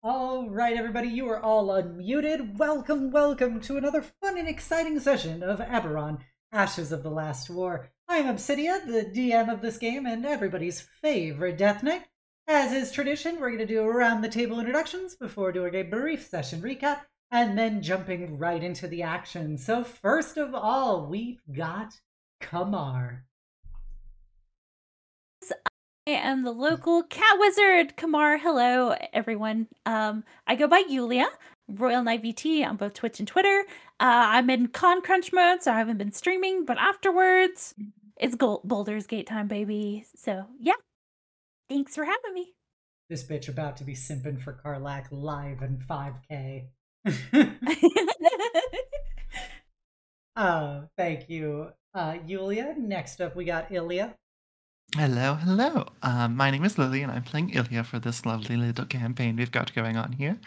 All right, everybody, you are all unmuted. Welcome to another fun and exciting session of Eberron, Ashes of the Last War. I'm Obsidia, the DM of this game and everybody's favorite Death Knight. As is tradition, we're going to do around the table introductions before doing a brief session recap and then jumping right into the action. So first of all, we've got Kamar. I am the local cat wizard, Kamar. Hello, everyone. I go by Yulia, Royal Knight VT on both Twitch and Twitter. I'm in Con Crunch mode, so I haven't been streaming, but afterwards, it's Boulder's Gate time, baby. So, yeah. Thanks for having me. This bitch about to be simping for Karlak live in 5K. Thank you, Yulia. Next up, we got Ilya. Hello. My name is Lily, and I'm playing Ilya for this lovely little campaign we've got going on here.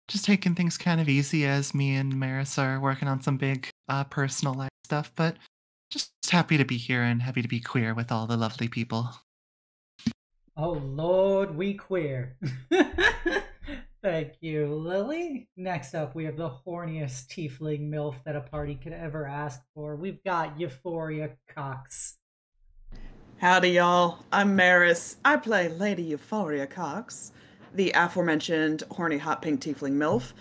Just taking things kind of easy as me and Maris are working on some big personal life stuff, but just happy to be here and happy to be queer with all the lovely people. Oh, Lord, we queer. Thank you, Lily. Next up, we have the horniest tiefling MILF that a party could ever ask for. We've got Euphoria Cox. Howdy, y'all. I'm Maris. I play Lady Euphoria Cox, the aforementioned horny hot pink tiefling MILF.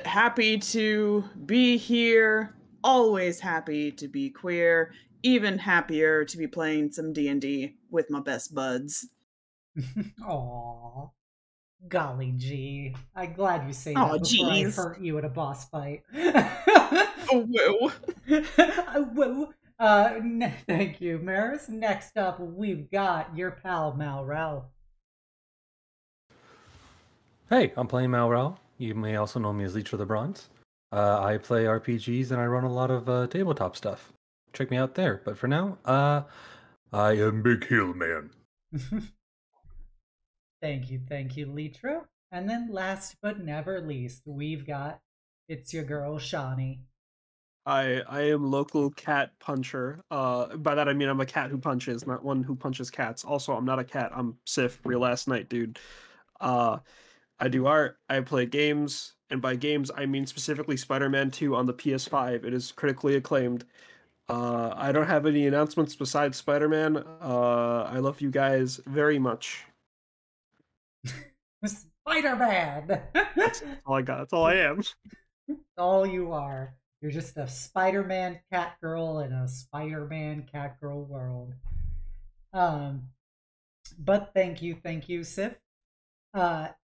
Happy to be here. Always happy to be queer. Even happier to be playing some D&D with my best buds. Aww. Golly gee. I'm glad you say that Aw, before I jeez. hurt you at a boss fight. Oh, whoa. Whoa. Thank you, Maris. Next up, we've got your pal, Malrel. Hey, I'm playing Malrel. You may also know me as Leech of the Bronze. I play RPGs and I run a lot of tabletop stuff. Check me out there. But for now, I am Big Hill Man. Thank you, Leetro. And then last but never least, we've got it's your girl, Shawnee. I am local cat puncher. By that I mean I'm a cat who punches, not one who punches cats. Also, I'm not a cat. I'm Sif, real last night, dude. I do art. I play games, and by games I mean specifically Spider-Man 2 on the PS5. It is critically acclaimed. I don't have any announcements besides Spider-Man. I love you guys very much. Spider-Man! That's all I got. That's all I am. All you are. You're just a Spider-Man cat girl in a Spider-Man cat girl world. But thank you, Sif.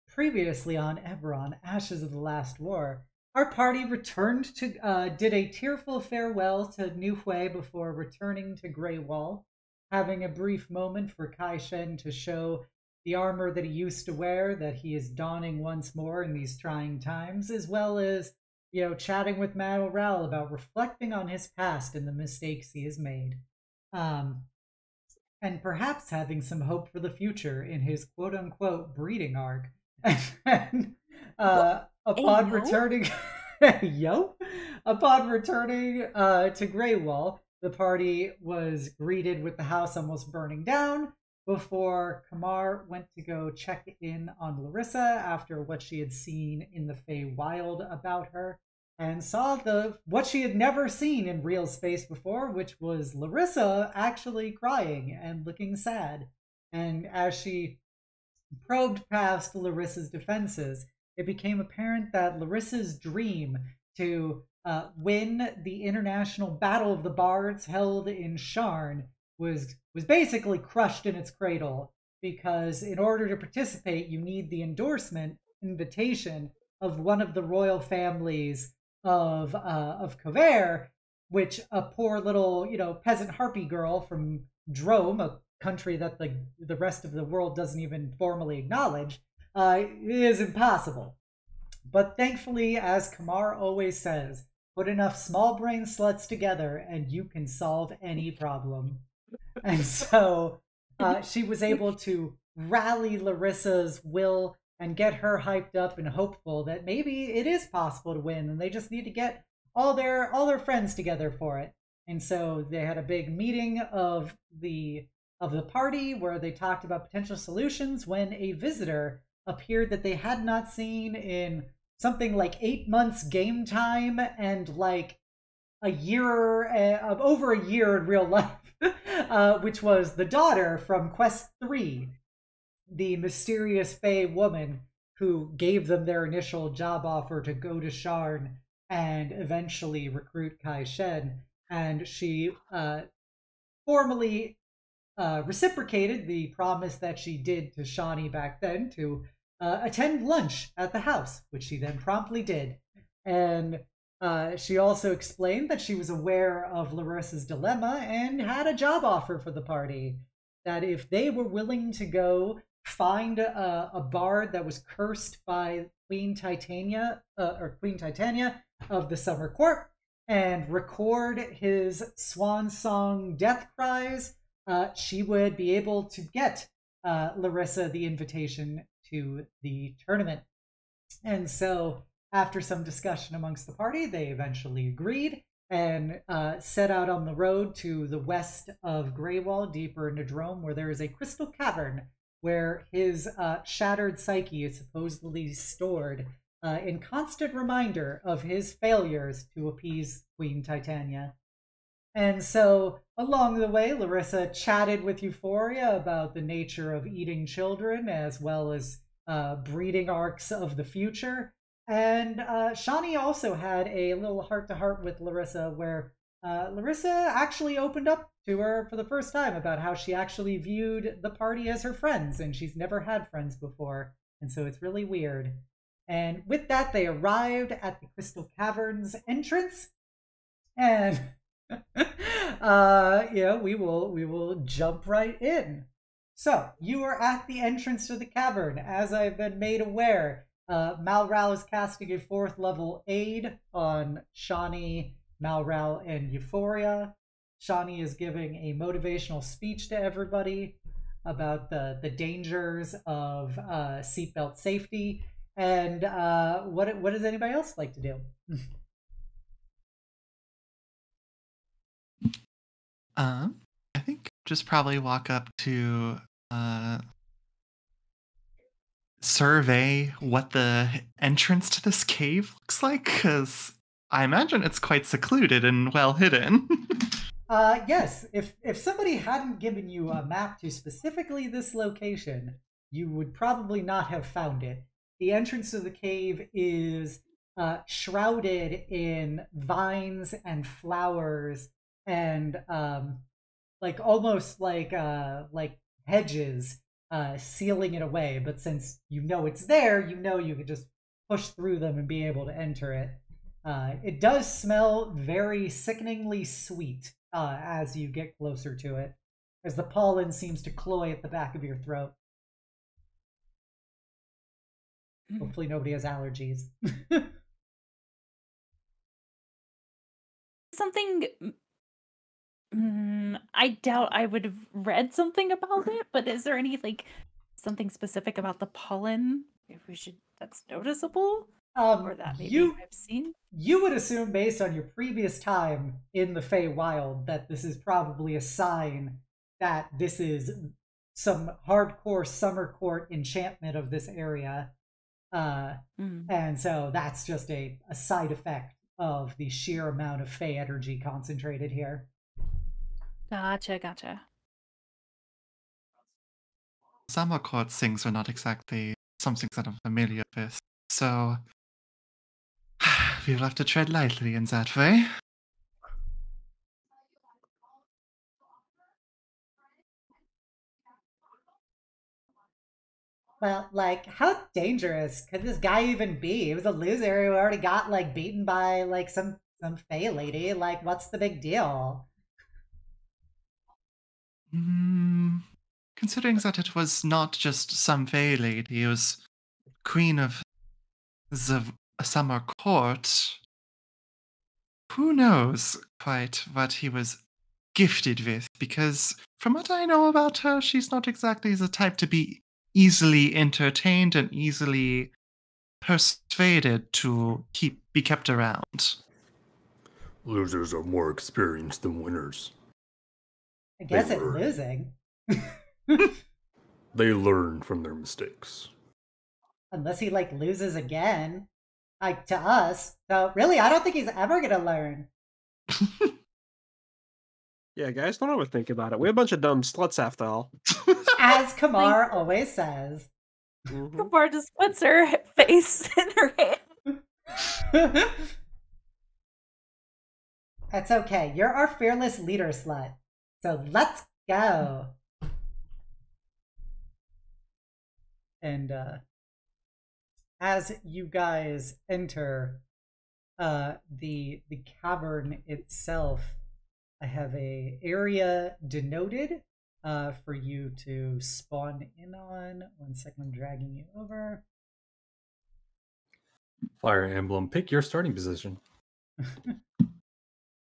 Previously on Eberron, Ashes of the Last War, our party returned to did a tearful farewell to New Hui before returning to Greywall, having a brief moment for Kai Shen to show the armor that he used to wear that he is donning once more in these trying times, as well as chatting with Malrel about reflecting on his past and the mistakes he has made, and perhaps having some hope for the future in his quote-unquote breeding arc. And upon returning, upon returning to Greywall, the party was greeted with the house almost burning down before Kamar went to go check in on Laryssa after what she had seen in the Feywild about her, and saw what she had never seen in real space before, which was Laryssa actually crying and looking sad. And as she probed past Laryssa's defenses, it became apparent that Laryssa's dream to win the International Battle of the Bards held in Sharn was basically crushed in its cradle, because in order to participate, you need the invitation of one of the royal families of cavern, which a poor little peasant harpy girl from Drome, a country that the rest of the world doesn't even formally acknowledge, is impossible. But thankfully, as Kamar always says, put enough small brain sluts together and you can solve any problem. And so she was able to rally Laryssa's will and get her hyped up and hopeful that maybe it is possible to win, and they just need to get all their friends together for it. And so they had a big meeting of the party where they talked about potential solutions when a visitor appeared that they had not seen in something like 8 months game time and like a year, over a year in real life, which was the daughter from Quest 3, the mysterious Fey woman who gave them their initial job offer to go to Sharn and eventually recruit Kai Shen. And she formally reciprocated the promise that she did to Shawnee back then to attend lunch at the house, which she then promptly did. And she also explained that she was aware of Laryssa's dilemma and had a job offer for the party. That if they were willing to go find a bard that was cursed by Queen Titania of the Summer Court and record his swan song death cries, she would be able to get Laryssa the invitation to the tournament. And so, after some discussion amongst the party, they eventually agreed and set out on the road to the west of Greywall, deeper into Drome, where there is a crystal cavern where his shattered psyche is supposedly stored in constant reminder of his failures to appease Queen Titania. And so, along the way, Laryssa chatted with Euphoria about the nature of eating children, as well as breeding arcs of the future. And Shawnee also had a little heart-to-heart with Laryssa, where Laryssa actually opened up to her for the first time about how she actually viewed the party as her friends, and she's never had friends before. And so it's really weird. And with that, they arrived at the Crystal Cavern's entrance, and we will jump right in. So you are at the entrance to the cavern. As I've been made aware, Malral is casting a 4th level aid on Shawnee, Malral, and Euphoria. Shawnee is giving a motivational speech to everybody about the dangers of seatbelt safety. And what does anybody else like to do? I think just probably walk up to survey what the entrance to this cave looks like, because I imagine it's quite secluded and well hidden. Yes, if somebody hadn't given you a map to specifically this location, you would probably not have found it. The entrance to the cave is shrouded in vines and flowers and almost like hedges sealing it away. But since you know it's there, you know you could just push through them and be able to enter it. It does smell very sickeningly sweet as you get closer to it, as the pollen seems to cloy at the back of your throat. Hopefully nobody has allergies. Something I doubt I would have read something about it, but is there any something specific about the pollen that's noticeable? Or that maybe I've seen? You would assume, based on your previous time in the Feywild, that this is probably a sign that this is some hardcore summer court enchantment of this area. And so that's just a side effect of the sheer amount of Fey energy concentrated here. Gotcha. Summer court things are not exactly something that I'm familiar with, so we'll have to tread lightly in that way. Well, how dangerous could this guy even be? He was a loser who already got, beaten by, some Fey lady. What's the big deal? Considering that it was not just some Fey lady, it was queen of the summer court, who knows quite what he was gifted with, because from what I know about her, she's not exactly the type to be easily entertained and easily persuaded to be kept around. Losers are more experienced than winners. I guess at losing. They learn from their mistakes. unless he like loses again, like to us. So really, I don't think he's ever gonna learn. Yeah, guys, don't overthink about it. We're a bunch of dumb sluts after all. As Kamar always says. Kamar just puts her face in her hand. That's okay. You're our fearless leader, slut. So let's go. And as you guys enter the cavern itself, I have a area denoted for you to spawn in on. 1 second, I'm dragging you over. Fire emblem, pick your starting position.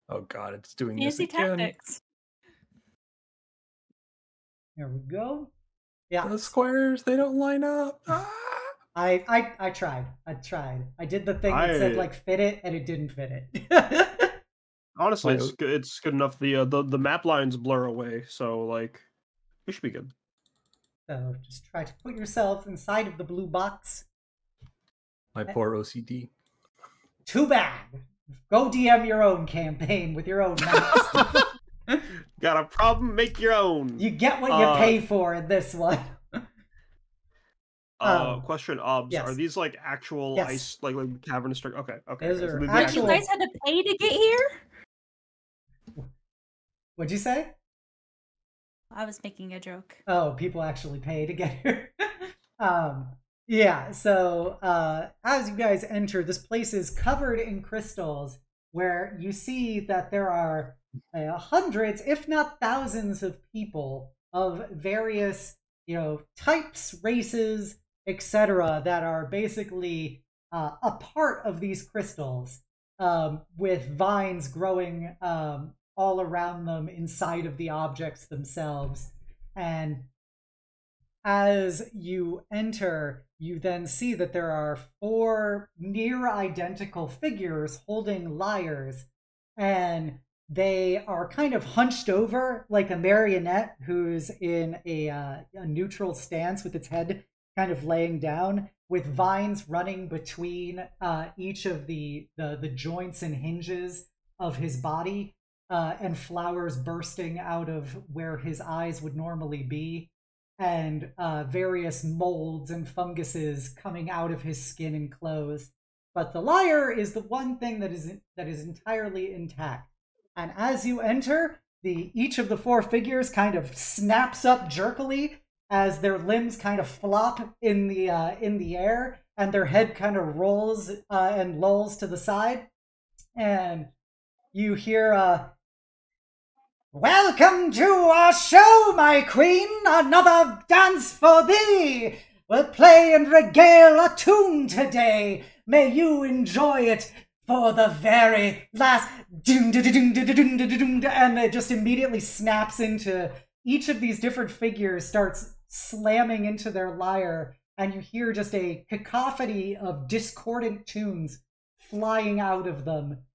Oh god, it's doing Fancy this again. tactics. Here we go. Yeah. The squares, they don't line up. Ah! I tried. I did the thing that said like fit it, and it didn't fit it. Honestly, it's good enough. The map lines blur away, so like we should be good. So just try to put yourself inside of the blue box. My poor OCD. Too bad. Go DM your own campaign with your own maps. Got a problem? Make your own. You get what you pay for in this one. Question, Obs, yes. are these like actual Yes. ice, like cavern structure? Okay. Those So are they're the actual- You guys had to pay to get here? What'd you say? I was making a joke. Oh, people actually pay to get here. Yeah, so as you guys enter, this place is covered in crystals, where you see that there are hundreds, if not thousands, of people of various, types, races, etc., that are basically a part of these crystals, with vines growing all around them inside of the objects themselves. And as you enter, you then see that there are 4 near identical figures holding lyres, and they are kind of hunched over like a marionette who's in a neutral stance with its head kind of laying down, with vines running between each of the joints and hinges of his body, and flowers bursting out of where his eyes would normally be, and various molds and funguses coming out of his skin and clothes. But the lyre is the one thing that is entirely intact. And as you enter, each of the 4 figures kind of snaps up jerkily as their limbs kind of flop in the air, and their head kind of rolls and lolls to the side, and you hear "Welcome to our show, my queen! Another dance for thee! We'll play and regale attune today. May you enjoy it for the very last..." And it just immediately snaps into each of these different figures, starts slamming into their lyre, and you hear just a cacophony of discordant tunes flying out of them,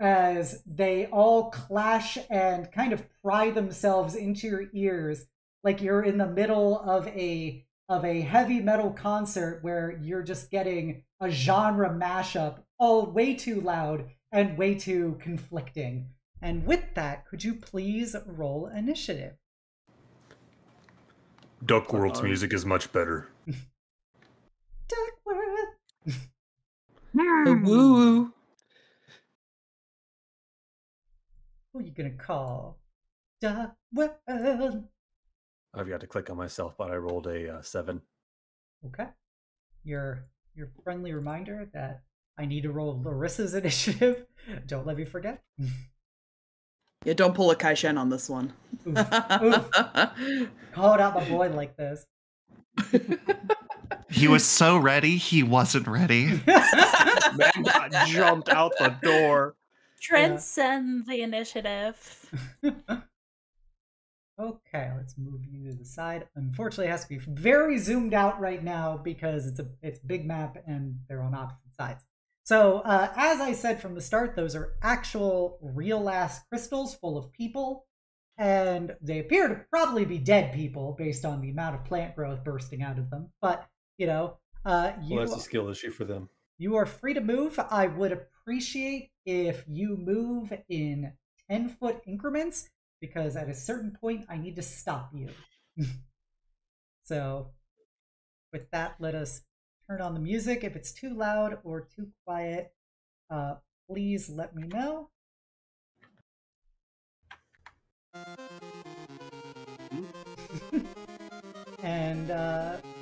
as they all clash and kind of pry themselves into your ears, like you're in the middle of a heavy metal concert where you're just getting a genre mashup, all way too loud and way too conflicting. And with that, could you please roll initiative? Duckworld's music is much better. Duckworth! Woo! Who are you gonna call? Duckworth! I've got to click on myself, but I rolled a 7. Okay. Your friendly reminder that I need to roll Laryssa's initiative. Don't let me forget. Yeah, don't pull a Kai-Shen on this one. Oof. Oof. Called out my boy like this. He was so ready, he wasn't ready. Man got jumped out the door. Transcend the initiative. Okay, let's move you to the side. Unfortunately, it has to be very zoomed out right now because it's a big map and they're on opposite sides. So, as I said from the start, those are actual real-ass crystals full of people, and they appear to probably be dead people based on the amount of plant growth bursting out of them. But, You, Well, that's a skill issue for them. you are free to move. I would appreciate if you move in 10-foot increments, because at a certain point I need to stop you. So with that, let us turn on the music. If it's too loud or too quiet, please let me know. And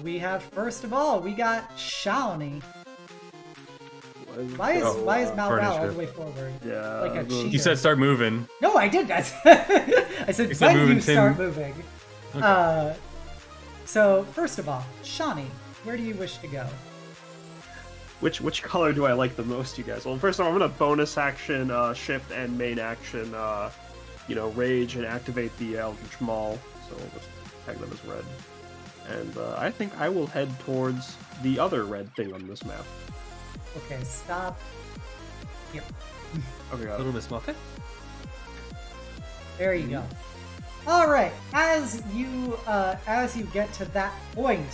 we have, first of all, we got Shawnee. Why is Malval all the way forward? Yeah. Like a cheater. You said start moving. No, I did. I said said when moving, you start Tim. moving. Okay. So first of all, Shawnee, where do you wish to go? Which color do I like the most, you guys? Well, first of all, I'm gonna bonus action, shift, and main action, rage and activate the Eldritch Maul. So we'll just tag them as red. And I think I will head towards the other red thing on this map. Okay, stop. Here. Okay, got it. Little Miss Muffet. There you go. All right. As you get to that point,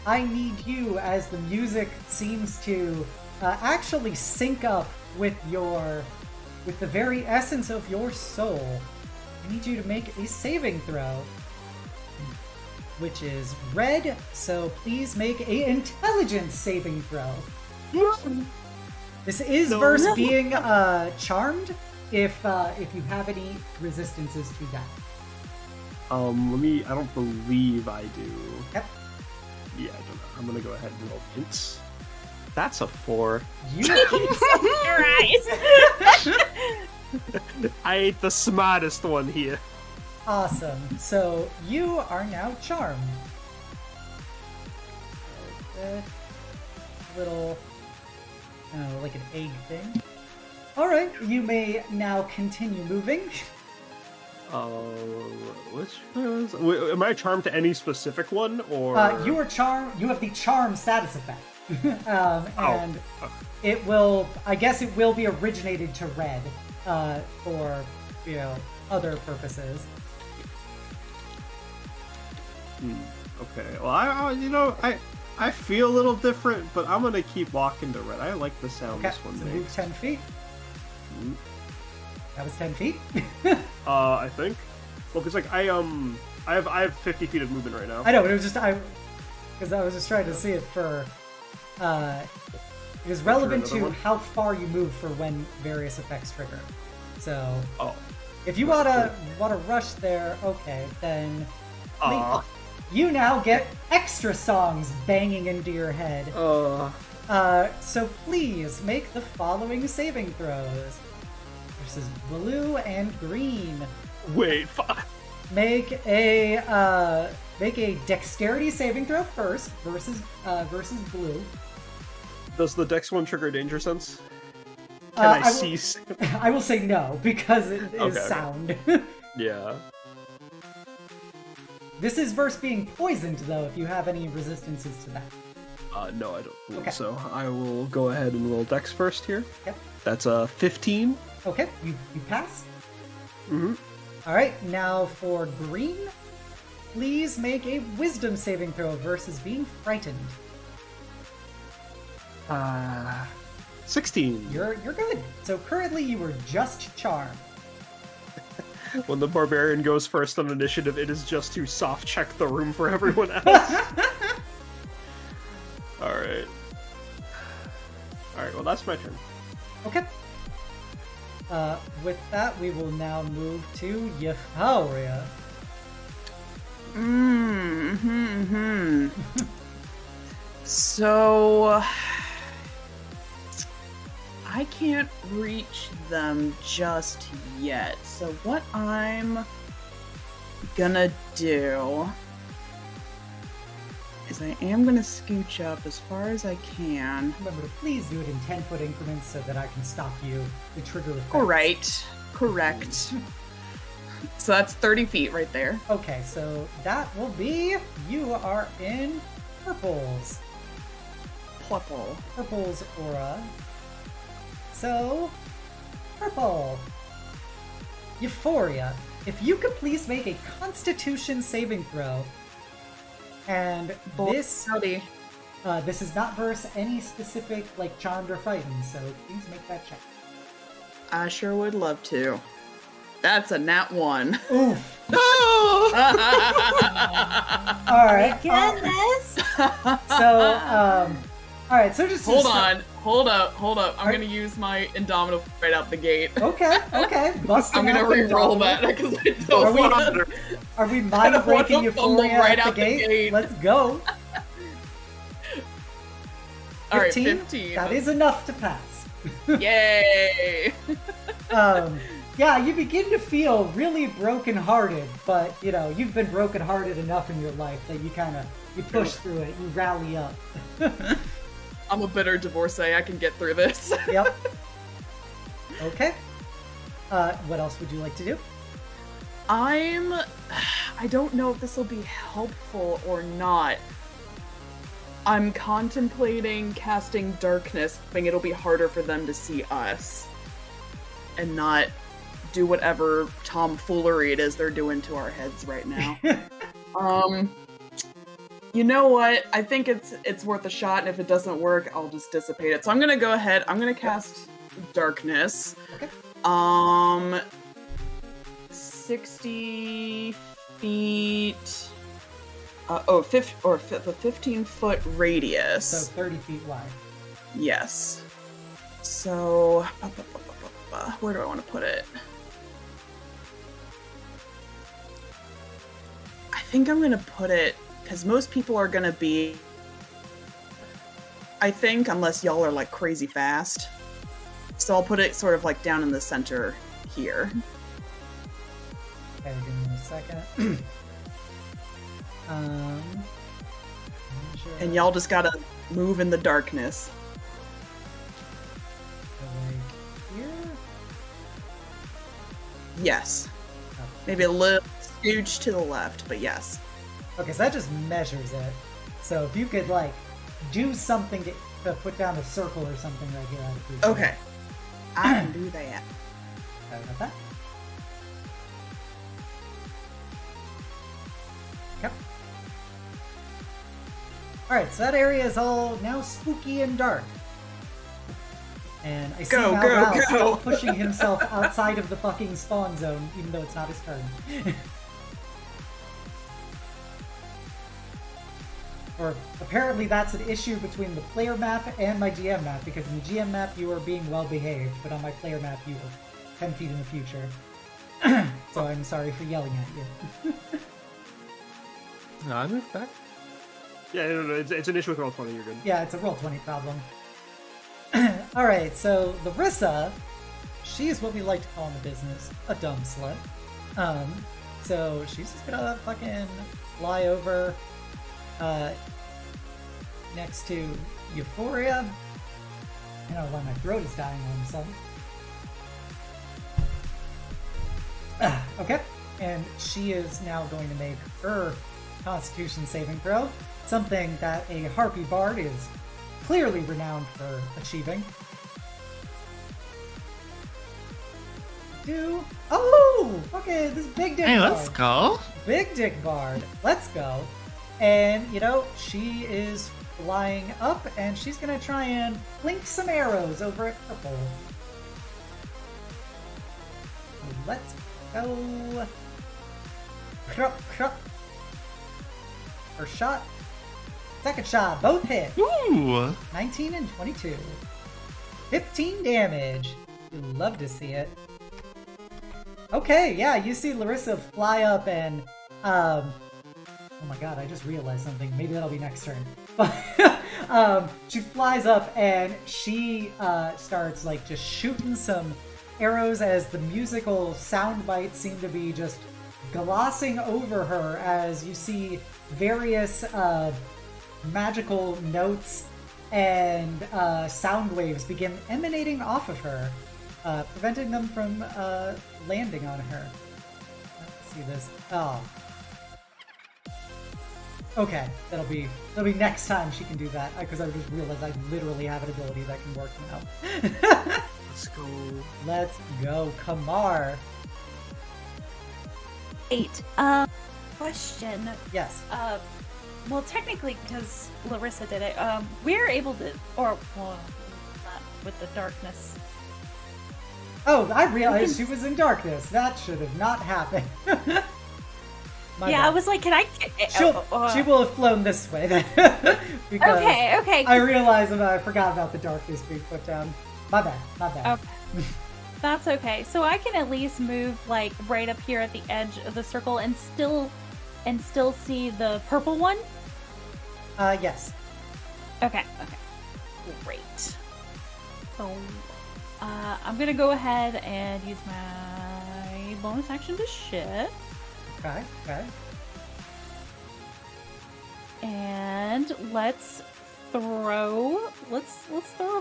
I need you, as the music seems to actually sync up with the very essence of your soul. I need you to make a saving throw, which is red. So please make a intelligence saving throw. This is versus being charmed. If you have any resistances to that. I don't believe I do. Yep. Yeah, I don't know. I'm gonna go ahead and roll int. That's a 4. You Your eyes. I ain't the smartest one here. awesome. So you are now charmed. Little, like an egg thing. All right, you may now continue moving. Which was? Am I charmed to any specific one, or You are charmed. You have the charm status effect, and it will. I guess it will be originated to red for other purposes. Okay. Well, I feel a little different, but I'm gonna keep walking to red. I like the sound Okay, this one so makes. move 10 feet. That was 10 feet. I think. Well, because I have 50 feet of movement right now. I know, but it was just because I was just trying to see it for. It is relevant another to one? how far you move for when various effects trigger. So Oh. if you wanna rush there, okay, then Aw. you now get extra songs banging into your head. So please make the following saving throws. Versus blue and green. Wait. Make a dexterity saving throw first versus blue. Does the Dex one trigger danger sense? Can I see? I will say no because it is Okay. sound. Yeah. This is versus being poisoned though. If you have any resistances to that. No, I don't believe Okay. so. I will go ahead and roll Dex first here. Yep. That's a 15. Okay, you pass. Mm-hmm. All right, now for green, please make a wisdom saving throw versus being frightened. 16. You're good. So currently you were just charmed. When the barbarian goes first on initiative, it is just to soft check the room for everyone else. Alright. Alright, well that's my turn. Okay. With that, we will now move to Euphoria. So I can't reach them just yet. So what I'm gonna do is I am gonna scooch up as far as I can. Remember to please do it in 10-foot increments so that I can stop you. The trigger effect. Correct. So that's 30 feet right there. Okay, so that will be you are in purples. Purple's aura. So, purple. Euphoria. If you could please make a Constitution saving throw, and this Howdy. This is not versus any specific, like, charmed or frightened, so please make that check. I sure would love to. That's a nat 1. Oof. No! Alright. Goodness. Alright, so just... Hold up. I'm gonna use my Indomitable right out the gate. Okay. I'm gonna re-roll that, because I don't want Are we mind breaking Euphoria right at the out the gate? gate. Let's go. Alright, 15. That is enough to pass. Yay! Yeah, you begin to feel really brokenhearted, but, you know, you've been brokenhearted enough in your life that you push through it, you rally up. I'm a bitter divorcee, I can get through this. Yep. Okay. What else would you like to do? I don't know if this will be helpful or not. I'm contemplating casting darkness, thinking it'll be harder for them to see us. And not do whatever tomfoolery it is they're doing to our heads right now. You know what? I think it's worth a shot, and if it doesn't work, I'll just dissipate it. So I'm gonna go ahead. I'm gonna cast darkness. Okay. 60 feet. A 15-foot radius. So 30 feet wide. Yes. So, where do I want to put it? I think I'm going to put it, because most people are going to be, I think, unless y'all are like crazy fast. So I'll put it sort of like down in the center here. Okay, give me a second. And y'all just gotta move in the darkness. Like here? Yes. Oh. Maybe a little scooch to the left, but yes. Okay, so that just measures it. So if you could, like, do something to put down a circle or something right here, I'd appreciate it. Okay. I can do that. Sorry about that. Yep. Alright, so that area is all now spooky and dark. And I see Malval still pushing himself outside of the fucking spawn zone, even though it's not his turn. Or apparently that's an issue between the player map and my GM map, because in the GM map you are being well behaved, but on my player map you are 10 feet in the future. So I'm sorry for yelling at you. No, I moved back. Yeah, no, it's an issue with roll 20, you're good. Yeah, it's a roll 20 problem. Alright, so Laryssa, she is what we like to call in the business a dumb slut. So she's just gonna fucking fly over next to Euphoria. I don't know why my throat is dying all of a sudden. Okay, and she is now going to make her Constitution saving throw, something that a Harpy Bard is clearly renowned for achieving. Oh! Okay, this big dick Hey, bard. let's go. Big dick bard. Let's go. And, you know, she is flying up, and she's gonna try and blink some arrows over at Purple. Let's go. First shot. Second shot. Both hit. Ooh. 19 and 22. 15 damage. You love to see it. Okay, yeah, you see Laryssa fly up and, oh my god, I just realized something. Maybe that'll be next turn. She flies up and she starts, like, just shooting some arrows as the musical sound bites seem to be just glossing over her as you see various magical notes and sound waves begin emanating off of her, preventing them from landing on her. Let's see this. Oh. Okay, that'll be next time she can do that, because I just realized I literally have an ability that can work now. Let's go. Let's go, Kamar. 8. Question. Yes. well, technically, because Laryssa did it, we're able to, or, well, not with the darkness. Oh, I realized she was in darkness. That should have not happened. My Yeah, bad. I was like, can I? She will have flown this way then. Because Okay. I realized that I forgot about the darkness being put down. My bad. Okay. That's okay. So I can at least move like right up here at the edge of the circle and still see the purple one. Yes. Okay. Great. So I'm gonna go ahead and use my bonus action to shift. Okay. And let's throw a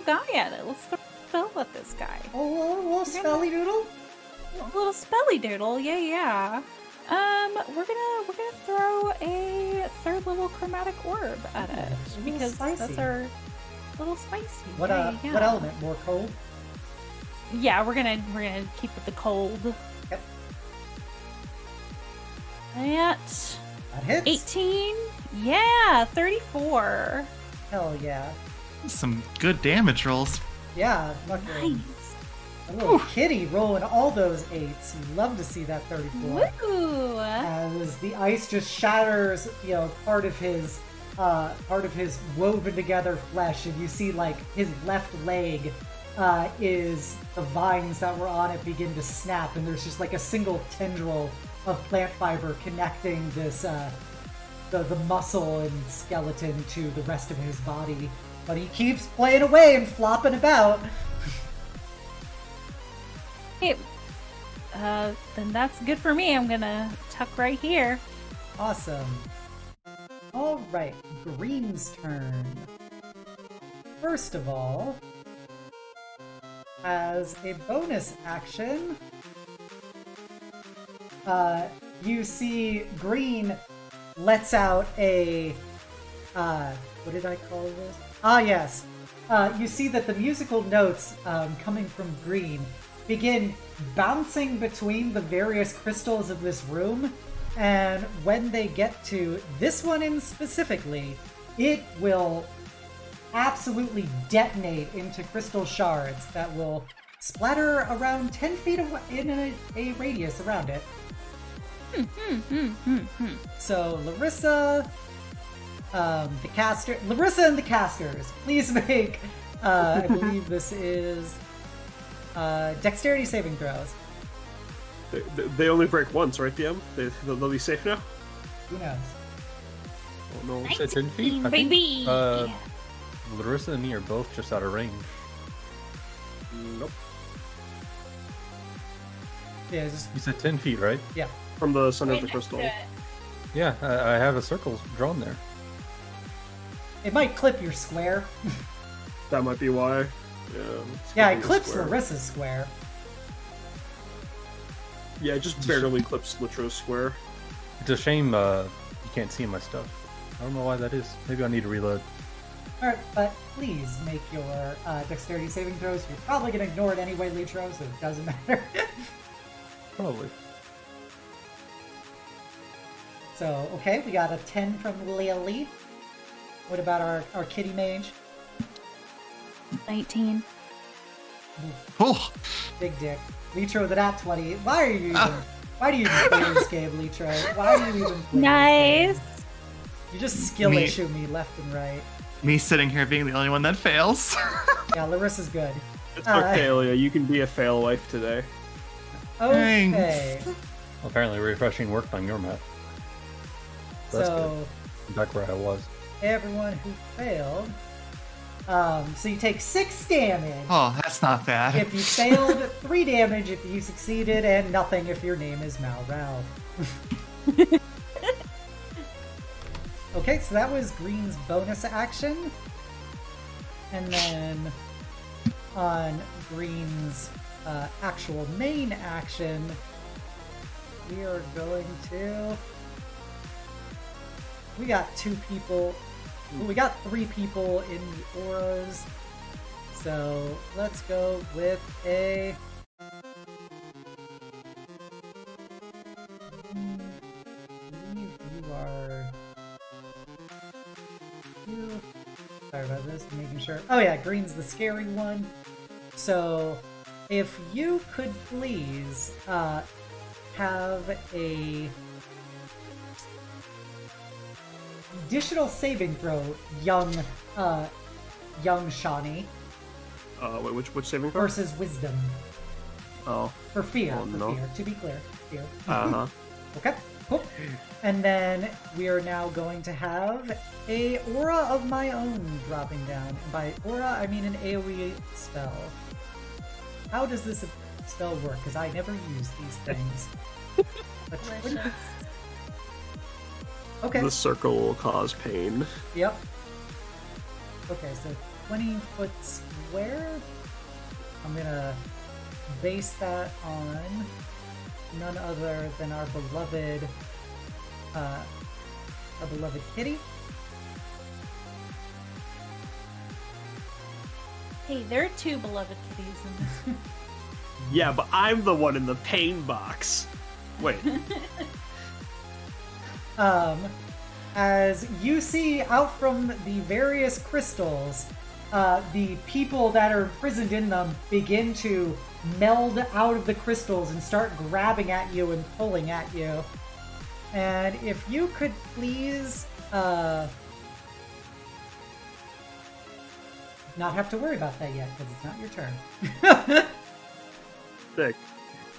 guy at it. Let's throw a spell at this guy. Oh, a little spelly doodle? A little spelly doodle, yeah. We're gonna throw a 3rd level chromatic orb at it because that's our little spicy. What what element? More cold? Yeah, we're gonna keep with the cold. Yep. That hits. 18. Yeah, 34. Hell yeah. Some good damage rolls. Yeah, look at Nice. a little kitty rolling all those 8s. You love to see that 34. Woo! As the ice just shatters, part of his woven together flesh, and you see like his left leg is the vines that were on it begin to snap, and there's just like a single tendril of plant fiber connecting this the muscle and skeleton to the rest of his body. But he keeps playing away and flopping about. Hey, then that's good for me. I'm gonna tuck right here. Awesome. Alright, Green's turn. First of all, as a bonus action, you see Green lets out a, what did I call this? Ah, yes. You see that the musical notes coming from Green begin bouncing between the various crystals of this room, and when they get to this one in specifically, it will absolutely detonate into crystal shards that will splatter around 10 feet in a radius around it. So Laryssa, Laryssa and the casters, please make, I believe this is dexterity saving throws. They only break once, right, DM? They'll be safe now? Who knows? Oh no, you said 10 feet? 19, I think, baby! Laryssa and me are both just out of range. Nope. Yeah, it's just, You said 10 feet, right? yeah. From the center of the crystal. Yeah, I have a circle drawn there. It might clip your square. That might be why. Yeah, it clips Laryssa's square. Yeah, it just barely clips Litro's square. It's a shame you can't see my stuff. I don't know why that is. Maybe I need to reload. Alright, but please make your dexterity saving throws. You're probably going to ignore it anyway, Litro, so it doesn't matter. Probably. So, okay, we got a 10 from Lily. What about our kitty mage? 19. Oh, Big dick. Litro, the nat 20. Why do you even play this game, Litro? Why do you even play Nice. this game? You just skill Me. issue me left and right. me sitting here being the only one that fails. Yeah, Laryssa's good. It's okay, Ilya. You can be a fail wife today. Okay. Thanks. Well, apparently refreshing worked on your map. That's So, good. Back where I was. everyone who failed. So you take 6 damage. Oh, that's not bad. If you failed, 3 damage if you succeeded, and nothing if your name is Malral. Okay, so that was Green's bonus action. And then on Green's actual main action, we are going to... We got 2 people. Well, we got 3 people in the auras. So let's go with a... I believe you are... Just making sure. Oh yeah, green's the scary one. So, if you could please have a additional saving throw, young Shawnee. Wait, which saving throw? Versus wisdom. Oh. For fear. Oh, for no. fear. To be clear, fear. Uh-huh. Okay. Cool. And then we are now going to have a aura of my own dropping down. And by aura, I mean an AoE spell. How does this spell work? Because I never use these things. Delicious. Okay. The circle will cause pain. Yep. Okay, so 20-foot square. I'm gonna base that on none other than our beloved kitty. Hey, there are 2 beloved kitties in this. Yeah, but I'm the one in the pain box. Wait. As you see out from the various crystals, the people that are imprisoned in them begin to meld out of the crystals and start grabbing at you and pulling at you. And if you could please not have to worry about that yet, because it's not your turn. Sick.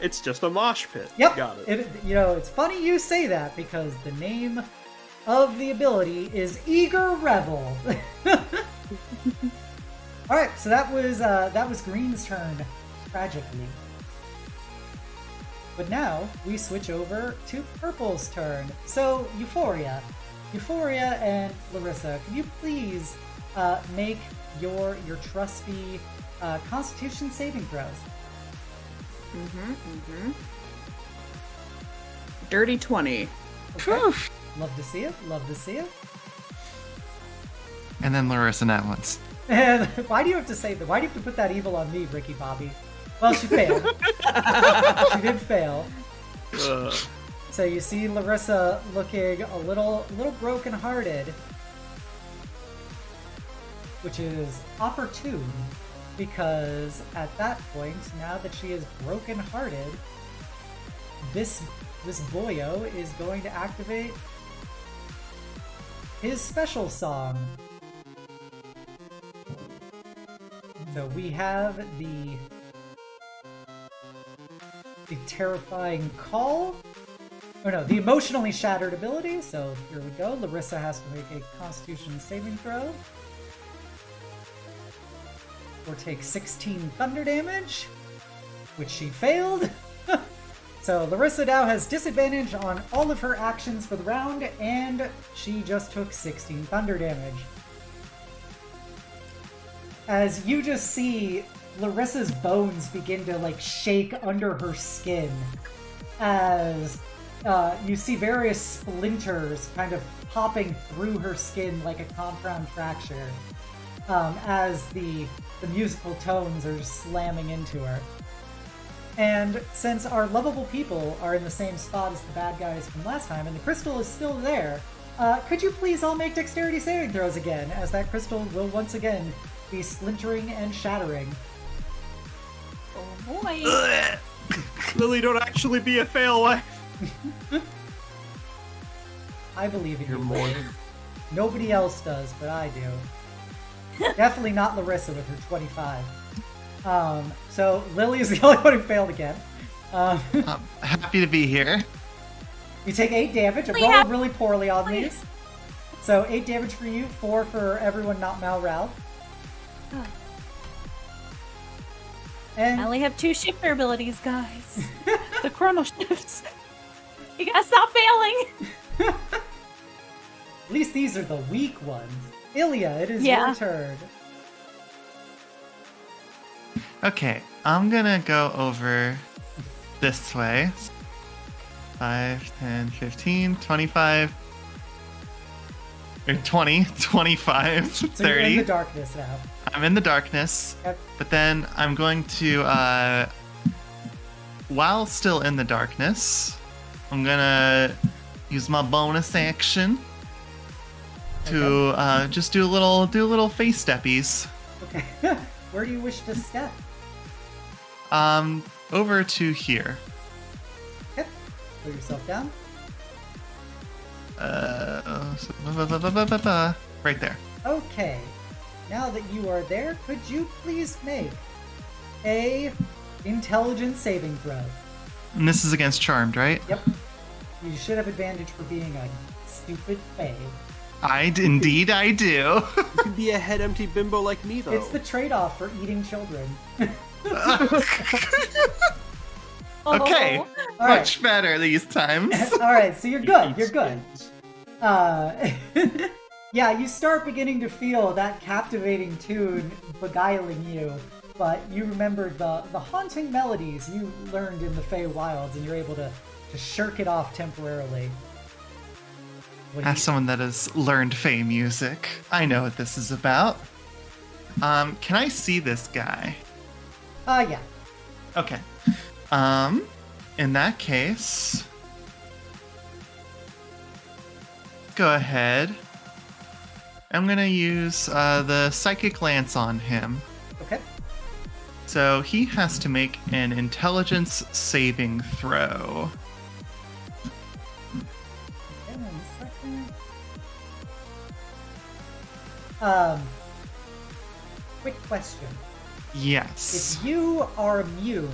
It's just a mosh pit. Yep. Got it. It's funny you say that, because the name of the ability is Eager Revel. Alright, so that was Green's turn, tragically. But now we switch over to Purple's turn. So Euphoria and Laryssa, can you please make your trusty Constitution saving throws? Dirty 20. Okay. Love to see it. Love to see it. And then Laryssa that once. And why do you have to say that? Why do you have to put that evil on me, Ricky Bobby? Well, she failed. She did fail. So you see Laryssa looking a little broken-hearted, which is opportune, because at that point, now that she is broken-hearted, this boyo is going to activate his special song. So we have the terrifying call. Oh no, the emotionally shattered ability. So here we go. Laryssa has to make a Constitution saving throw, or take 16 thunder damage, which she failed. So Laryssa now has disadvantage on all of her actions for the round, and she just took 16 thunder damage. As you just see Laryssa's bones begin to shake under her skin, as you see various splinters kind of popping through her skin like a compound fracture, as the musical tones are slamming into her. And since our lovable people are in the same spot as the bad guys from last time, and the crystal is still there, could you please all make dexterity saving throws again, as that crystal will once again be splintering and shattering. Oh boy. Lily, don't actually be a fail wife. I believe in You're you, more. Lily. Nobody else does, but I do. Definitely not Laryssa with her 25. So Lily is the only one who failed again. I'm happy to be here. You take 8 damage. I rolled really poorly on these. So 8 damage for you, 4 for everyone not Malral. And I only have 2 shifter abilities, guys. The chrono shifts. You gotta stop failing. at least these are the weak ones. Ilya, it is your turn. Okay, I'm gonna go over this way. 5, 10, 15, 25, or 20, 25, So 30. you're in the darkness now. I'm in the darkness, Yep. but then I'm going to, while still in the darkness, I'm gonna use my bonus action to just do a little face steppies. Okay. Where do you wish to step? Over to here. Okay. Put yourself down. Right there. Okay. Now that you are there, could you please make a intelligence saving throw? And this is against Charmed, right? Yep. You should have advantage for being a stupid fae. Indeed I do. You can be a head empty bimbo like me, though. It's the trade-off for eating children. Okay, Oh. All right. much better these times. All right, so you're good. You're good. Yeah, you start beginning to feel that captivating tune beguiling you, but you remember the haunting melodies you learned in the Fey Wilds, and you're able to shirk it off temporarily. As someone that has learned Fey music, I know what this is about. Can I see this guy? Yeah. Okay. In that case, go ahead. I'm gonna use the Psychic Lance on him. Okay. So he has to make an intelligence saving throw. Okay, 1 second. Quick question. Yes. If you are immune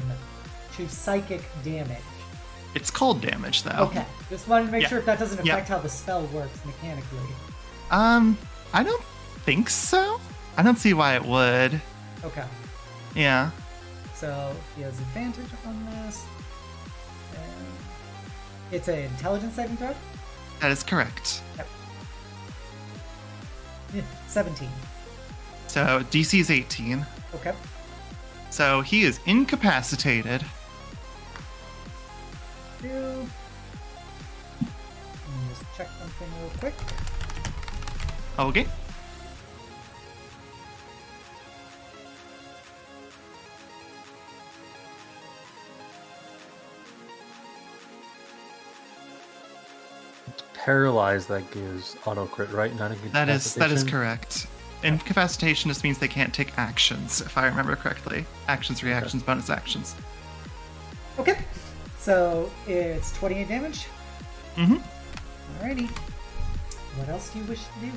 to psychic damage. It's cold damage, though. Okay. Just wanted to make Yeah. sure if that doesn't Yeah. affect how the spell works mechanically. I don't think so. I don't see why it would. Okay. Yeah. So he has advantage on this. And it's an intelligence saving throw? That is correct. Yep. Yeah, 17. So DC is 18. Okay. So he is incapacitated. Let me just check something real quick. Okay. Paralyzed, that gives auto crit, right? Not That is incapacitation? correct. Incapacitation just means they can't take actions, if I remember correctly. Actions, reactions, bonus actions. Okay. So it's 28 damage. Mm-hmm. Alrighty. What else do you wish to do?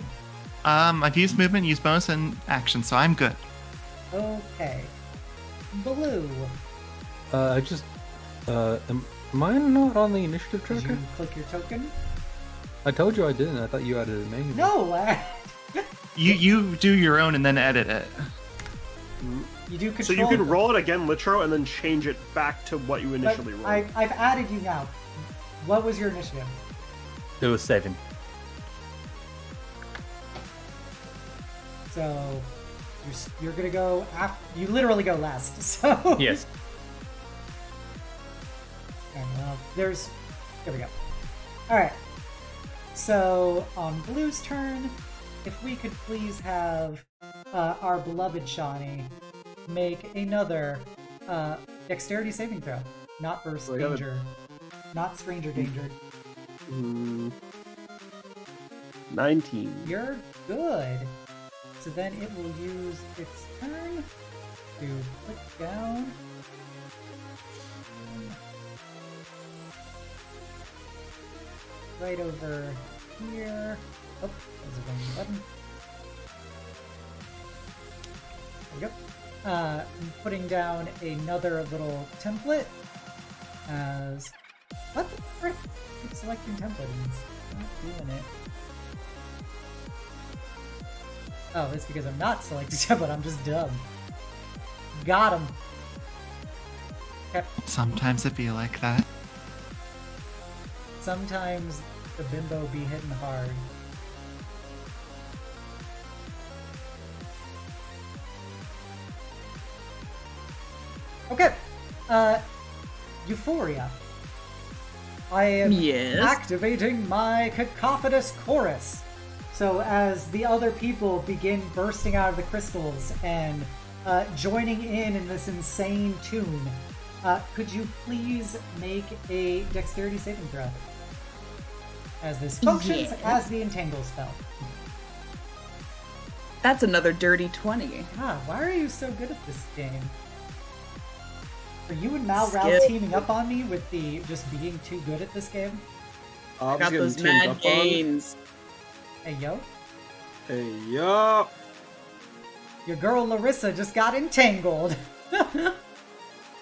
I've used movement, used bonus, and action, so I'm good. Okay. Blue. Am I not on the initiative Did tracker? you click your token? I told you I didn't. I thought you added it manually. No! You do your own and then edit it. You do So control. you can them. roll it again, Litro, and then change it back to what you But initially rolled. I've added you now. What was your initiative? It was 7. So you're gonna go after. You literally go last. So Yes. Okay, well, there we go. All right. So on Blue's turn, if we could please have our beloved Shawnee make another dexterity saving throw. Not burst I got it. danger. Not stranger danger. 19. You're good. So then it will use its turn to click down. Right over here. Oh, there's a wrong button. There we go. I'm putting down another little template as... What the frick? Keep selecting templates. Not doing it. Oh, it's because I'm not selecting template, I'm just dumb. Got him. Okay. Sometimes it be like that. Sometimes the bimbo be hitting hard. Okay. Euphoria. I am Yes. activating my cacophonous chorus. So as the other people begin bursting out of the crystals and joining in this insane tune, could you please make a dexterity saving throw? As this functions Yes. as the entangle spell. That's another dirty 20. God, why are you so good at this game? Are you and Mal Rao Skill. teaming up on me with the just being too good at this game? I Got those mad gains. Hey, yo. Hey, yo. Your girl Laryssa just got entangled.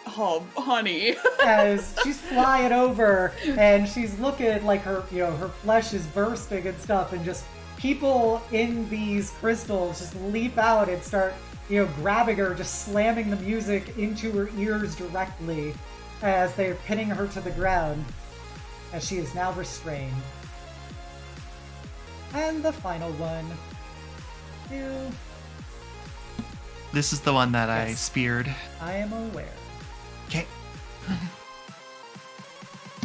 Oh, honey. As she's flying over and she's looking like her, her flesh is bursting and stuff, and just people in these crystals just leap out and start, grabbing her, just slamming the music into her ears directly as they're pinning her to the ground, as she is now restrained. And the final one. This is the one that I Yes. speared. I am aware. Okay.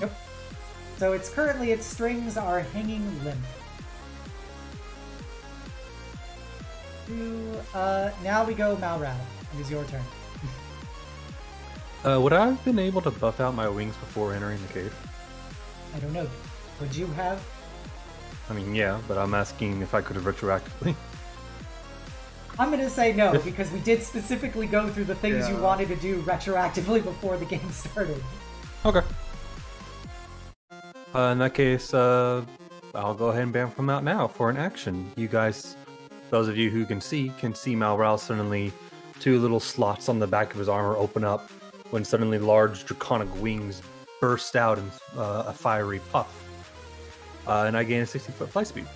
Yep. So its strings are hanging limp. Now we go Malrao. It is your turn. Would I have been able to buff out my wings before entering the cave? I don't know. Would you have? I mean, yeah, but I'm asking if I could have retroactively. I'm gonna say no, because we did specifically go through the things you Yeah. wanted to do retroactively before the game started. Okay. In that case, I'll go ahead and bam from out now for an action. You guys, those of you who can see Malral suddenly 2 little slots on the back of his armor open up when suddenly large draconic wings burst out in a fiery puff. And I gain a 60-foot flight speed.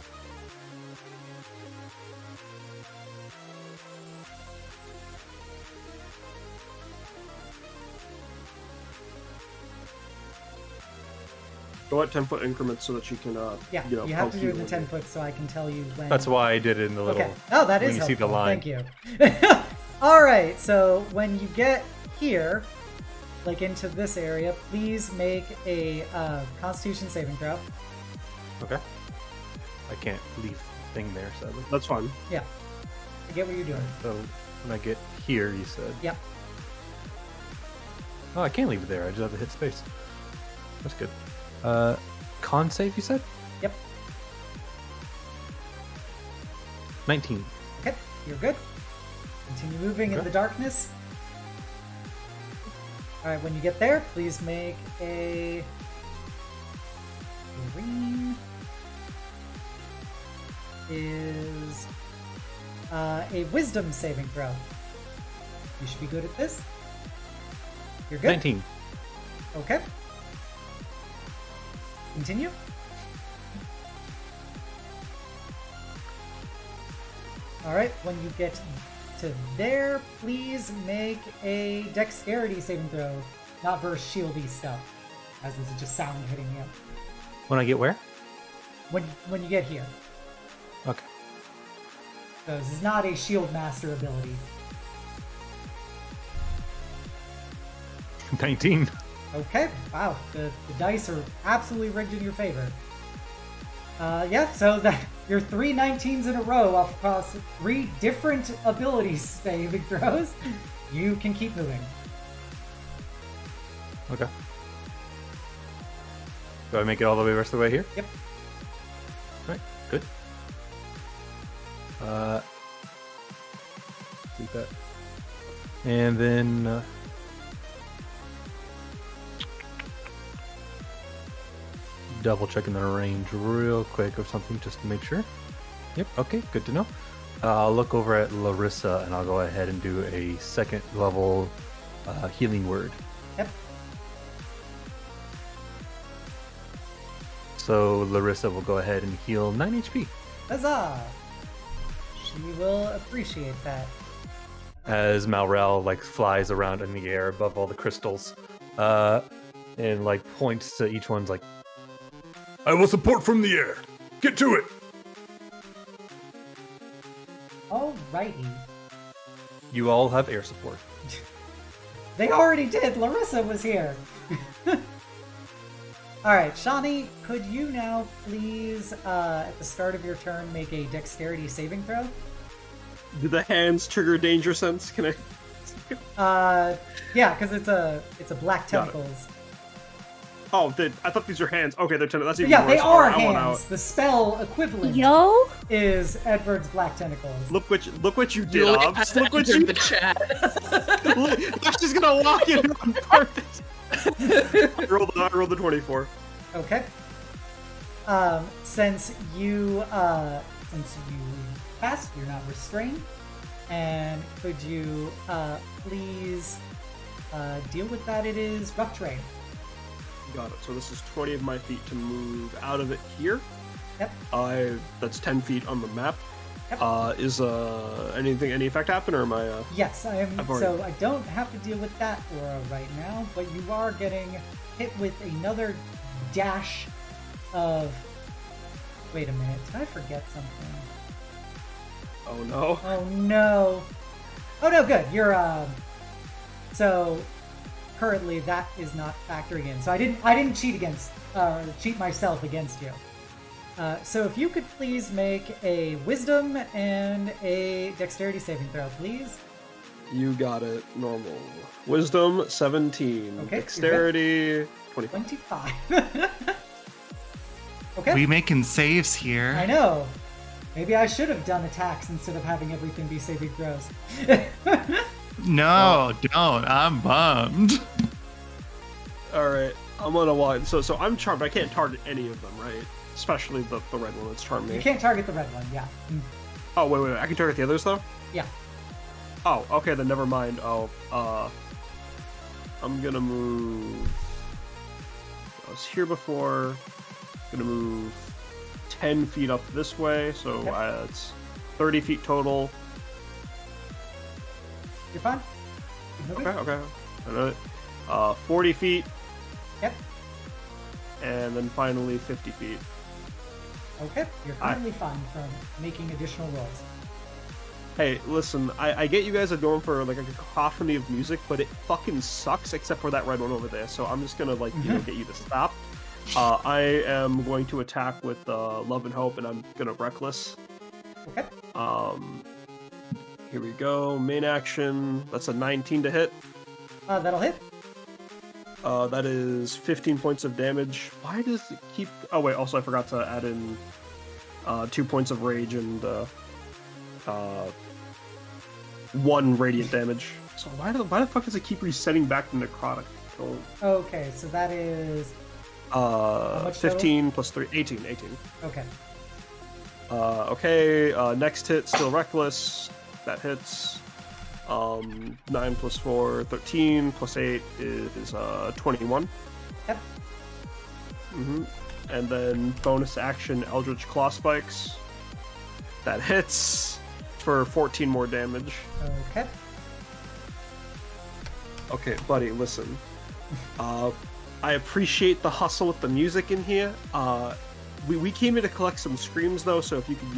Go at 10-foot increments so that you can, Yeah, you have to do it in the 10 foot so I can tell you when. That's why I did it in the little. Okay. Oh, that when is you see the helpful. line. Thank you. All right. So when you get here, like into this area, please make a Constitution saving throw. Okay. I can't leave the thing there, sadly. That's fine. Yeah. I get what you're doing. So when I get here, you said. Yep. Oh, I can't leave it there. I just have to hit space. That's good. Con save, you said? Yep. 19. Okay. You're good. Continue moving in Okay. the darkness. All right. When you get there, please make a green is a wisdom saving throw. You should be good at this. You're good. 19. Okay. Continue. All right. When you get to there, please make a dexterity saving throw, not versus shieldy stuff, as this is just sound hitting you. When I get where? When you get here. Okay. So this is not a shield master ability. 19. Okay, wow, the dice are absolutely rigged in your favor. Yeah, so that your 3 19s in a row across 3 different ability saving throws, you can keep moving. Okay. Do I make it all the rest of the way here? Yep. Alright, good. Keep that. And then... double checking the range real quick or something just to make sure. Yep, okay, good to know. I'll look over at Laryssa and I'll go ahead and do a second level healing word. Yep. So Laryssa will go ahead and heal 9 HP. Huzzah! She will appreciate that. As Malrel like flies around in the air above all the crystals, and like points to each one's like, I will support from the air. Get to it. Alrighty. You all have air support. They already did. Laryssa was here. Alright, Shani, could you now please, at the start of your turn, make a dexterity saving throw? Do the hands trigger danger sense? Can I? Yeah, because it's a black Got it. tentacles. Oh, I thought these were hands. Okay, they're that's even Yeah, worse. they are Alright, I want hands. out. The spell equivalent Yo. is Edward's black tentacles. Look what you did, Julia Obs. has Look what entered you the chat. Look, she's gonna walk in on purpose. I rolled the 24. Okay. Since you passed, you're not restrained. And could you please deal with that? It is rough terrain. Got it. So this is 20 of my feet to move out of it here. Yep. That's 10 feet on the map. Yep. Is any effect happen, or am I? Yes, I am. I've already- So I don't have to deal with that aura right now, but you are getting hit with another dash of. Wait a minute. Did I forget something? Oh no. Oh no. Oh no, good. You're so currently that is not factoring in. So I didn't cheat myself against you. So if you could please make a wisdom and a dexterity saving throw, please. You got it. Normal. Wisdom 17. Okay, Dexterity 25. 25. Okay. We making saves here. I know. Maybe I should have done attacks instead of having everything be saving throws. No, don't. I'm bummed. All right. I'm gonna watch. So I'm charmed. I can't target any of them, right? Especially the red one that's charmed me. You can't target the red one, yeah. Oh wait. I can target the others though. Yeah. Oh, okay. Then never mind. Oh, I'm gonna move. I was here before. Gonna move 10 feet up this way, so it's 30 feet total. You're fine. Keep moving. Okay. I know it. 40 feet. Yep. And then finally 50 feet. Okay. You're currently fine from making additional rolls. Hey, listen, I get you guys are going for like a cacophony of music, but it fucking sucks except for that red one over there. So I'm just gonna get you to stop. I am going to attack with Love and Hope, and I'm gonna Reckless. Okay. Here we go. Main action. That's a 19 to hit. That'll hit. That is 15 points of damage. Why does it keep... Oh, wait, also I forgot to add in 2 points of rage and 1 radiant damage. So why the fuck does it keep resetting back to necrotic? Oh. Okay, so that is... 15 plus 3, 18. Okay. Okay, next hit, still Reckless. That hits. 9 plus 4, 13, plus 8 is 21. Yep. And then bonus action, Eldritch Claw Spikes. That hits for 14 more damage. Okay. Okay, buddy, listen. I appreciate the hustle with the music in here. We came here to collect some screams though, so if you could,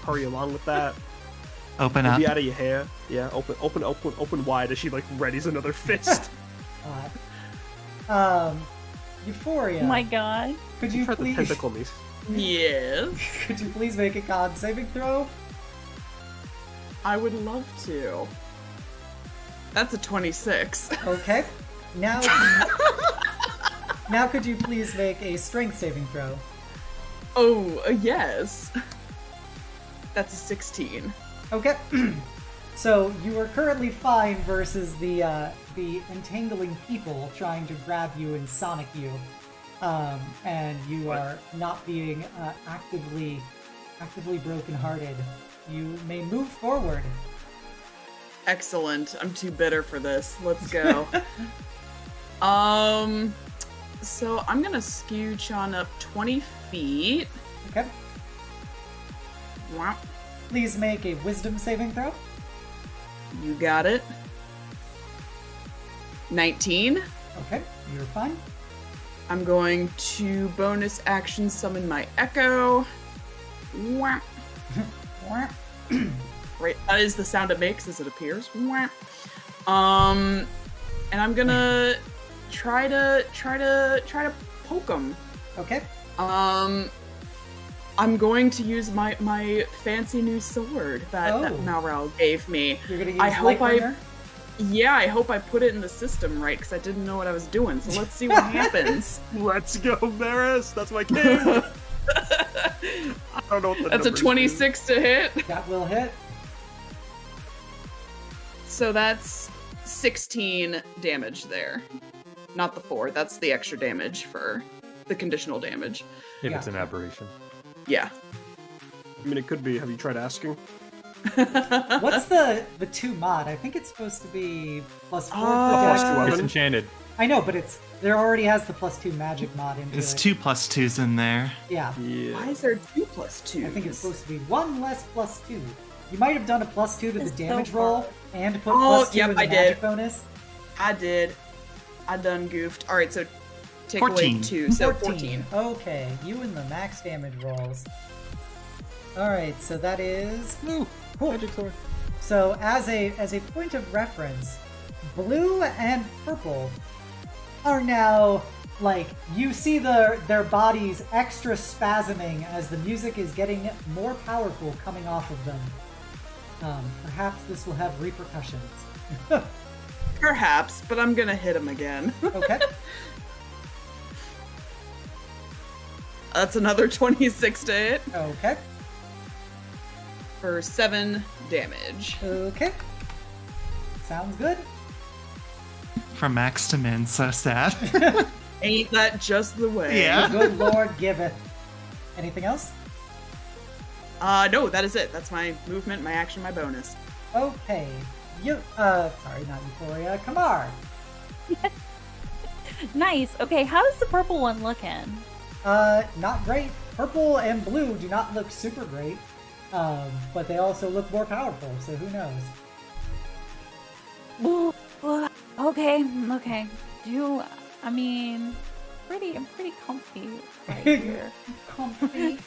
hurry along with that. Open We'll up. be out of your hair. Yeah, open wide as she readies another fist. Euphoria. Oh my god. Could you Try the please? tentacle me. Yes, Could you please make a con saving throw? I would love to. That's a 26. Okay. Now. Now, could you please make a strength saving throw? Oh, yes. That's a 16. Okay. So you are currently fine versus the entangling people trying to grab you and sonic you, and you are not being actively brokenhearted. You may move forward. Excellent. I'm too bitter for this. Let's go. So I'm gonna scooch on up 20 feet. Okay. Wow. Please make a wisdom saving throw. You got it. 19. Okay, you're fine. I'm going to bonus action summon my Echo. Wah. Right, that is the sound it makes as it appears. Wah. And I'm gonna try to poke him. Okay. I'm going to use my fancy new sword that Malral gave me. You're gonna use I hope Lightbringer? Yeah, I hope I put it in the system right, because I didn't know what I was doing. So let's see what happens. Let's go, Maris. That's my king. I don't know what the That's a numbers 26 to hit. That will hit. So that's 16 damage there. Not the 4. That's the extra damage for the conditional damage. If Yeah. it's an aberration. Yeah. I mean, it could be. Have you tried asking? What's the 2 mod? I think it's supposed to be +4 for Oh. dex. It's enchanted. I know, but there already has the +2 magic mod into There's it. 2 +2s in there. Yeah. Yeah. Why is there 2 + 2? I think it's supposed to be 1 less +2. You might have done a +2 to the It's so damage far. roll and put Oh, +2 yep, in the I magic did. bonus. I did. I done goofed. All right, so take 14. away 2, so 14. Okay, you and the max damage rolls. Alright, so that is... Ooh, Cool. magic sword. So as a point of reference, blue and purple are now, like, you see their bodies extra spasming as the music is getting more powerful coming off of them. Perhaps this will have repercussions. Perhaps, but I'm gonna hit him again. Okay. That's another 26 to hit Okay. for 7 damage. Okay. Sounds good. From max to min, so sad. Ain't that just the way? Yeah. The good Lord giveth. Anything else? No, that is it. That's my movement, my action, my bonus. Okay. Sorry, not Euphoria. Kamar. Nice. Okay, how's the purple one looking? Not great. Purple and blue do not look super great. But they also look more powerful, so who knows? Okay. I'm pretty comfy right here. Comfy.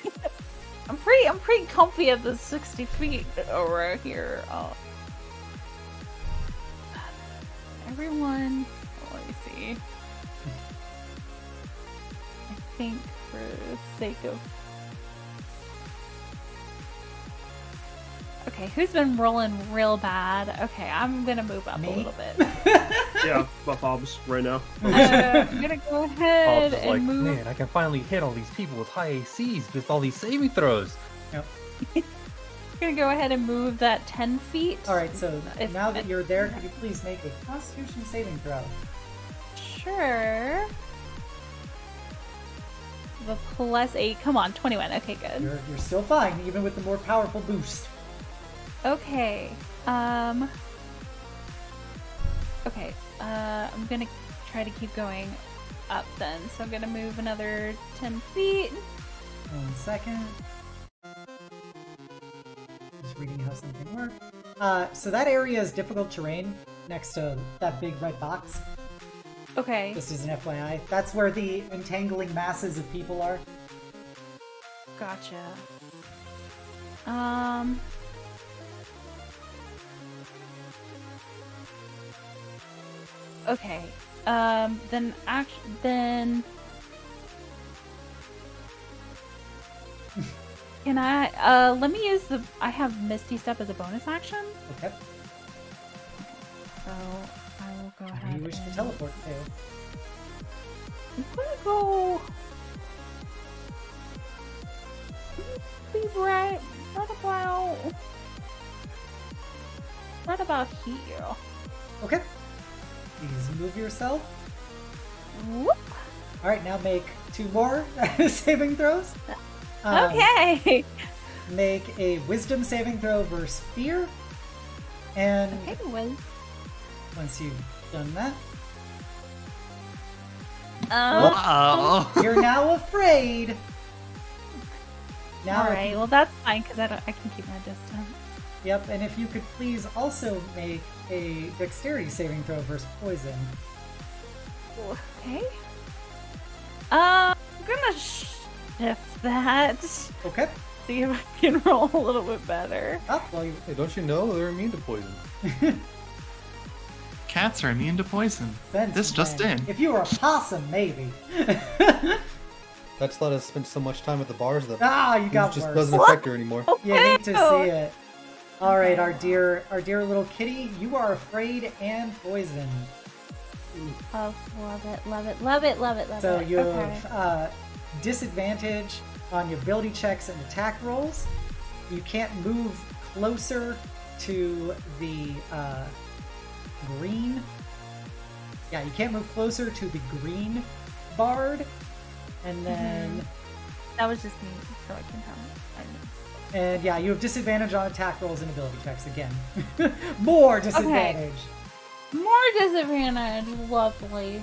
I'm pretty comfy at the 60 feet right here. Everyone, let me see. I think for the sake of... Okay, who's been rolling real bad? Okay, I'm gonna move up Me? a little bit. Yeah, buff Hobbs right now. I'm gonna go ahead Hobbs is and like, move. man, I can finally hit all these people with high ACs with all these saving throws. Yep. I'm gonna go ahead and move that 10 feet. Alright, so If- now that you're there, could you please make a Constitution saving throw? Sure. The +8. Come on, 21. Okay, good. You're still fine, even with the more powerful boost. Okay. Okay. I'm gonna try to keep going up then. So I'm gonna move another 10 feet. 1 second. Just reading how something works. So that area is difficult terrain next to that big red box. Okay. Just as an FYI. That's where the entangling masses of people are. Gotcha. Okay. Then can I let me use I have Misty Step as a bonus action. Okay. So I will go Where ahead. do you wish to and- teleport to? I'm gonna go be right about here. Okay. Please move yourself. Whoop. Alright, now make 2 more saving throws. Okay. Make a wisdom saving throw versus fear. And Okay, well. once you've done that, Wow. you're now afraid. Now, all if right. you- Well, that's fine because I can keep my distance. Yep, and if you could please also make a dexterity saving throw versus poison. Okay. I'm gonna shift that. Okay. See if I can roll a little bit better. Oh, well, you... Hey, don't you know they're immune to poison? Cats are immune to poison. Sense, This just man. in. If you were a possum, maybe. That's let us spend so much time at the bars that Ah, you it got just worse. doesn't affect her anymore. You need to see it. All right, our dear little kitty, you are afraid and poisoned. Oh, love it, love it, love it, love it, love So it. you Okay. have disadvantage on your ability checks and attack rolls. You can't move closer to the green. Yeah, you can't move closer to the green bard. And then, That was just me, so I can tell. and yeah, you have disadvantage on attack rolls and ability checks again. More disadvantage. More disadvantage. Lovely.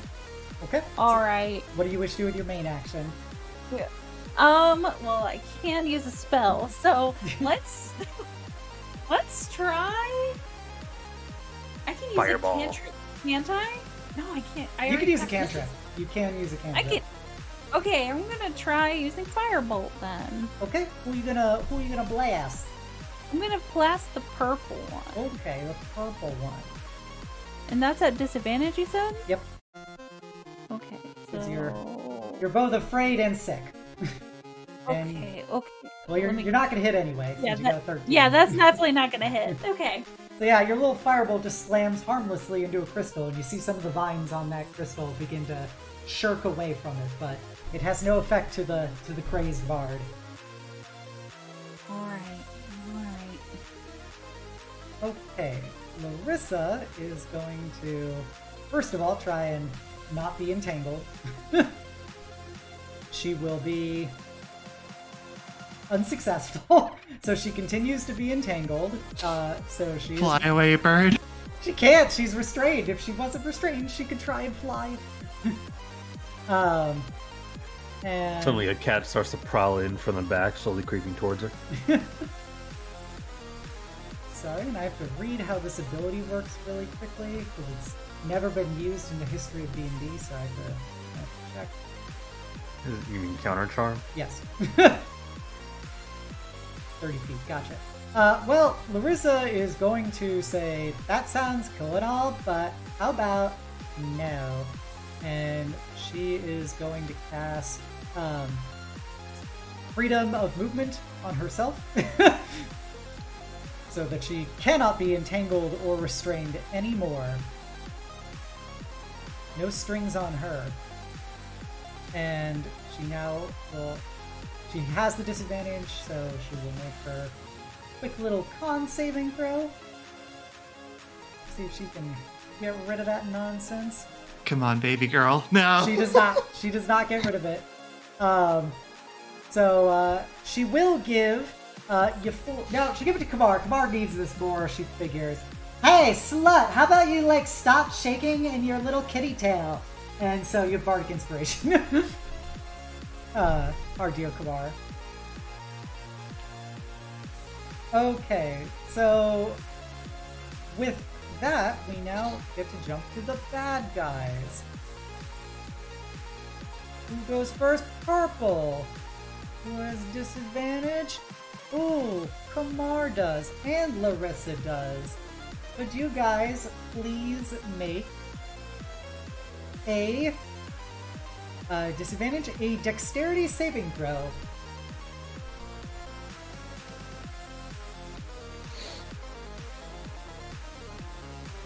Okay. All right. What do you wish to do with your main action? Well, I can use a spell, so let's try. I can use Fireball. a cantrip, can't I? No, I can't. I You already can use a have this- cantrip. You can use a I cantrip. can. Okay, I'm gonna try using firebolt then. Okay. Who you gonna blast? I'm gonna blast the purple one, Okay, the purple one. and that's at disadvantage. You said? Yep. Okay, 'Cause so You're both afraid and sick. And okay. well, you're Let me- not gonna hit anyway. Yeah, Since you got a 13. Yeah, that's definitely not gonna hit. Okay. So yeah, your little firebolt just slams harmlessly into a crystal, and you see some of the vines on that crystal begin to shirk away from it, but it has no effect to the crazed bard. All right. Okay, Laryssa is going to first of all try and not be entangled. She will be unsuccessful, so she continues to be entangled. So she's Fly away, bird. She can't. She's restrained. If she wasn't restrained, she could try and fly. And Suddenly a cat starts to prowl in from the back, slowly creeping towards her. sorry, and I have to read how this ability works really quickly because it's never been used in the history of D&D, so I have to check. You mean counter charm? Yes. 30 feet, gotcha. Well, Laryssa is going to say, that sounds cool and all, but how about no? And she is going to cast freedom of movement on herself so that she cannot be entangled or restrained anymore. No strings on her. And she now will... She has the disadvantage, so she will make her quick little con saving throw. See if she can get rid of that nonsense. Come on, baby girl. No. She does not. She does not get rid of it. So she will give you full. No, she'll give it to Kamar. Kamar needs this more. She figures. Hey, slut! How about you stop shaking in your little kitty tail? And so you have bardic inspiration. Our dear Kamar. Okay, so with that, we now get to jump to the bad guys. Who goes first? Purple. Who has disadvantage? Ooh, Kamar does, and Laryssa does. Could you guys please make a disadvantage, a dexterity saving throw?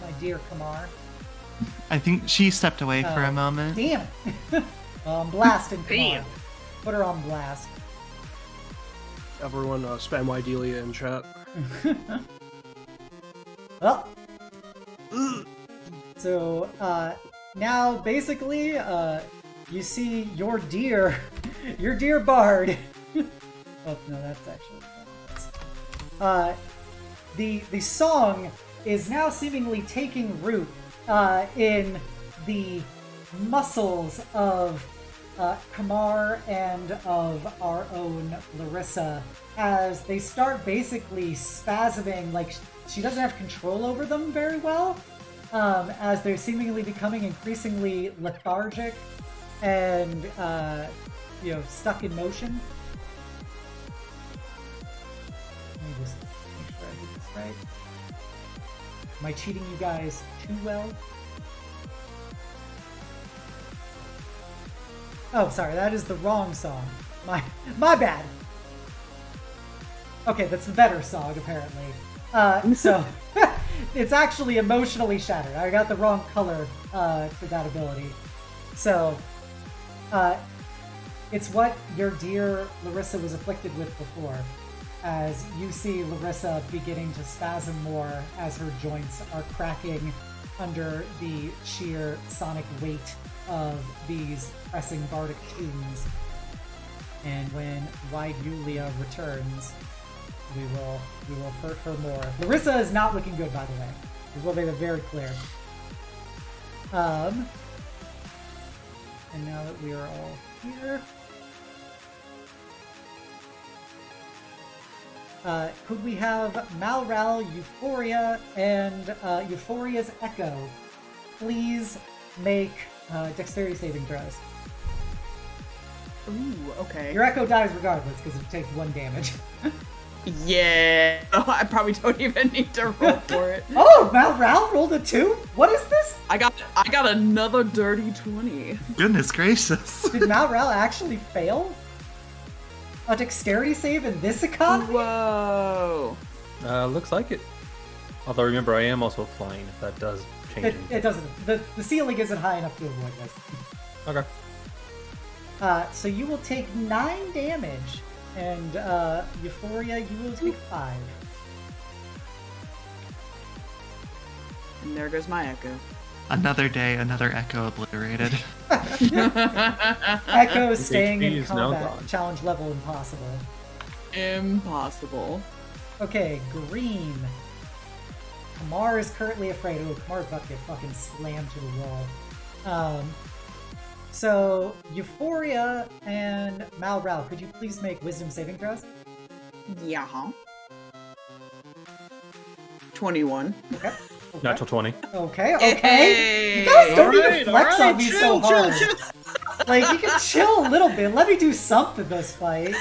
My dear Kamar. I think she stepped away for a moment. Damn. Well, I'm blasting Kamar. Damn. Put her on blast. Everyone spam Idelia in chat. Well. So, now basically, you see your dear bard. Oh, no, that's actually... the song is now seemingly taking root in the muscles of Kamar and of our own Laryssa as they start basically spasming, like she doesn't have control over them very well, as they're seemingly becoming increasingly lethargic and stuck in motion. Let me just make sure I do this right. Am I cheating you guys too well? Oh, sorry, that is the wrong song. My bad. Okay, that's the better song, apparently. So it's actually emotionally shattered. I got the wrong color for that ability. So it's what your dear Laryssa was afflicted with before, as you see Laryssa beginning to spasm more as her joints are cracking under the sheer sonic weight of these pressing bardic tunes. And when Wide Yulia returns, we will hurt her more. Laryssa is not looking good, by the way. We will make it very clear. And now that we are all here, could we have Malral, Euphoria, and Euphoria's Echo please make dexterity saving throws? Ooh, okay. Your Echo dies regardless because it takes 1 damage. Yeah. Oh, I probably don't even need to roll for it. Oh, Malral rolled a 2? What is this? I got another dirty 20. Goodness gracious. Did Malral actually fail a dexterity save in this economy? Whoa. Looks like it. Although remember, I am also flying. If that does change. It doesn't. The ceiling isn't high enough to avoid this. Okay. So you will take 9 damage, and Euphoria, you will take 5. And there goes my Echo. Another day, another Echo obliterated. Echo staying HP in is now combat. gone. Challenge level impossible. Impossible. Okay, green. Kamar is currently afraid. Oh, Kamar's about to get fucking slammed to the wall. So, Euphoria and Malral, could you please make wisdom saving throws? Yeah. 21. Okay. Natural 20. Okay. Hey! You guys don't need to Alright, flex on me so chill, hard. chill. Like, you can chill a little bit. Let me do something this fight.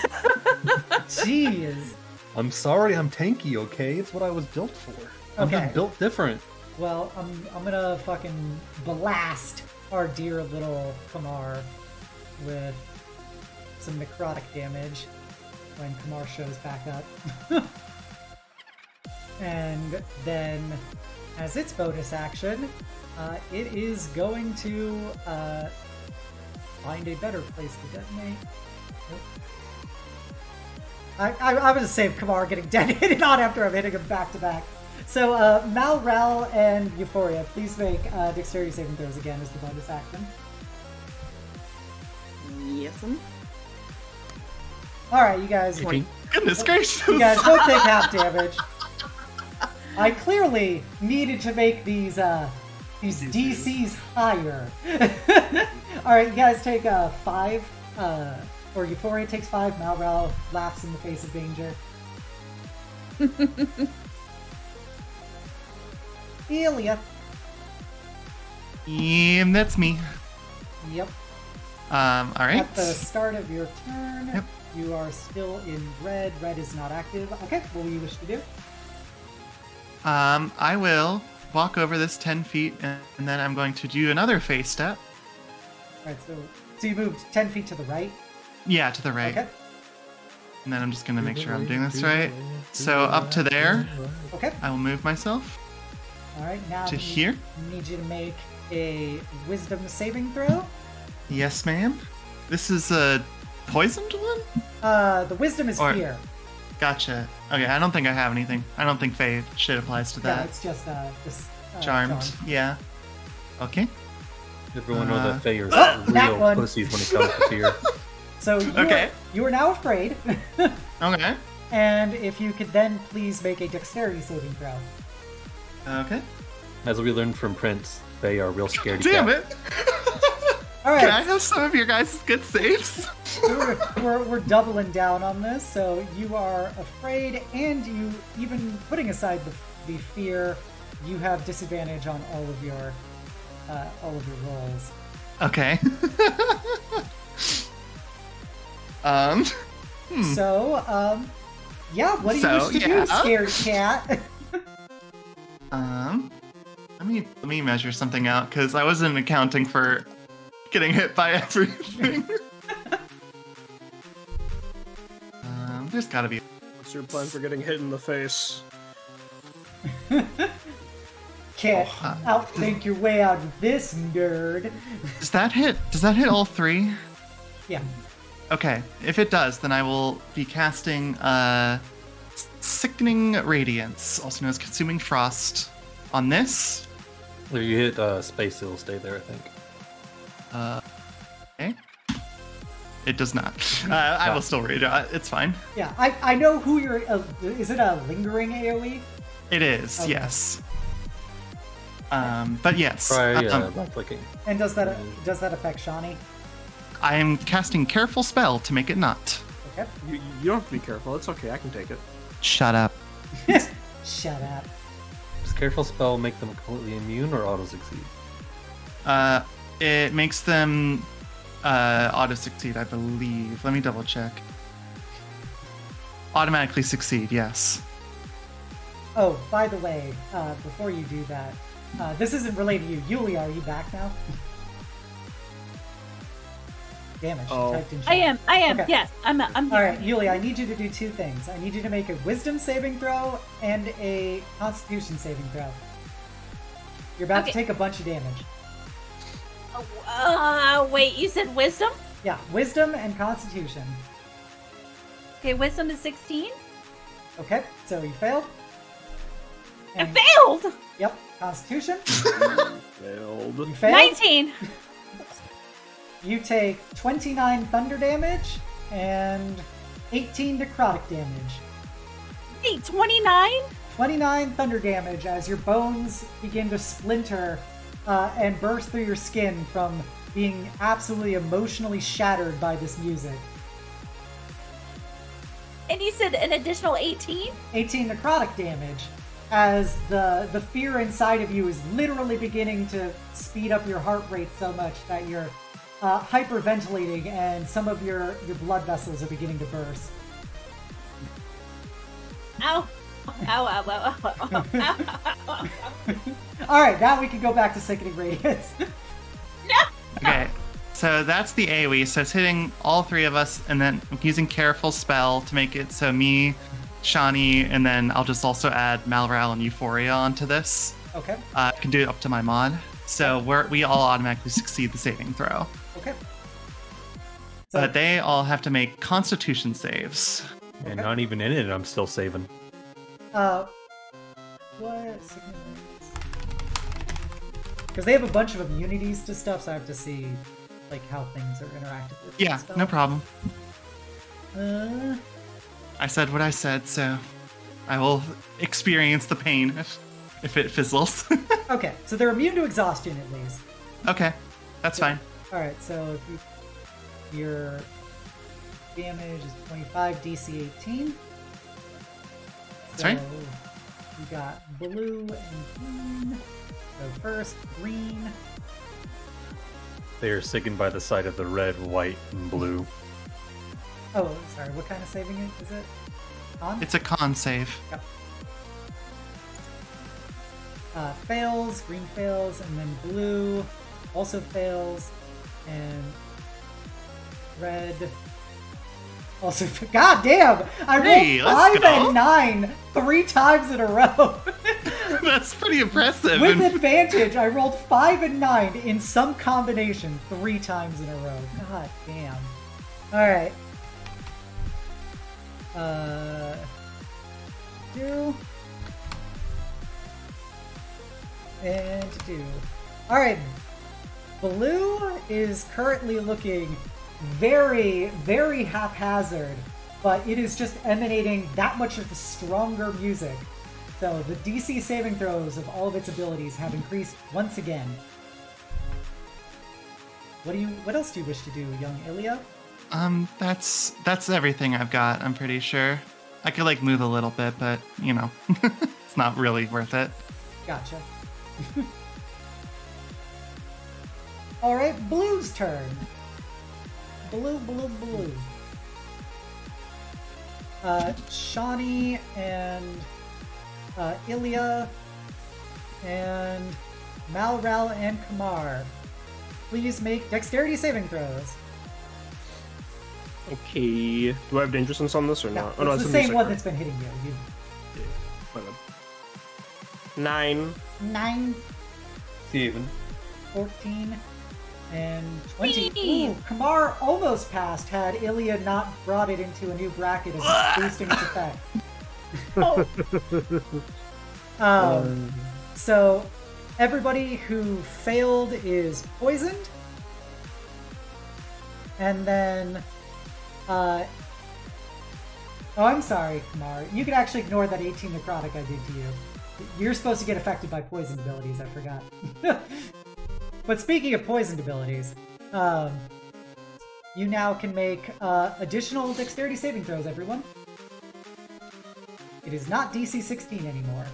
Jeez. I'm sorry, I'm tanky. Okay, it's what I was built for. I'm Okay. just built different. Well, I'm gonna fucking blast our dear little Kamar with some necrotic damage when Kamar shows back up. And then, as its bonus action, it is going to find a better place to detonate. Nope. I was just saying Kamar getting detonated on after I'm hitting him back to back. So, Malral and Euphoria, please make dexterity saving throws again as the bonus action. Yes'm. Alright, you guys, like, Goodness gracious. you guys both take half damage. I clearly needed to make these DCs higher. Alright, you guys take 5, or Euphoria takes 5, Malral laughs in the face of danger. Elia. That's me. Yep. Alright. At the start of your turn, Yep. you are still in red. Red is not active. Okay, what will you wish to do? I will walk over this 10 feet, and then I'm going to do another face step. Alright, so you moved 10 feet to the right. Yeah, to the right. Okay. And then I'm just going to make sure I'm doing this right. So up to there, Okay. I will move myself Alright, now to I here. need you to make a wisdom saving throw. Yes, ma'am. This is a poisoned one? The wisdom is Or- fear. Gotcha. Okay, I don't think I have anything. I don't think Fae shit applies to Yeah, that. it's just Charmed. Yeah. Okay. Everyone know that Fae are Oh, that real one. pussies when it comes to fear. So Okay. you are now afraid. Okay. And if you could then please make a dexterity saving throw. Okay. As we learned from Prince, Fae are real scaredy Damn cats. it! Alright. Can I have some of your guys' good saves? we're doubling down on this, so you are afraid, and you, even putting aside the fear, you have disadvantage on all of your rolls. Okay. So, yeah, what do you So, wish to yeah. do, scared cat? Let me measure something out, because I wasn't accounting for getting hit by everything. There's gotta be. What's your plan for getting hit in the face? Can't outthink your way out of this, nerd. Does that hit? Does that hit all three? Yeah. Okay. If it does, then I will be casting Sickening Radiance, also known as Consuming Frost, on this. If you hit space, it'll stay there, I think. Okay. It does not. I will still read it. It's fine. Yeah, I know who you're... is it a lingering AoE? It is, Okay. yes. But yes. Try right-clicking. And does that affect Shani? I am casting Careful Spell to make it not. Okay. You don't have to be careful. It's okay. I can take it. Shut up. Shut up. Does Careful Spell make them completely immune or auto-succeed? It makes them auto-succeed, I believe. Let me double-check. Automatically succeed, yes. Oh, by the way, before you do that, this isn't related to you. Yulia, are you back now? Damn it, she typed in chat. I am. Okay. Yes, I'm here. Alright, Yulia, I need you to do two things. I need you to make a Wisdom saving throw and a Constitution saving throw. You're about to take a bunch of damage. Wait, you said wisdom? Yeah, Wisdom and Constitution. Okay, wisdom is 16. Okay, so you failed. I failed! Yep, Constitution. Failed. You failed. 19! You take 29 thunder damage and 18 necrotic damage. Wait, 29? 29 thunder damage as your bones begin to splinter and burst through your skin from being absolutely emotionally shattered by this music. And you said an additional 18? 18 necrotic damage as the fear inside of you is literally beginning to speed up your heart rate so much that you're hyperventilating and some of your blood vessels are beginning to burst. Ow. Ow, ow, ow, ow, ow, ow. Alright, now we can go back to Sickening Radiance. Okay, so that's the AoE, so it's hitting all three of us, and then I'm using Careful Spell to make it so me, Shani, and then I'll just also add Malral and Euphoria onto this. Okay. I can do it up to my mod. So we all automatically succeed the saving throw. Okay. So, But they all have to make Constitution saves. And not even in it, I'm still saving. what? Because they have a bunch of immunities to stuff, so I have to see, like, how things are interacted with. Yeah, the spell. no problem. Uh, I said what I said, so I will experience the pain if it fizzles. okay, so they're immune to exhaustion at least. Okay, that's fine. Alright, so if your damage is 25, DC 18. That's right. We got blue and green. So first, green. They are sickened by the sight of the red, white, and blue. Oh, sorry, what kind of saving is it? Con? It's a con save. Yep. Fails, green fails, and then blue also fails, and red also. God damn! I Hey, rolled let's 5 go. and 9 3 times in a row. That's pretty impressive. With And- advantage, I rolled 5 and 9 in some combination 3 times in a row. God damn. Alright. 2. And 2. Alright. Blue is currently looking very, very haphazard, but it is just emanating that much of the stronger music. So the DC saving throws of all of its abilities have increased once again. What else do you wish to do, young Ilya? That's everything I've got, I'm pretty sure. I could like move a little bit, but you know, it's not really worth it. Gotcha. Alright, Blue's turn. Blue. Shani and Ilya and Malral and Kamar. Please make dexterity saving throws. Okay. Do I have dangerousness on this or No, not? it's the a same music, one right? that's been hitting you. My bad. 9. 9, Steven. 14, and 20. Me. Ooh, Kamar almost passed had Ilya not brought it into a new bracket as it's boosting its effect. So everybody who failed is poisoned. And then, oh, I'm sorry, Kamar. You can actually ignore that 18 necrotic I did to you. You're supposed to get affected by poisoned abilities, I forgot. But speaking of poisoned abilities, you now can make additional dexterity saving throws, everyone. It is not DC 16 anymore.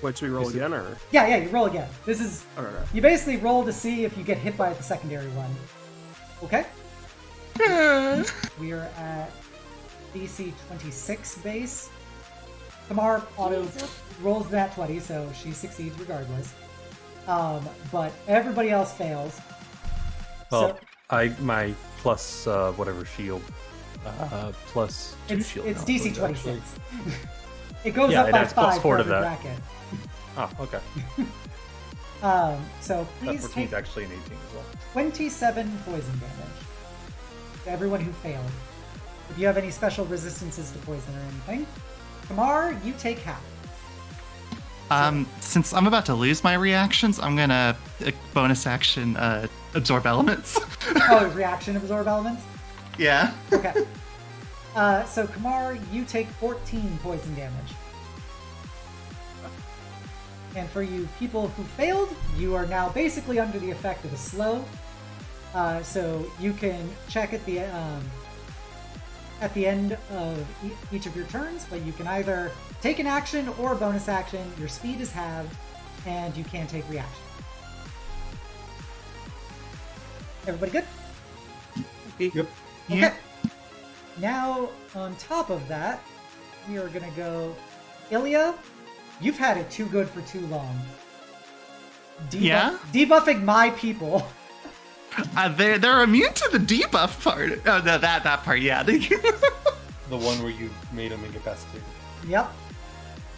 Wait, so we roll again, or? Yeah, you roll again. This is... Alright. You basically roll to see if you get hit by the secondary one. Okay? We are at DC 26 base. Kamar auto rolls that 20, so she succeeds regardless. But everybody else fails. Well, my plus whatever shield, plus 2 shield. It's now, DC so it's 26. actually- It goes Yeah, up it by adds plus 5 4 for to every that. bracket. Oh, okay. So That please 14 take is actually an 18 as well. 27 poison damage to everyone who failed. If you have any special resistances to poison or anything, Kamar, you take half. Since I'm about to lose my reactions, I'm gonna bonus action absorb elements. Oh, reaction absorb elements? Yeah. Okay. So Kamar, you take 14 poison damage. And for you people who failed, you are now basically under the effect of a slow. So you can check at the end of each of your turns, but you can either take an action or a bonus action. Your speed is halved, and you can take reaction. Everybody good? Yep. Okay. Now, on top of that, we are gonna go... Ilya, you've had it too good for too long. Yeah? Debuffing my people. They're immune to the debuff part. Oh, no, that part, yeah. The one where you made them incapacitated. Yep.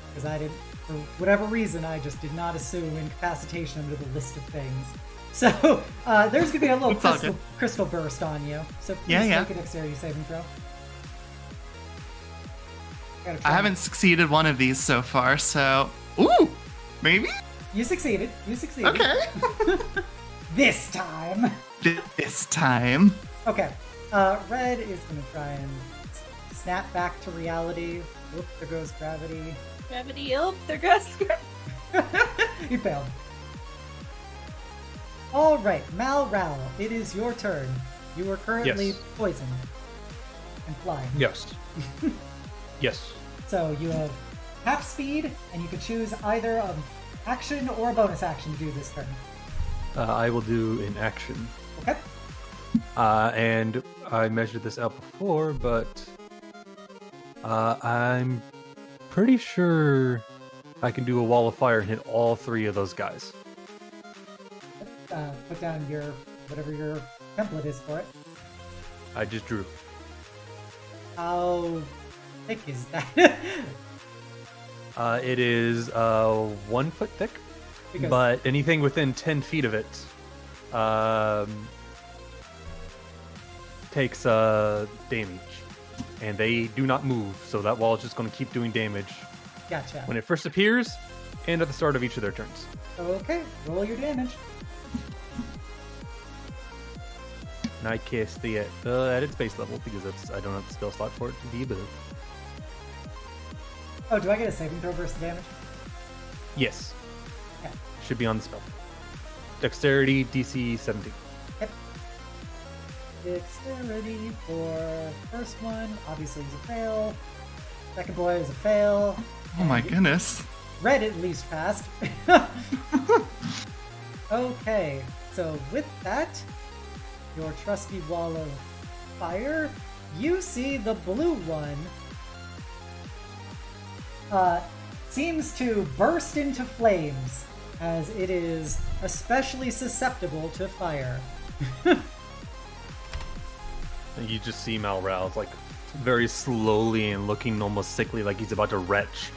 Because I didn't, for whatever reason, I just did not assume incapacitation under the list of things. So, there's gonna be a little It's all good. crystal burst on you. So please Yeah. make a dexterity saving throw. Gotta I try. haven't succeeded one of these so far, so... Ooh! Maybe? You succeeded. You succeeded. Okay. This time. This time. Okay. Red is going to try and snap back to reality. Oop, there goes gravity. Gravity, oh, there goes. You failed. All right, Malral, it is your turn. You are currently Yes. poisoned and flying. Yes. Yes. So you have half speed, and you can choose either an action or a bonus action to do this turn. I will do an action. Okay? And I measured this out before, but I'm pretty sure I can do a wall of fire and hit all 3 of those guys. Put down your whatever your template is for it. I just drew. How thick is that? It is 1 foot thick, Because- but anything within 10 feet of it takes damage. And they do not move, so that wall is just going to keep doing damage Gotcha. when it first appears and at the start of each of their turns. Okay, roll your damage. And I cast the at its base level because I don't have the spell slot for it to be above. Oh, do I get a saving throw versus damage? Yes, Okay. should be on the spell. Dexterity DC 17. Yep. Dexterity for first one, obviously is a fail. Second boy is a fail. Oh my goodness. Red at least passed. Okay, so with that, your trusty wall of fire, you see the blue one seems to burst into flames as it is especially susceptible to fire. And you just see Malral's like very slowly and looking almost sickly, like he's about to retch.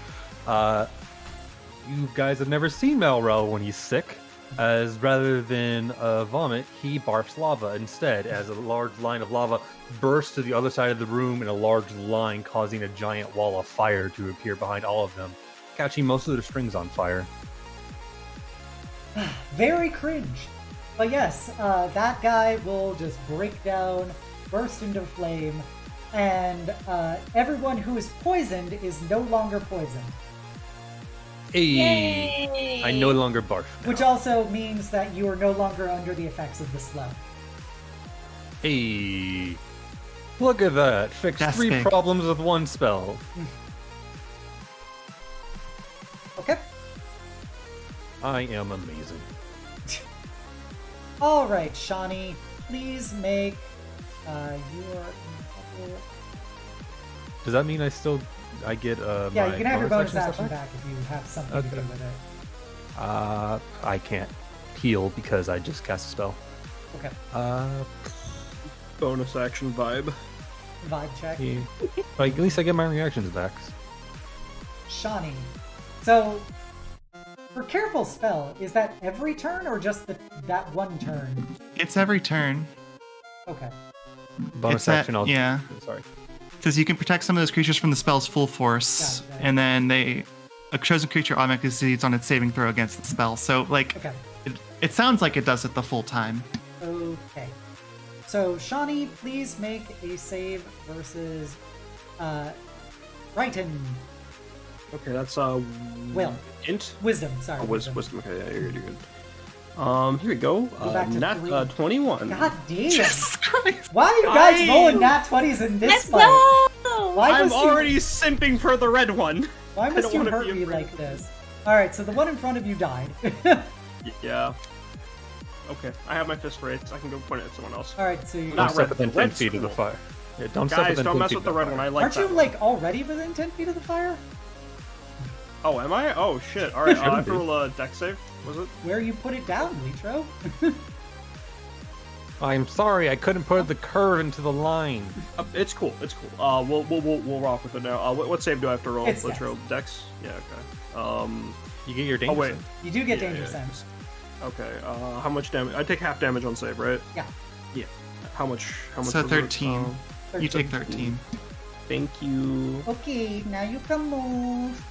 You guys have never seen Malrel when he's sick, as rather than vomit, he barfs lava instead, as a large line of lava bursts to the other side of the room in a large line, causing a giant wall of fire to appear behind all of them, catching most of their strings on fire. Very cringe. But yes, that guy will just break down, burst into flame, and everyone who is poisoned is no longer poisoned. Hey, Yay! I no longer barf now. Which also means that you are no longer under the effects of the slow. Hey, look at that! Fixed That's 3 big. problems with 1 spell. Okay. I am amazing. Alright, Shawnee, please make your... Does that mean I get Yeah, my you can have your bonus stuff action back if you have something to do Okay. with it. I can't heal because I just cast a spell. Okay. Bonus action vibe. Vibe check. Yeah. Like, at least I get my reactions back. Shawnee. So, for careful spell, is that every turn or just that one turn? It's every turn. Okay. Bonus It's that- action. I'll yeah. Sorry. It says you can protect some of those creatures from the spell's full force, Got it. and then a chosen creature automatically succeeds on its saving throw against the spell. So, like, Okay. it sounds like it does it the full time. Okay. So, Shawnee, please make a save versus Brighton. Okay, that's Will. int. Wisdom, sorry. Wisdom. Okay, yeah, you're good. Here we go. back to Nat 3. 21. God damn. Jesus Christ! Why are you guys I- rolling nat 20s in this Let's fight? go! Why I'm must you- already simping for the red one. Why I must don't you wanna hurt be me afraid. like this? Alright, so the one in front of you died. Yeah. Okay, I have my fist raised. I can go point it at someone else. Alright, so you... Not Don't step red, within red 10 feet of the school. fire. Yeah, don't step Guys, within don't 10 mess feet with the of red fire. one. I like Aren't that you, one. like, already within 10 feet of the fire? Oh, am I? Oh, shit. Alright, I shouldn't have to be. roll a dex save. Was it? Where you put it down, Litro? I'm sorry, I couldn't put the curve into the line. It's cool. It's cool. We'll rock with it now. What save do I have to roll? It's Let's dex. roll dex. Yeah. Okay. You get your danger Oh wait. sense. You do get Yeah, danger yeah. sense. Okay. How much damage? I take half damage on save, right? Yeah. Yeah. How much? How much? So was it? 13. You take 13. Thank you. Okay, now you can move.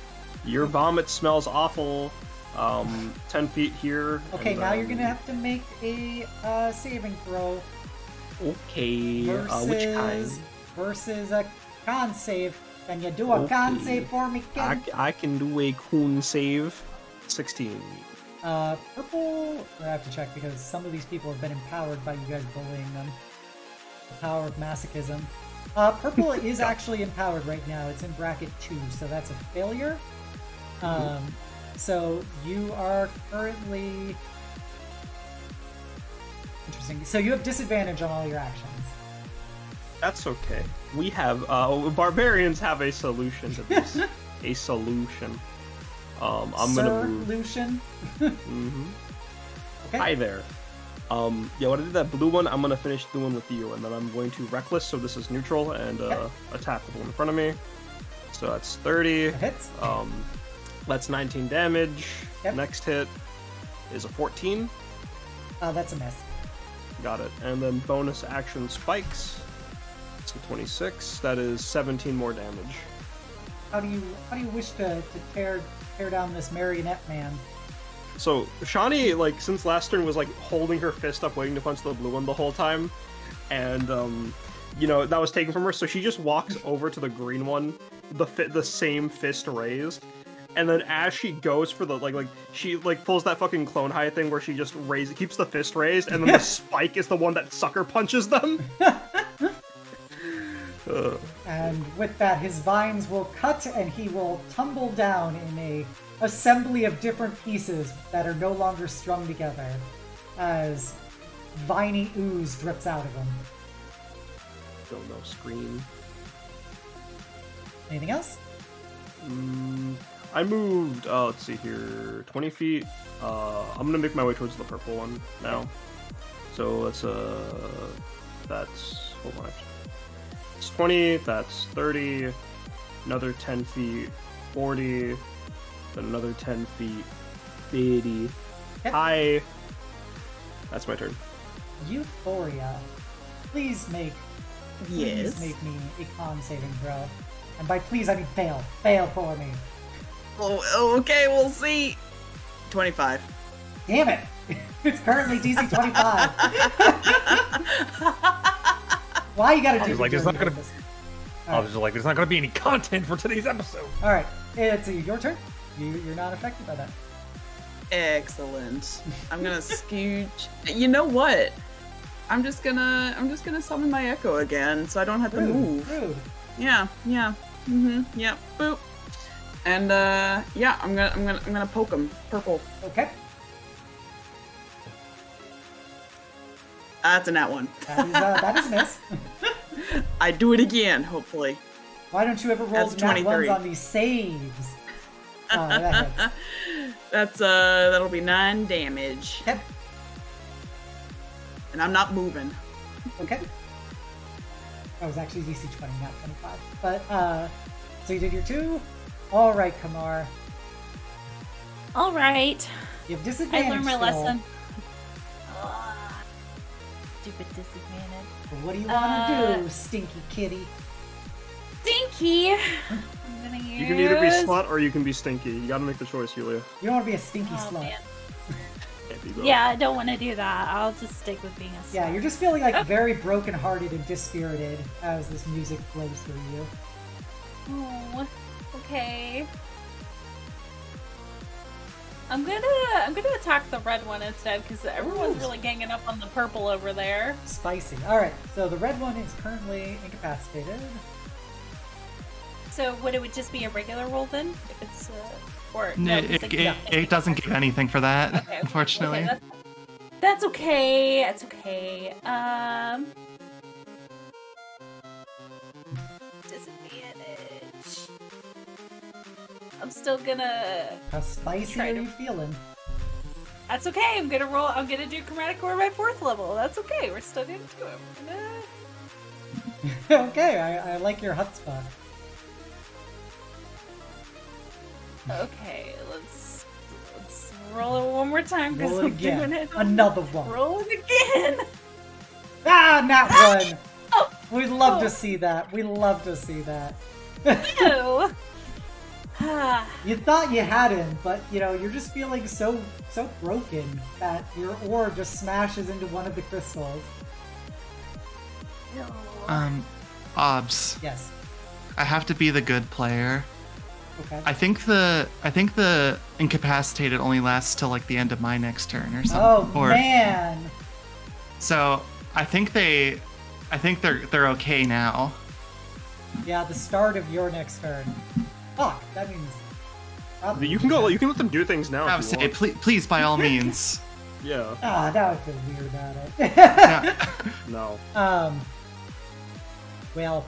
Your vomit smells awful. 10 feet here. Okay, and now you're then- gonna have to make a saving throw Okay. versus Which kind? versus a con save. Can you do a con Okay. save for me, kid? I can do a coon save. 16. Purple. I have to check because some of these people have been empowered by you guys bullying them. The power of masochism. Purple is actually empowered right now. It's in bracket 2, so that's a failure. So you are currently... Interesting. So you have disadvantage on all your actions. That's okay. We have barbarians have a solution to this. A solution. I'm gonna move. Solution. Mm-hmm. Okay. Hi there. Yeah, when I did that blue one, I'm gonna finish doing with you, and then I'm going to reckless, so this is neutral, and attack the one in front of me. So that's 30. That hits. That's 19 damage. Yep. Next hit is a 14. That's a miss. Got it. And then bonus action spikes. So 26. That is 17 more damage. How do you wish to tear down this marionette man? So Shawnee, like, since last turn was like holding her fist up, waiting to punch the blue one the whole time, and you know, that was taken from her. So she just walks over to the green one, the same fist raised, and then as she goes for the like she like pulls that fucking clone high thing where she just keeps the fist raised, and then the spike is the one that sucker punches them. And with that, his vines will cut and he will tumble down in a assembly of different pieces that are no longer strung together as viney ooze drips out of him. Don't know, scream. Anything else? I moved, let's see here, 20 feet. I'm gonna make my way towards the purple one now. So that's, hold on. That's 20, that's 30, another 10 feet, 40, then another 10 feet, 80. Yep. Hi. That's my turn. Euphoria, please make me a con saving throw. And by please, I mean fail. Fail for me. Oh, okay, we'll see. 25. Damn it! It's currently DC 25. Why you gotta do was like, the it's not dirty gonna- business? I was just like, there's not going to be any content for today's episode. All right, it's your turn. You're not affected by that. Excellent. I'm gonna scooch. You know what? I'm just gonna summon my echo again, so I don't have to move. Rude. Yeah. Yeah. Boop. And yeah, I'm gonna poke him. Purple. Okay. That's a nat one. That is a miss. I do it again, hopefully. Why don't you ever roll That's the nat 23. ones on these saves? Oh, that hits. That's that'll be 9 damage. Okay. And I'm not moving. Okay. That was actually DC 20, not 25. But so you did your 2. All right, Kamar. All right. You have disadvantage. I learned my still. lesson. Stupid disadvantage. But what do you want to do, stinky kitty? Stinky. I'm gonna use. You can either be slut or you can be stinky. You gotta make the choice, Julia. You don't want to be a stinky Oh, slut. man. Can't be both. Yeah, I don't want to do that. I'll just stick with being a slut. Yeah, you're just feeling like very brokenhearted and dispirited as this music flows through you. Oh, okay. I'm gonna attack the red one instead because everyone's really ganging up on the purple over there. Spicy. All right, so the red one is currently incapacitated. So would it just be a regular roll then? If it's or No, no, it doesn't give anything for that, Okay, unfortunately. okay, that's okay. That's okay. Disadvantage. I'm still gonna. How spicy Try are to- you feeling? That's okay. I'm gonna roll. I'm gonna do chromatic core by 4th level. That's okay. We're still gonna do it. We're gonna... Okay, I like your chutzpah. Okay, let's roll it one more time because Roll it I'm doing again. it. Another one. Roll it again. Ah, not one. Oh, We'd love oh. to see that. We love to see that. Ew. You thought you had him, but you know you're just feeling so broken that your ore just smashes into one of the crystals. Obs. Yes. I have to be the good player. Okay. I think the incapacitated only lasts till like the end of my next turn or Oh something. man. So I think they're okay now. Yeah, the start of your next turn. Fuck. That means. probably You can go. You can let them do things now. I If would you say, want. please, by all means. Yeah. Ah, now I feel weird about it. Yeah. No. Well.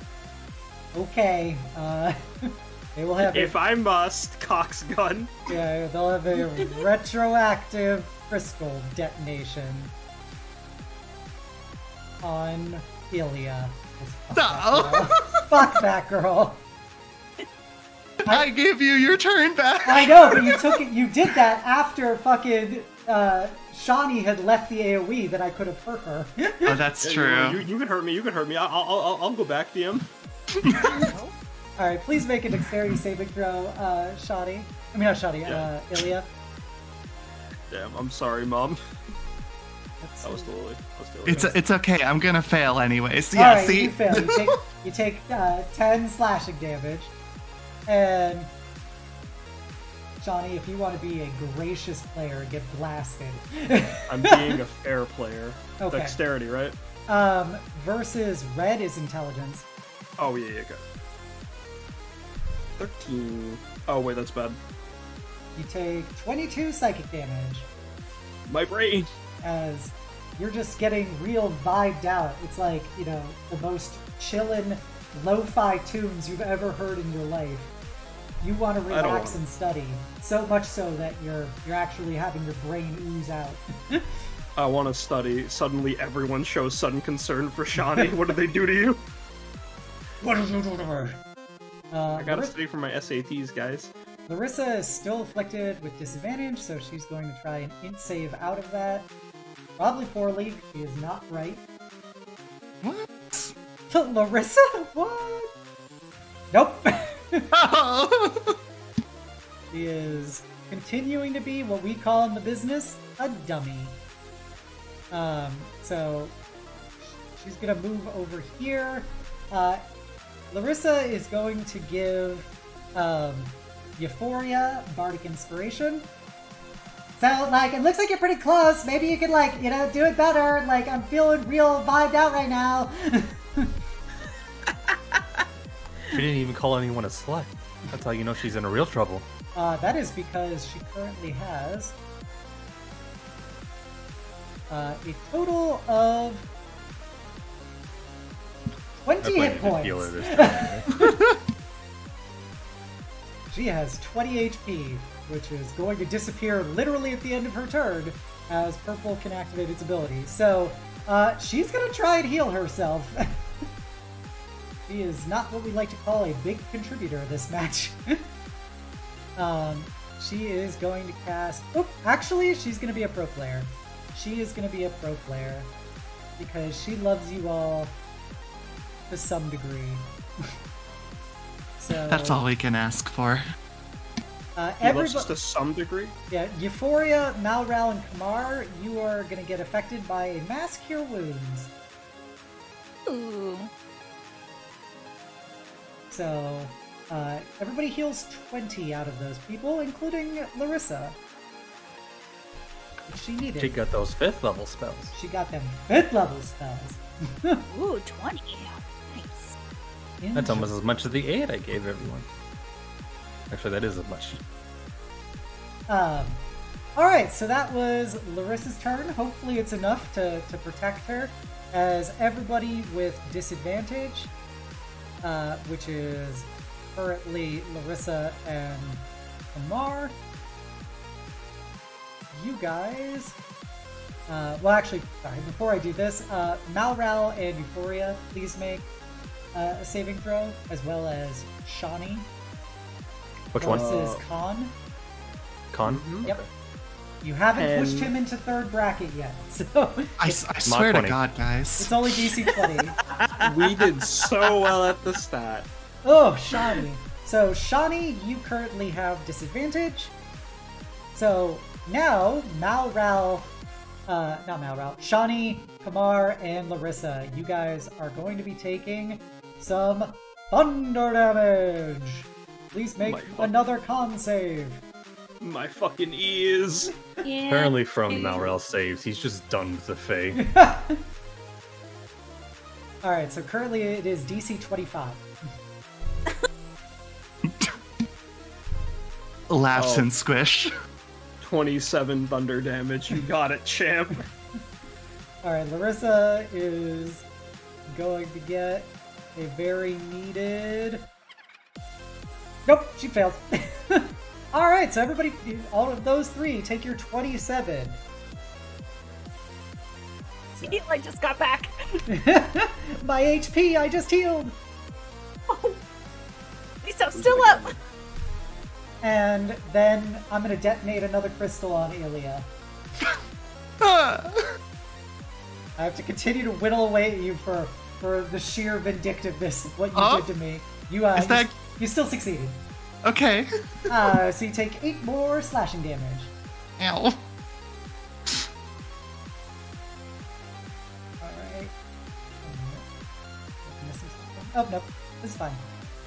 Okay. They will have. If I must, Cox gun. Yeah, they'll have a retroactive crystal detonation on Ilya. Fuck that girl. I gave you your turn back. I know, but you took it. You did that after fucking Shawnee had left the AOE that I could have hurt her. Oh, that's Yeah, true. You can hurt me. You can hurt me. I'll go back, DM. All right, please make a dexterity saving throw, Shawnee. I mean, not Shawnee. Yeah. Ilya. Damn. I'm sorry, Mom. Let's That was see. totally. It's okay. I'm gonna fail anyways. All Yeah. right, See. you fail. You take 10 slashing damage, and Shawnee, if you want to be a gracious player and get blasted, I'm being a fair player. Okay. Dexterity, right? versus red is intelligence. Oh yeah, good. 13. Oh wait, that's bad. You take 22 psychic damage My brain. as you're just getting real vibed out. It's like, you know, the most chillin' lo-fi tunes you've ever heard in your life. You want to I don't relax wanna. and study, so much so that you're actually having your brain ooze out. I want to study. Suddenly, everyone shows sudden concern for Shawnee. What did they do to you? I gotta study for my SATs, guys. Laryssa is still afflicted with disadvantage, so she's going to try an int save out of that. Probably poorly. She is not right. What? Laryssa? What? Nope. She is continuing to be what we call in the business a dummy. So she's gonna move over here. Laryssa is going to give Euphoria Bardic Inspiration. So, like, it looks like you're pretty close. Maybe you could, like, you know, do it better. Like, I'm feeling real vibed out right now. She didn't even call anyone a slut. That's how you know she's in a real trouble. That is because she currently has a total of 20 hit points. She has 20 HP, which is going to disappear literally at the end of her turn as Purple can activate its ability. So she's going to try and heal herself. She is not what we like to call a big contributor this match. She is going to cast... Oh, actually, she's going to be a pro player. She is going to be a pro player because she loves you all to some degree. So That's all we can ask for. Everybody, just to some degree? Yeah, Euphoria, Malral, and Kamar, you are going to get affected by a mass cure wounds. Ooh. So, everybody heals 20 out of those people, including Laryssa. Which she needed. She got those 5th level spells. She got them 5th level spells. Ooh, 20. Nice. That's almost as much as the 8 I gave everyone. Actually, that is as much. Alright, so that was Laryssa's turn. Hopefully it's enough to protect her. As everybody with disadvantage, which is currently Laryssa and Kamar, you guys... well, actually, sorry, before I do this, Malral and Euphoria, please make a saving throw, as well as Shawnee. Which one? This is Khan. Con? Yep. Okay. You haven't pushed him into third bracket yet, so... I swear to God, guys. It's only DC 20. We did so well at the stat. Oh, Shawnee. So, Shawnee, you currently have disadvantage. So, now, Shawnee, Kamar, and Laryssa, you guys are going to be taking some thunder damage. Please make another con save. My fucking ears. Yeah. Apparently from Malrel's saves, he's just done with the Fae. Alright, so currently it is DC 25. Laughs and squish. 27 thunder damage. You got it, champ. Alright, Laryssa is going to get a very needed... Nope, she failed. Alright, so everybody, all of those three, take your 27. I just got back. My HP, I just healed. Oh. At least I'm still up. And then I'm going to detonate another crystal on Ilya. I have to continue to whittle away at you for the sheer vindictiveness of what you did to me. You still succeeded. Okay. So you take 8 more slashing damage. Ow. Alright. Oh, nope. This is fine.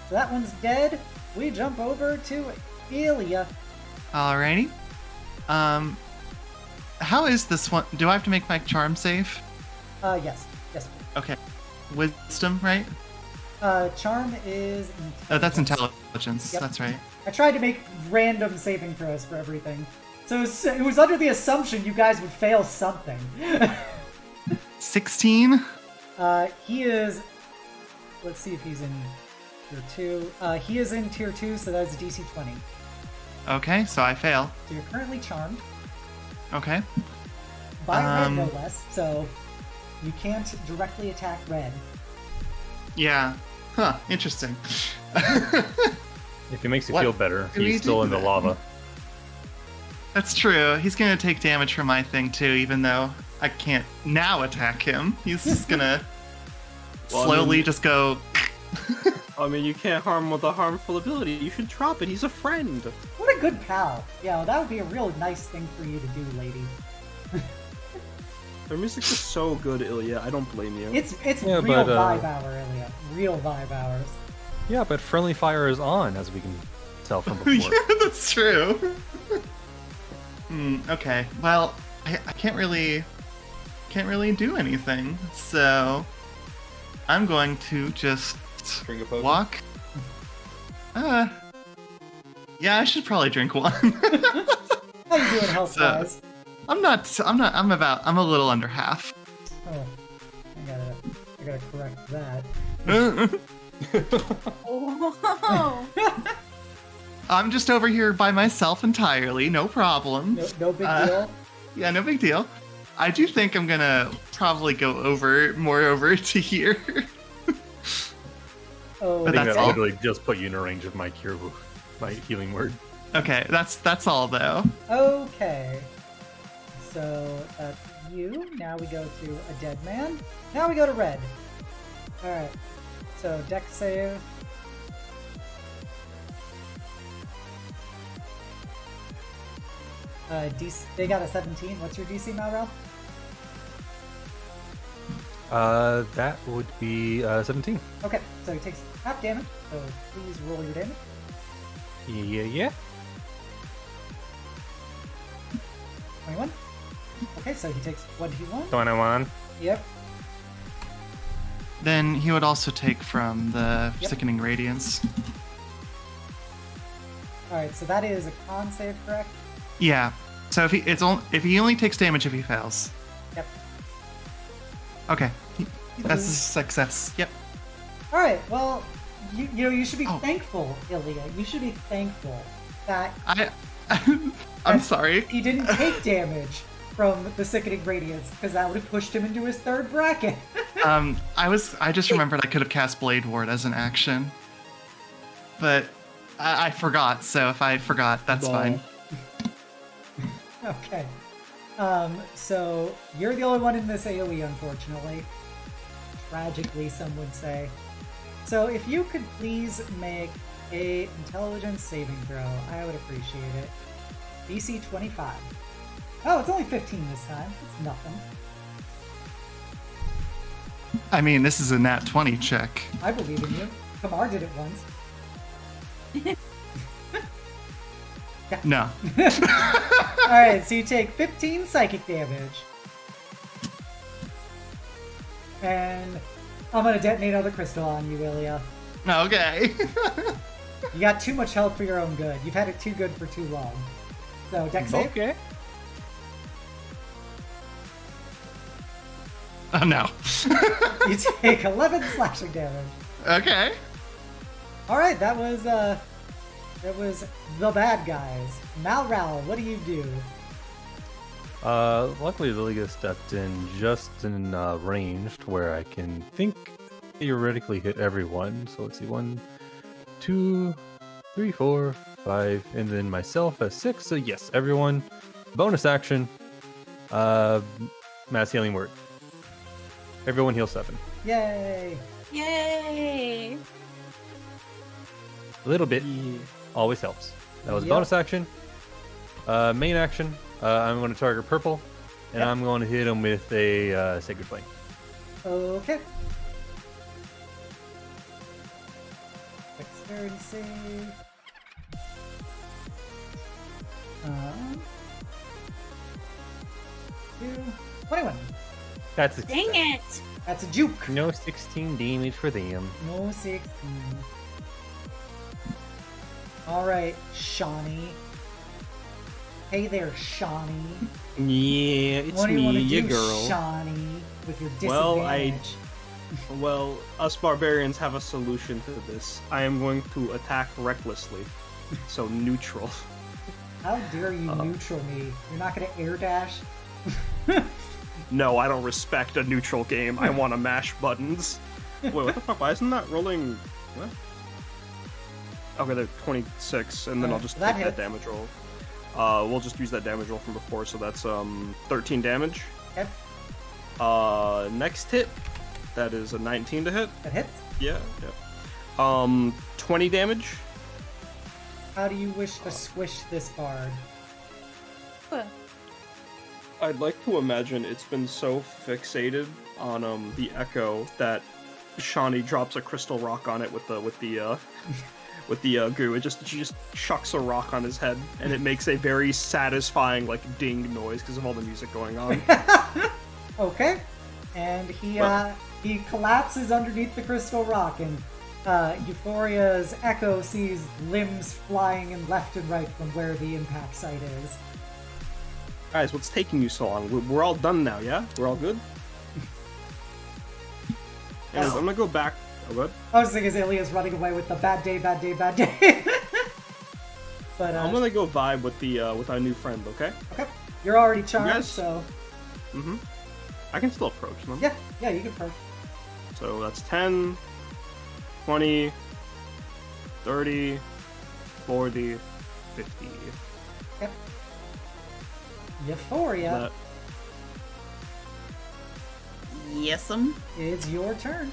So that one's dead. We jump over to Ilya. Alrighty. How is this one? Do I have to make my charm save? Yes. Yes. Okay. Wisdom, right? Charm is intelligence. Oh, that's intelligence. Yep. That's right. I tried to make random saving throws for everything. So it was under the assumption you guys would fail something. 16? He is... Let's see if he's in tier 2. He is in tier 2, so that's DC 20. Okay, so I fail. So you're currently charmed. Okay. By red, no less, so you can't directly attack red. Yeah. Huh, interesting. If it makes you What feel better, do we he's still do in the then? lava. That's true. He's gonna take damage from my thing too, even though I can't now attack him. He's just gonna Well, I slowly mean- just go. I mean, you can't harm him with a harmful ability. You should drop it. He's a friend. What a good pal. Yeah, that would be a real nice thing for you to do, lady. Their music is so good, Ilya. I don't blame you. It's Yeah, real but, vibe hour, Ilya. Real vibe hours. Yeah, but friendly fire is on, as we can tell from before. Yeah, that's true. Okay. Well, I can't really do anything. So I'm going to just Drink a potion. walk. Yeah, I should probably drink one. How you doing health-wise? I'm a little under half. Oh, I gotta correct that. Oh. I'm just over here by myself entirely, no problem. No big deal. Yeah, no big deal. I do think I'm gonna probably go more over to here. Oh, I think that's that all. literally just put you in a range of my healing word. Okay, that's all though. okay. So that's you. Now we go to a dead man. Now we go to red. Alright. So dex save. They got a 17. What's your DC, Malrel? That would be 17. Okay, so he takes half damage. So please roll your damage. Yeah. 21. Okay, so he takes 1d1. 21. Yep. Then he would also take from the Yep. sickening radiance. Alright, so that is a con save, correct? Yeah. So if he only takes damage if he fails. Yep. Okay. That's a success. Yep. Alright, well, you should be Oh. thankful, Ilya. You should be thankful that I'm sorry. he didn't take damage from the sickening radiance, because that would have pushed him into his third bracket. I just remembered I could have cast Blade Ward as an action. But I forgot, so if I forgot, that's fine. Okay. So you're the only one in this AoE, unfortunately. Tragically, some would say. So if you could please make a intelligence saving throw, I would appreciate it. DC 25. Oh, it's only 15 this time. It's nothing. I mean, this is a nat 20 check. I believe in you. Kamar did it once. No. Alright, so you take 15 psychic damage. And I'm gonna detonate another crystal on you, Ilya. Okay. You got too much health for your own good. You've had it too good for too long. So, dex save. Okay. Oh no. You take 11 slashing damage. Okay. Alright, that was the bad guys. Malral, what do you do? Luckily Lilia stepped in just in ranged where I can theoretically hit everyone. So let's see, 1, 2, 3, 4, 5, and then myself as 6. So yes, everyone. Bonus action. Mass healing word. Everyone heal 7. Yay! Yay! A little bit always helps. That was a Yep. bonus action. Main action. I'm going to target purple, and Yep. I'm going to hit him with a Sacred Flame. Okay. Dexterity save. 21. That's a Dang it! That's a juke. No 16 damage for them. No 16. Alright, Shawnee. Hey there, Shawnee. Yeah, it's What do you want me, to your do, girl. Shawnee, with your Well, disadvantage? Well, us barbarians have a solution to this. I am going to attack recklessly, so neutral. How dare you neutral me? You're not going to air dash? No, I don't respect a neutral game. I want to mash buttons. Wait, what the fuck? Why isn't that rolling? What? Okay, they're 26, and then I'll just that take hits. that damage roll. We'll just use that damage roll from before, so that's 13 damage. Okay. Next hit, that is a 19 to hit. That hits. Yeah. 20 damage. How do you wish to squish this bard? I'd like to imagine it's been so fixated on the echo that Shawnee drops a crystal rock on it with the goo. She just chucks a rock on his head, and it makes a very satisfying like ding noise because of all the music going on. Okay. And he collapses underneath the crystal rock, and Euphoria's echo sees limbs flying in left and right from where the impact site is. Guys, what's taking you so long? We're all done now, yeah? We're all good? Anyways, I'm gonna go back. Oh, good. I was thinking Ilya's running away with the bad day, bad day, bad day. But I'm gonna go vibe with the with our new friend, okay? Okay. You're already charmed, Yes. so Mm-hmm. I can still approach them. yeah, you can approach. So that's 10, 20, 30, 40, 50. Okay. Euphoria, Yes'm. it's your turn.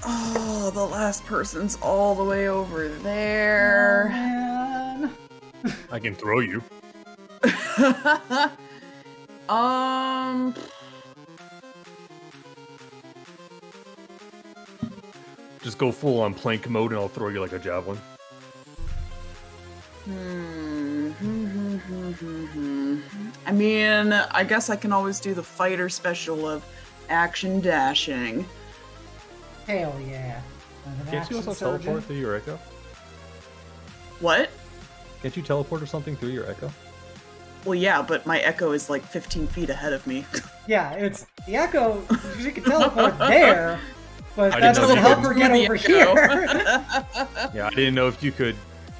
Oh, the last person's all the way over Oh, there. man. I can throw you. Just go full on plank mode and I'll throw you like a javelin. I mean, I guess I can always do the fighter special of action dashing. Hell yeah. I'm an Can't you action also surgeon. teleport through your echo? What? Can't you teleport or something through your echo? Well, yeah, but my echo is like 15 feet ahead of me. Yeah, it's the echo. She can teleport there, but I that didn't know doesn't you help could her get move over the echo. here. Yeah, I didn't know if you could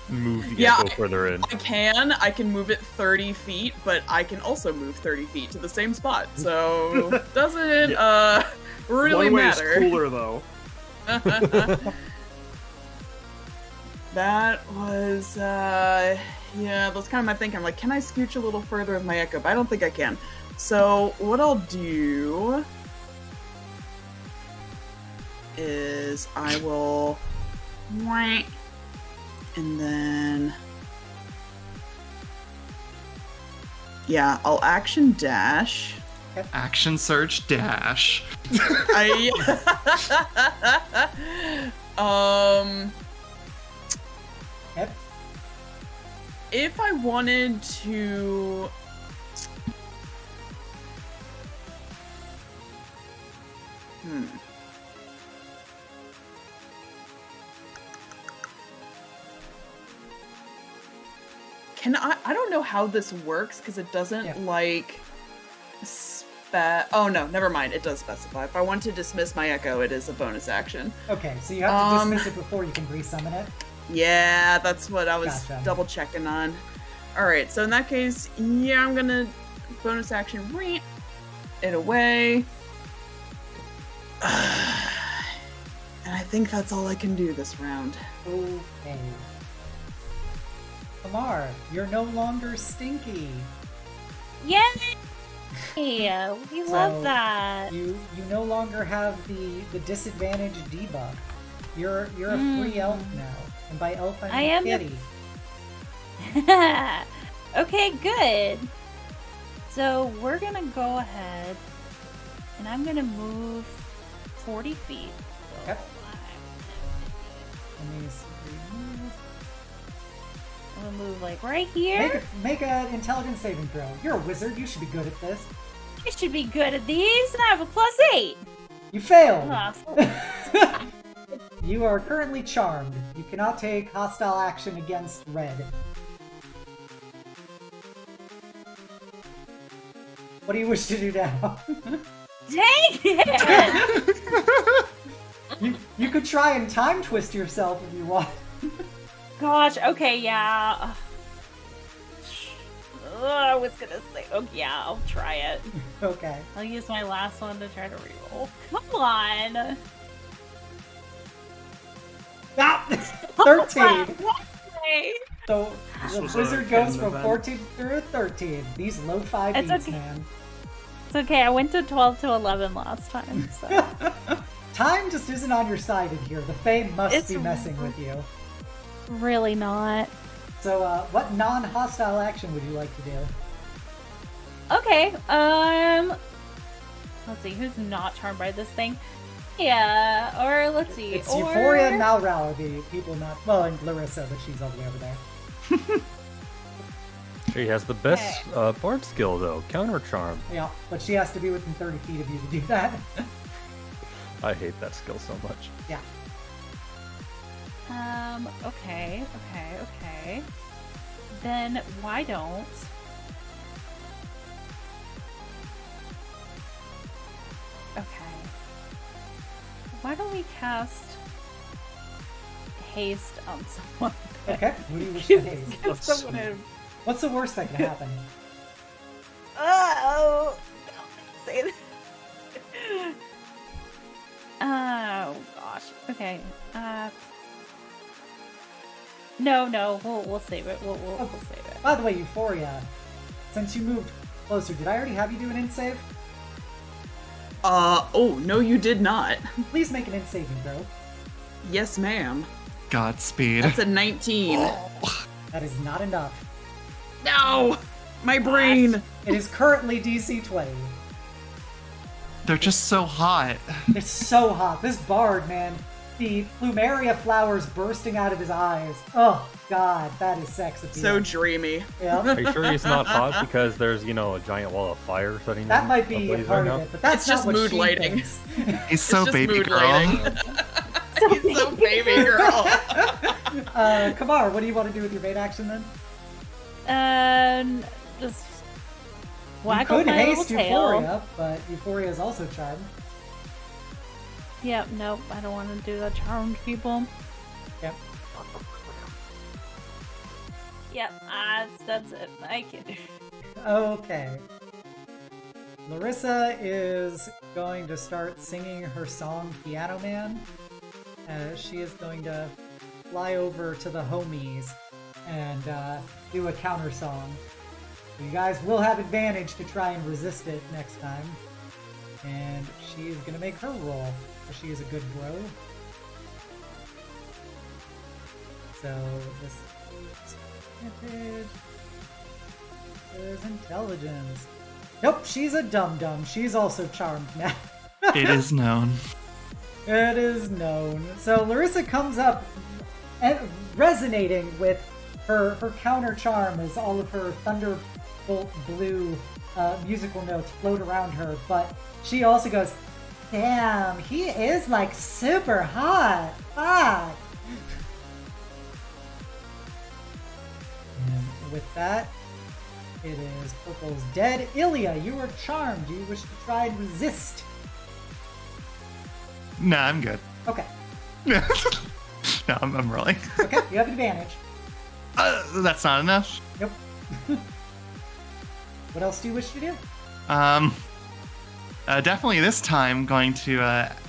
move the Yeah, echo further in. I can move it 30 feet, but I can also move 30 feet to the same spot, so doesn't really One way matter. is cooler though. That was, yeah, that's kind of my thinking. I'm like, can I scooch a little further with my echo? But I don't think I can. So what I'll do is I will, and then, yeah, I'll action dash. Action surge dash. Yep. If I wanted to, can I don't know how this works because it doesn't like oh no, never mind, it does specify. If I want to dismiss my echo, it is a bonus action. Okay, so you have to dismiss it before you can resummon it. Yeah, that's what I was Gotcha. double checking on. Alright, so in that case, yeah, I'm gonna bonus action rant it away. And I think that's all I can do this round. Okay. Kamar, you're no longer stinky. Yay! We love So, that. You no longer have the disadvantage debuff. You're a free elf now, and by elf I I mean am kitty. Okay, good. So we're gonna go ahead, and I'm gonna move 40 feet. Yep. Let me see, move. I'm gonna move like right here. Make an intelligence saving throw. You're a wizard. You should be good at this. I should be good at these, and I have a +8. You failed. Awesome. You are currently charmed. You cannot take hostile action against red. What do you wish to do now? Dang it! You could try and time twist yourself if you want. Gosh, okay, yeah. was gonna say, oh yeah, I'll try it. Okay. I'll use my last one to try to reroll. Come on. Ah! 13. Why? So This the was a wizard goes canon from event. 14 through a 13. These low 5 It's beats, okay. man. It's okay, I went to 12 to 11 last time, so. Time just isn't on your side in here. The Fae must It's be messing with you. Really not. So, what non-hostile action would you like to do? Okay, let's see, who's not charmed by this thing? Yeah, or let's see. It's or... Euphoria and Malral are the people not... Well, and Laryssa, but she's all the way over there. She has the best bard skill though, counter charm. Yeah, but she has to be within 30 feet of you to do that. I hate that skill so much. Yeah. Okay. Then why don't... Okay. Why don't we cast haste on someone? Okay, what do you wish to haste? Give someone a... What's the worst that can happen? Oh, don't say that. Oh gosh. Okay. No. We'll save it. We'll save it. By the way, Euphoria, since you moved closer, did I already have you do an int save? Oh, no, you did not. Please make an int saving throw. Yes, ma'am. Godspeed. That's a 19. That is not enough. No! My brain! It is currently DC 20. They're just so hot. It's so hot. This bard, man. The plumeria flowers bursting out of his eyes. Oh, God, that is sex appeal. So dreamy. Yeah. Are you sure he's not hot because there's, a giant wall of fire setting That him might be a ablaze part right of now? it, but that's It's not just what mood she lighting. thinks. He's so just baby mood girl. lighting. He's so baby girl. Kamar, what do you want to do with your bait action then? Just You waggle could my little haste tail. Euphoria, but Euphoria is also charmed. Yep, nope, I don't want to do the charmed people. Yep. Yep, that's it. I can't do. Okay. Laryssa is going to start singing her song Piano Man. She is going to fly over to the homies and do a counter song. You guys will have advantage to try and resist it next time. And she is going to make her roll, because she is a good bro. So this is intelligence. Nope, she's a dum-dum. She's also charmed now. It is known. It is known. So Laryssa comes up and resonating with her counter charm as all of her thunderbolt blue musical notes float around her, but she also goes, damn, he is like super hot. Fuck. And with that, it is Purple's dead. Ilya, you are charmed. Do you wish to try and resist? No, I'm good. Okay. No, I'm rolling. Okay, you have advantage. That's not enough. Yep. What else do you wish to do? Definitely this time going to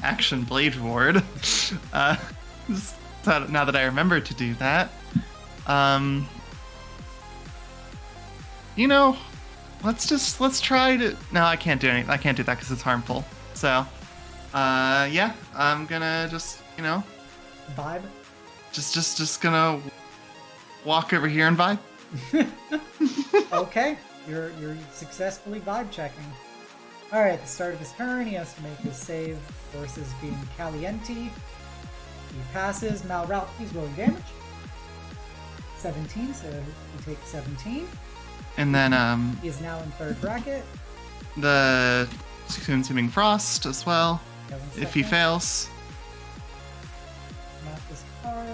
action Blade Ward. Now that I remember to do that. Let's try to... No, I can't do anything. I can't do that because it's harmful. So, yeah, I'm gonna just, Vibe? just gonna walk over here and vibe. Okay, you're successfully vibe checking. Alright, at the start of his turn, he has to make his save versus being caliente. He passes. Malrout, please roll your damage. 17, so he takes 17. And then He is now in third bracket. the consuming frost as well. Yeah, 1 If he second. fails. Map this card.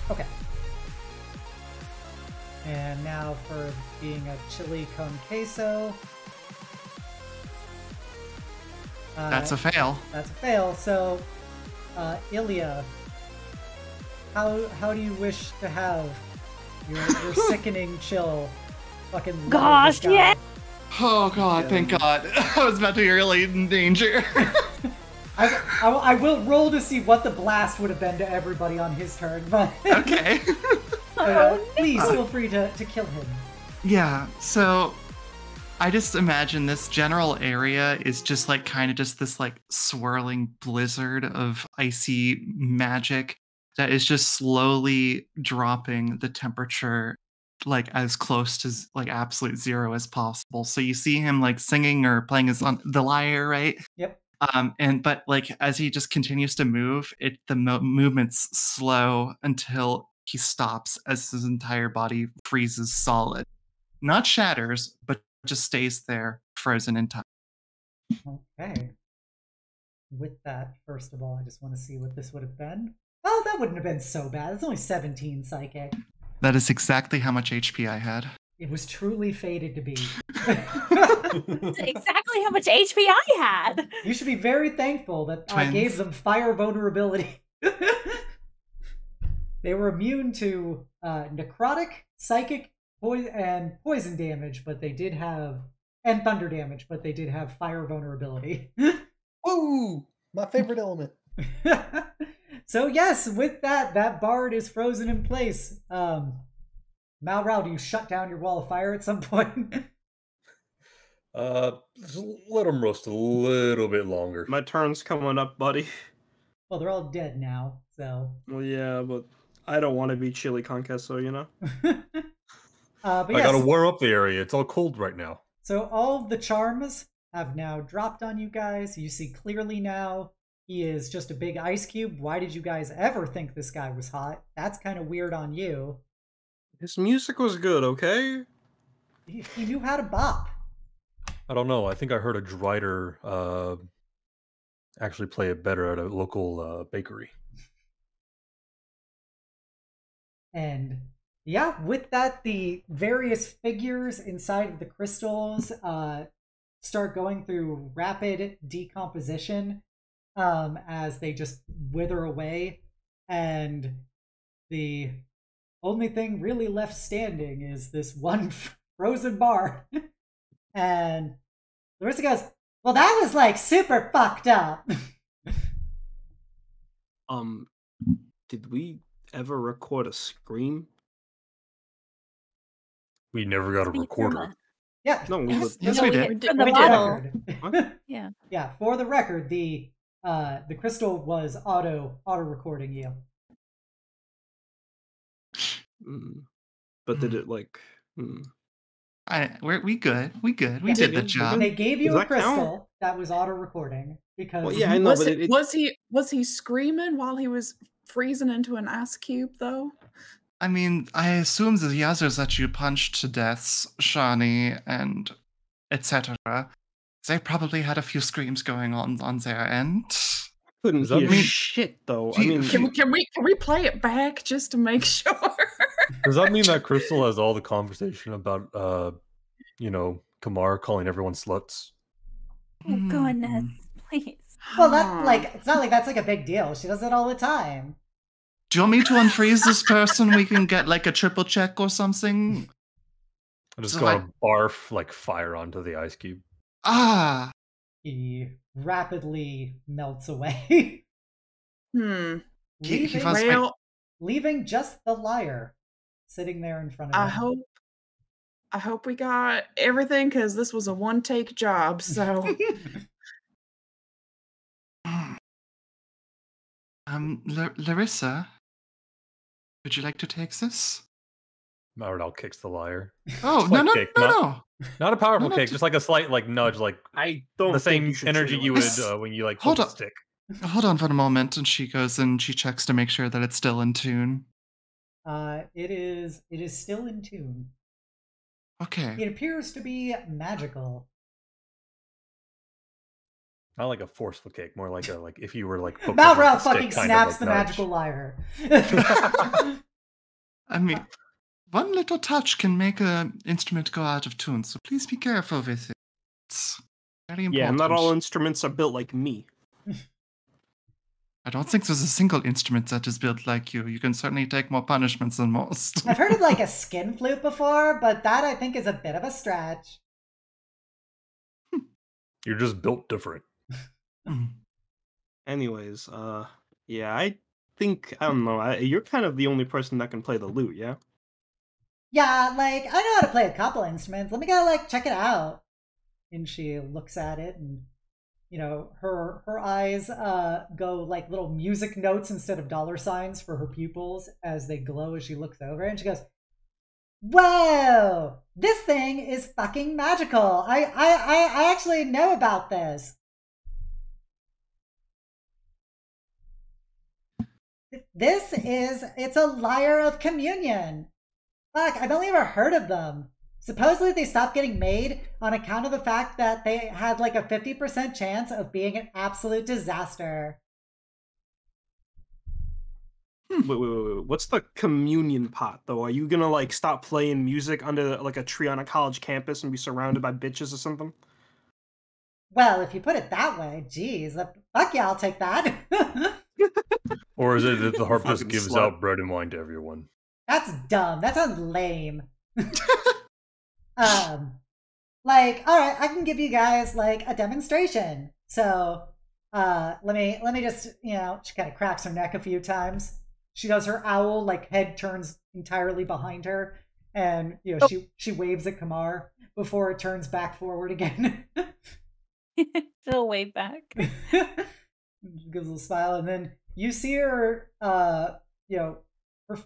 Okay. And now for being a chili con queso. That's a fail. That's a fail. So, Ilya, how do you wish to have Your sickening chill. Fucking love Gosh, this guy. yeah. Oh god, thank God. I was about to be really in danger. I will roll to see what the blast would have been to everybody on his turn, but Okay. please feel free to kill him. Yeah, so I just imagine this general area is just like kind of just this like swirling blizzard of icy magic that is just slowly dropping the temperature like as close to like absolute zero as possible. So you see him like singing or playing his on the lyre, right? Yep. But like as he just continues to move, the movements slow until he stops as his entire body freezes solid. Not shatters, but just stays there, frozen in time. Okay. With that, first of all, I just want to see what this would have been. Oh, that wouldn't have been so bad. It's only 17 psychic. That is exactly how much HP I had. It was truly fated to be. That's exactly how much HP I had. You should be very thankful that I Twins. gave them fire vulnerability. They were immune to necrotic, psychic, and poison damage, but they did have, and thunder damage, but they did have fire vulnerability. Woo! My favorite element. So yes, with that bard is frozen in place. Malrau, do you shut down your wall of fire at some point? Just let them roast a little bit longer. My turn's coming up, buddy. Well, they're all dead now, so. Well, yeah, but I don't want to be chili conquest, so you know. But I yes, gotta warm up the area. It's all cold right now. so all of the charms have now dropped on you guys. You see clearly now. He is just a big ice cube. Why did you guys ever think this guy was hot? That's kind of weird on you. His music was good, okay? He knew how to bop. I don't know. I think I heard a Drider actually play it better at a local bakery. And yeah, with that, the various figures inside of the crystals start going through rapid decomposition as they just wither away. And the only thing really left standing is this one frozen bar. And Laryssa goes, well, that was like super fucked up. Did we ever record a scream? We never got a recorder. Yeah. No, we would. Yes, No, we we did. did from the We bottle. record. Yeah. Yeah, for the record, the crystal was auto recording you. But did it like? We good. We good. We Yeah. did the We're job. They gave you Does a that count? crystal that was auto recording because Well, yeah, I know, Was, but it, was he screaming while he was freezing into an ice cube though? I mean, I assume the others that you punched to death, Shani and etc., they probably had a few screams going on their end. Couldn't Does that hear mean- shit though. Do I you- mean, Can we play it back just to make sure? Does that mean that Crystal has all the conversation about, Kamar calling everyone sluts? Oh, goodness. Please. well, that like it's not like that's like a big deal. She does it all the time. Do you want me to unfreeze this person? We can get like a triple check or something. I'm just So, gonna barf like fire onto the ice cube. Ah, He rapidly melts away, he leaving, was Well, leaving just the lyre sitting there in front of him. I hope we got everything because this was a one take job. So Laryssa, would you like to take this? Maradal kicks the lyre. Oh, Slight no, kick, no. Not a powerful No, kick, no, just like a slight like nudge, like I don't the think same you should energy treat it you like would that. when you like Hold poke a on. stick. Hold on for a moment, and she goes and she checks to make sure that it's still in tune. It is still in tune. Okay. It appears to be magical. Not like a forceful kick, more like if you were like poking Malrau with a stick, fucking kind of, snaps like, the nudge. magical lyre. I mean, one little touch can make an instrument go out of tune, so please be careful with it. It's very important. Yeah, not all instruments are built like me. I don't think there's a single instrument that is built like you. You can certainly take more punishments than most. I've heard of like a skin flute before, but that I think is a bit of a stretch. You're just built different. Anyways, yeah, I don't know. You're kind of the only person that can play the lute, yeah? Yeah, like, I know how to play a couple instruments. Let me go, like, check it out. And she looks at it and, you know, her eyes go like little music notes instead of dollar signs for her pupils as they glow as she looks over. And she goes, whoa, this thing is fucking magical. I actually know about this. It's a Lyre of Communion. Fuck, I've only ever heard of them. Supposedly they stopped getting made on account of the fact that they had like a 50% chance of being an absolute disaster. Wait. What's the communion pot, though? Are you gonna, like, stop playing music under, like, a tree on a college campus and be surrounded by bitches or something? Well, if you put it that way, geez, fuck yeah, I'll take that. Or is it that the harp just Fucking gives slut. out bread and wine to everyone? That's dumb. That sounds lame. Like, all right, I can give you guys like a demonstration. So, let me just, you know, she kind of cracks her neck a few times. She does her owl, like head turns entirely behind her, and you know, she waves at Kamar before it turns back forward again. She'll wave back. Gives a little smile, and then you see her, you know, her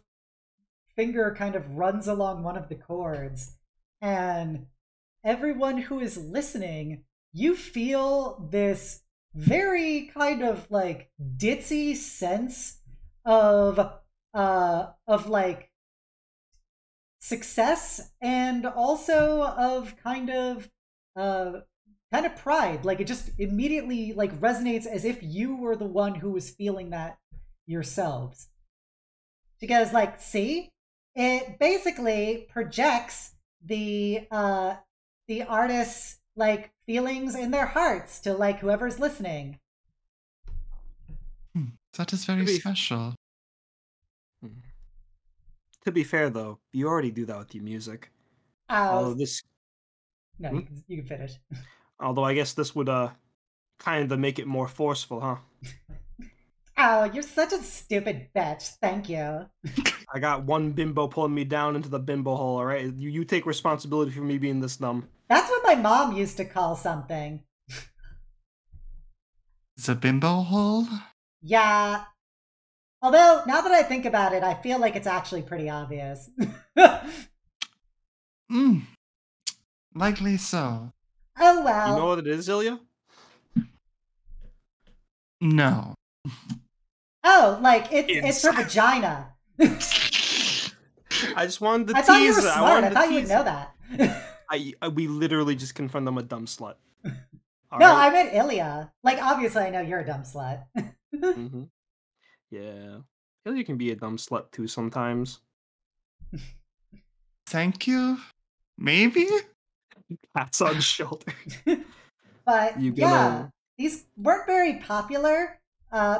finger kind of runs along one of the chords, and everyone who is listening, you feel this very kind of like ditzy sense of like success, and also of kind of pride. Like it just immediately like resonates as if you were the one who was feeling that yourselves. She goes like, see, it basically projects the artist's like feelings in their hearts to like whoever's listening. That is very special. To be fair, though, you already do that with your music. No, you can finish. Although I guess this would kind of make it more forceful, huh? Oh, you're such a stupid bitch. Thank you. I got one bimbo pulling me down into the bimbo hole, all right? You take responsibility for me being this dumb. That's what my mom used to call something. It's a bimbo hole? Yeah. Although, now that I think about it, I feel like it's actually pretty obvious. Likely so. Oh, well. You know what it is, Ilya? No. Oh, like, it's her vagina. I just wanted to tease. I thought you were smart. I thought you would know that. We literally just confirmed I'm a dumb slut. No, right? I meant Ilya. Like, obviously I know you're a dumb slut. Mm-hmm. Yeah. Ilya can be a dumb slut too sometimes. Thank you. Maybe? Pats on the shoulder. But yeah, these weren't very popular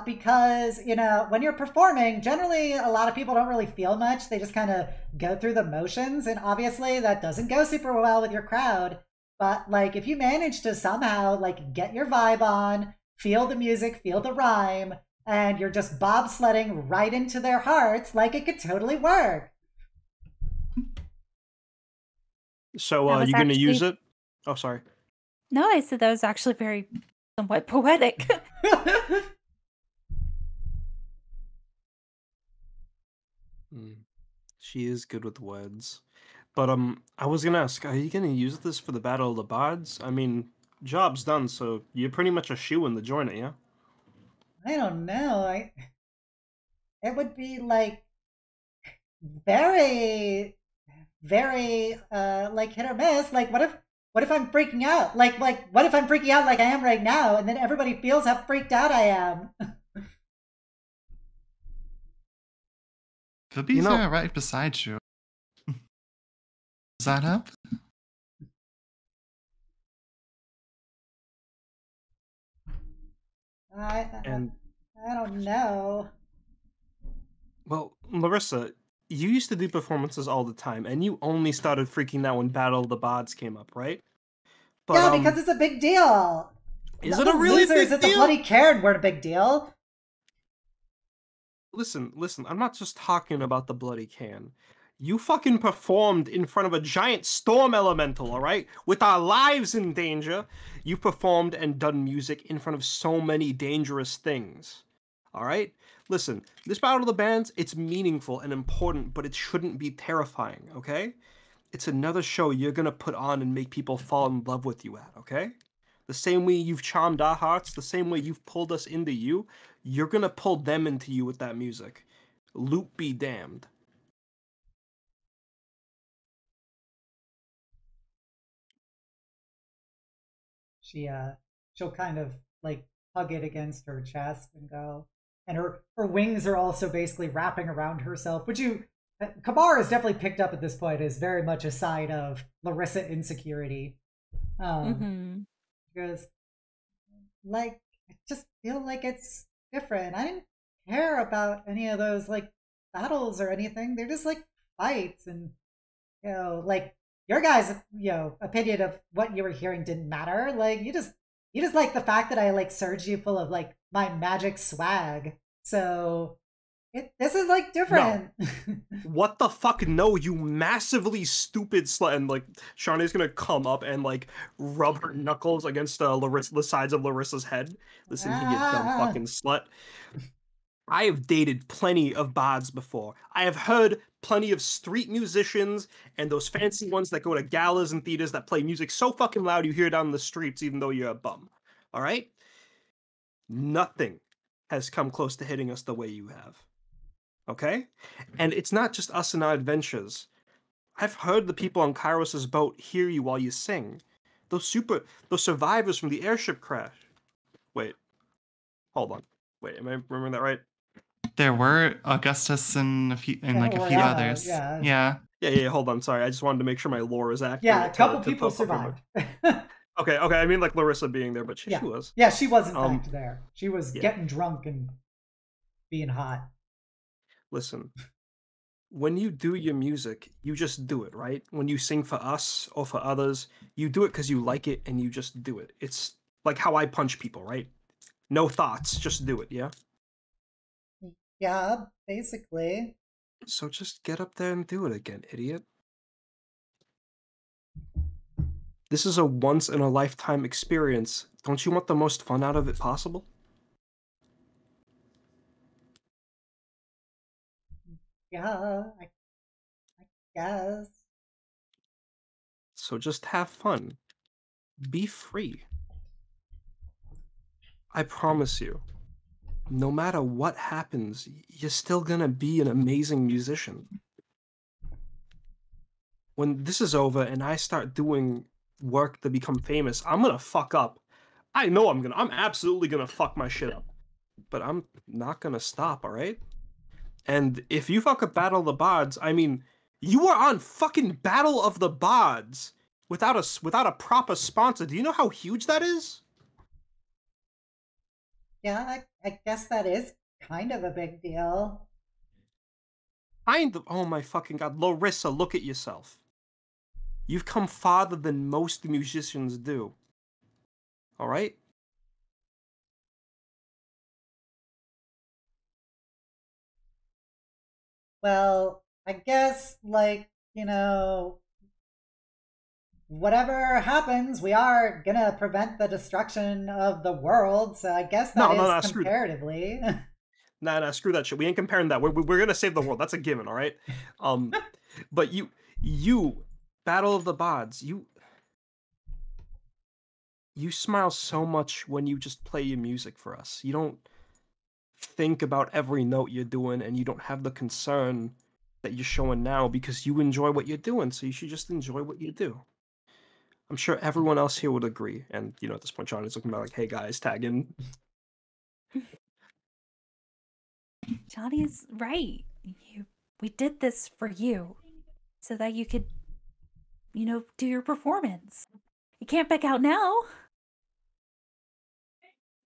because, you know, when you're performing, generally a lot of people don't really feel much. They just kind of go through the motions, and obviously that doesn't go super well with your crowd. But like if you manage to somehow like get your vibe on, feel the music, feel the rhyme, and you're just bobsledding right into their hearts, like it could totally work. So you're going to use it? Oh, sorry. No, I said that was actually very somewhat poetic. She is good with words. But I was gonna ask, are you gonna use this for the Battle of the Bards? I mean, job's done, so you're pretty much a shoo-in to join it, yeah? I don't know. It would be like very, very like hit or miss. Like what if I'm freaking out? Like what if I'm freaking out like I am right now, and then everybody feels how freaked out I am? Could be there right beside you. Does that help? I don't know. Well, Laryssa, you used to do performances all the time, and you only started freaking out when Battle of the Bards came up, right? But Yeah, because it's a big deal. is The it a really losers big at the deal? bloody cavern weren't a big deal. Listen, I'm not just talking about the bloody can. You fucking performed in front of a giant storm elemental, alright? With our lives in danger. You performed and done music in front of so many dangerous things. Alright? Listen, this Battle of the Bands, it's meaningful and important, but it shouldn't be terrifying, okay? It's another show you're gonna put on and make people fall in love with you at, okay? The same way you've charmed our hearts, the same way you've pulled us into you, you're gonna pull them into you with that music. Loop be damned. She'll kind of like hug it against her chest and go, and her wings are also basically wrapping around herself, which Kamar has definitely picked up at this point as very much a side of Laryssa insecurity. She goes, like, I just feel like it's different. I didn't care about any of those like battles or anything. They're just like fights, and like your guys' opinion of what you were hearing didn't matter. Like you just like the fact that I like surged you full of like my magic swag. So this is like different. No. What the fuck? No, you massively stupid slut. And like Shawnee's gonna come up and like rub her knuckles against the sides of Laryssa's head. Listen, you dumb fucking slut. I have dated plenty of bards before. I have heard plenty of street musicians and those fancy ones that go to galas and theaters that play music so fucking loud you hear it on the streets even though you're a bum. All right? Nothing has come close to hitting us the way you have. Okay? And it's not just us in our adventures. I've heard the people on Kairos's boat hear you while you sing. Those survivors from the airship crash. Wait. Hold on. Wait, am I remembering that right? There were Augustus and a few others. Yeah. Yeah, hold on. Sorry. I just wanted to make sure my lore is accurate. Yeah, a couple people survived. Okay. I mean, like Laryssa being there, but she was. Yeah, she was in fact there. She was getting drunk and being hot. Listen, when you do your music, you just do it, right? When you sing for us or for others, you do it because you like it and you just do it. It's like how I punch people, right? No thoughts, just do it, yeah? Yeah, basically. So just get up there and do it again, idiot. This is a once-in-a-lifetime experience. Don't you want the most fun out of it possible? Yeah, I guess. So just have fun. Be free. I promise you, no matter what happens, you're still gonna be an amazing musician. When this is over and I start doing work to become famous, I'm gonna fuck up. I know I'm absolutely gonna fuck my shit up. But I'm not gonna stop, alright? And if you fuck up Battle of the Bards, I mean, you are on fucking Battle of the Bards without a proper sponsor. Do you know how huge that is? Yeah, I guess that is kind of a big deal. Oh my fucking god. Laryssa, look at yourself. You've come farther than most musicians do. Alright? Well, I guess, like, whatever happens, we are gonna prevent the destruction of the world, so I guess that is comparatively. Nah, screw that shit. We ain't comparing that. We're gonna save the world. That's a given, alright? But you, Battle of the Bards, you smile so much when you just play your music for us. You don't think about every note you're doing, and you don't have the concern that you're showing now because you enjoy what you're doing, so you should just enjoy what you do. I'm sure everyone else here would agree. And, at this point, John is looking about like, hey guys, tag in. Johnny's right. We did this for you so that you could, do your performance. You can't back out now.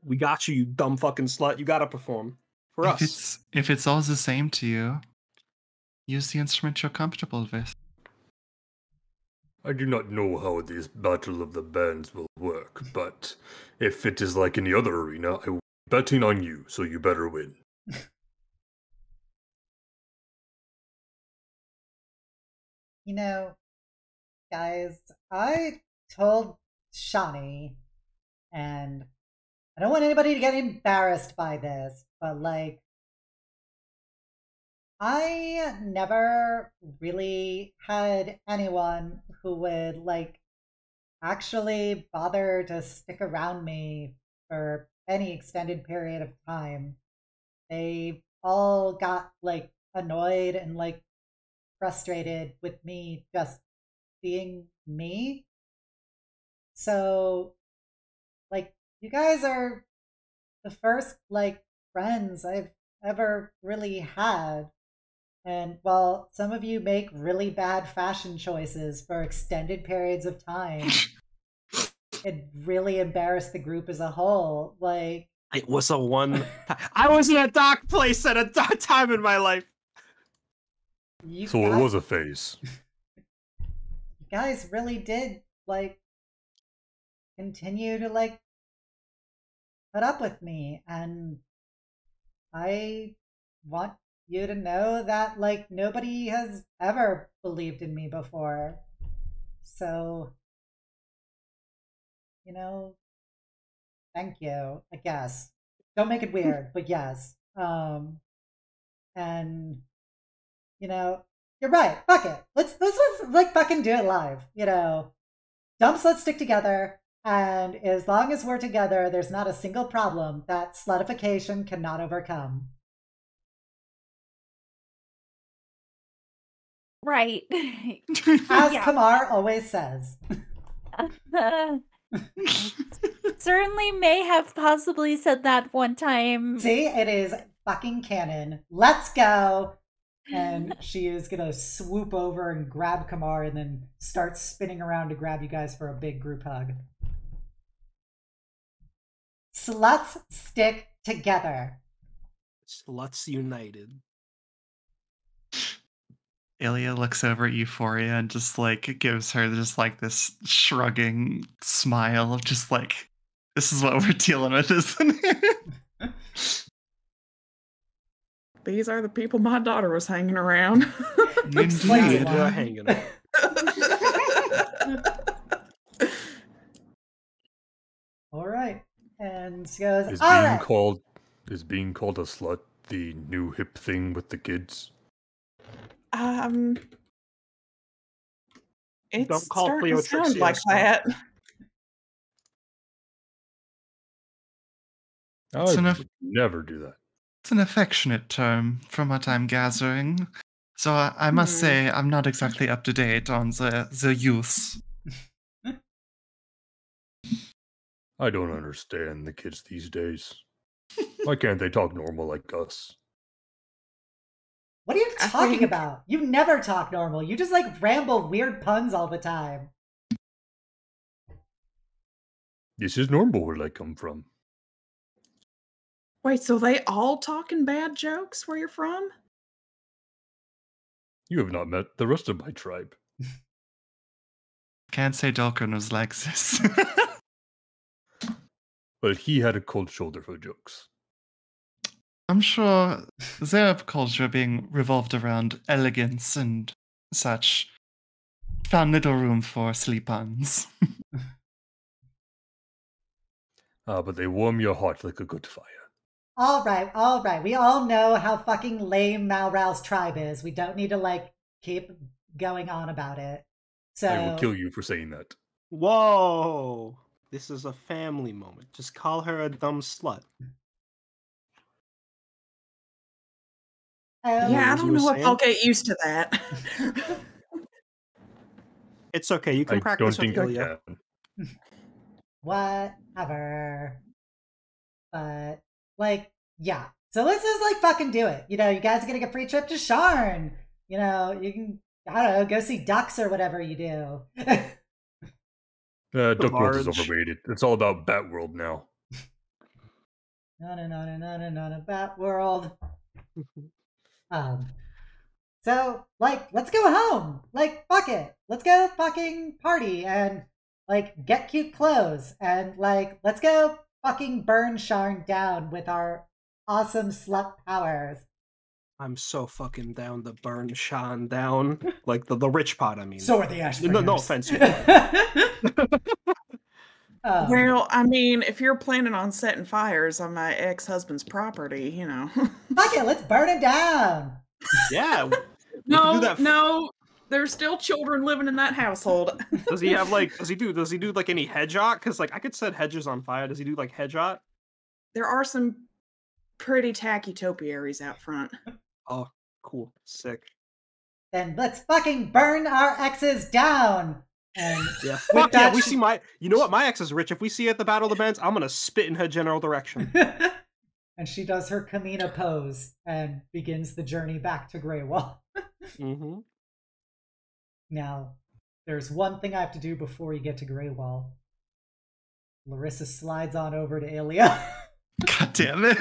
We got you, you dumb fucking slut. You gotta perform for us. If it's all the same to you, use the instrument you're comfortable with. I do not know how this battle of the bands will work, but if it is like any other arena, I will be betting on you, so you better win. You know, guys, I told Shawnee, and I don't want anybody to get embarrassed by this, but like, I never really had anyone who would like actually bother to stick around me for any extended period of time. They all got like annoyed and like frustrated with me just being me. So, like, you guys are the first like friends I've ever really had. And while some of you make really bad fashion choices for extended periods of time, it really embarrassed the group as a whole. Like, It was a one. I was in a dark place at a dark time in my life. So it was a phase. You guys really did like continue to like put up with me, and I want you to know that like nobody has ever believed in me before. So, you know, thank you, I guess. Don't make it weird, but yes. And you know, you're right. Fuck it. Let's like fucking do it live. You know, dumps, let's stick together. And as long as we're together, there's not a single problem that slutification cannot overcome. Right. As Yeah. Kamar always says. Certainly may have possibly said that one time. See, it is fucking canon. Let's go. And she is going to swoop over and grab Kamar and then start spinning around to grab you guys for a big group hug. Sluts stick together. Sluts united. Ilya looks over at Euphoria and just like gives her just like this shrugging smile of just like, this is what we're dealing with, isn't it? These are the people my daughter was hanging around. Indeed. They're hanging out. All right. And she goes, Is all being right. called a slut the new hip thing with the kids? It's Don't call starting to Cleotrix sound a like slut. that. I It's would enough. never do that. It's an affectionate term from what I'm gathering. So I must say I'm not exactly up to date on the youths. I don't understand the kids these days. Why can't they talk normal like us? What are you I talking think- about? You never talk normal. You just like ramble weird puns all the time. This is normal where I come from. Wait, so they all talking bad jokes where you're from? You have not met the rest of my tribe. Can't say Dalkin was like this. But he had a cold shoulder for jokes. I'm sure their culture being revolved around elegance and such found little room for silly puns. But they warm your heart like a good fire. All right, all right. We all know how fucking lame Malrau's tribe is. We don't need to like keep going on about it. So I will kill you for saying that. Whoa! This is a family moment. Just call her a dumb slut. Yeah, I as you don't were know if I'll saying? get used to that. It's okay. You can I practice don't with think I Ilya. can. whatever. But like, yeah. So let's just like fucking do it. You know, you guys are gonna get a free trip to Sharn. You know, you can, I don't know, go see ducks or whatever you do. Duck World is Bards. overrated. It's all about Bat World now. not a bat world. So, like, let's go home. Like, fuck it. Let's go fucking party and, like, get cute clothes. And, like, let's go fucking burn Sharn down with our awesome slut powers. I'm so fucking down to burn Shan down. Like the rich pot, I mean. So are the Ashbringers. No offense. Well, I mean, if you're planning on setting fires on my ex-husband's property, you know. Fuck it, let's burn it down. Yeah. No, there's still children living in that household. Does he have like? Does he do like any hedgehog? Because like I could set hedges on fire. Does he do like hedgehog? There are some pretty tacky topiaries out front. Oh, cool, sick. Then let's fucking burn our exes down. And yeah, fuck yeah, we see my. You know what? My ex is rich. If we see her at the Battle of the Bands, I'm gonna spit in her general direction. And she does her Kamina pose and begins the journey back to Greywall. Mm-hmm. Now, there's one thing I have to do before you get to Greywall. Laryssa slides on over to Ilya. God damn it.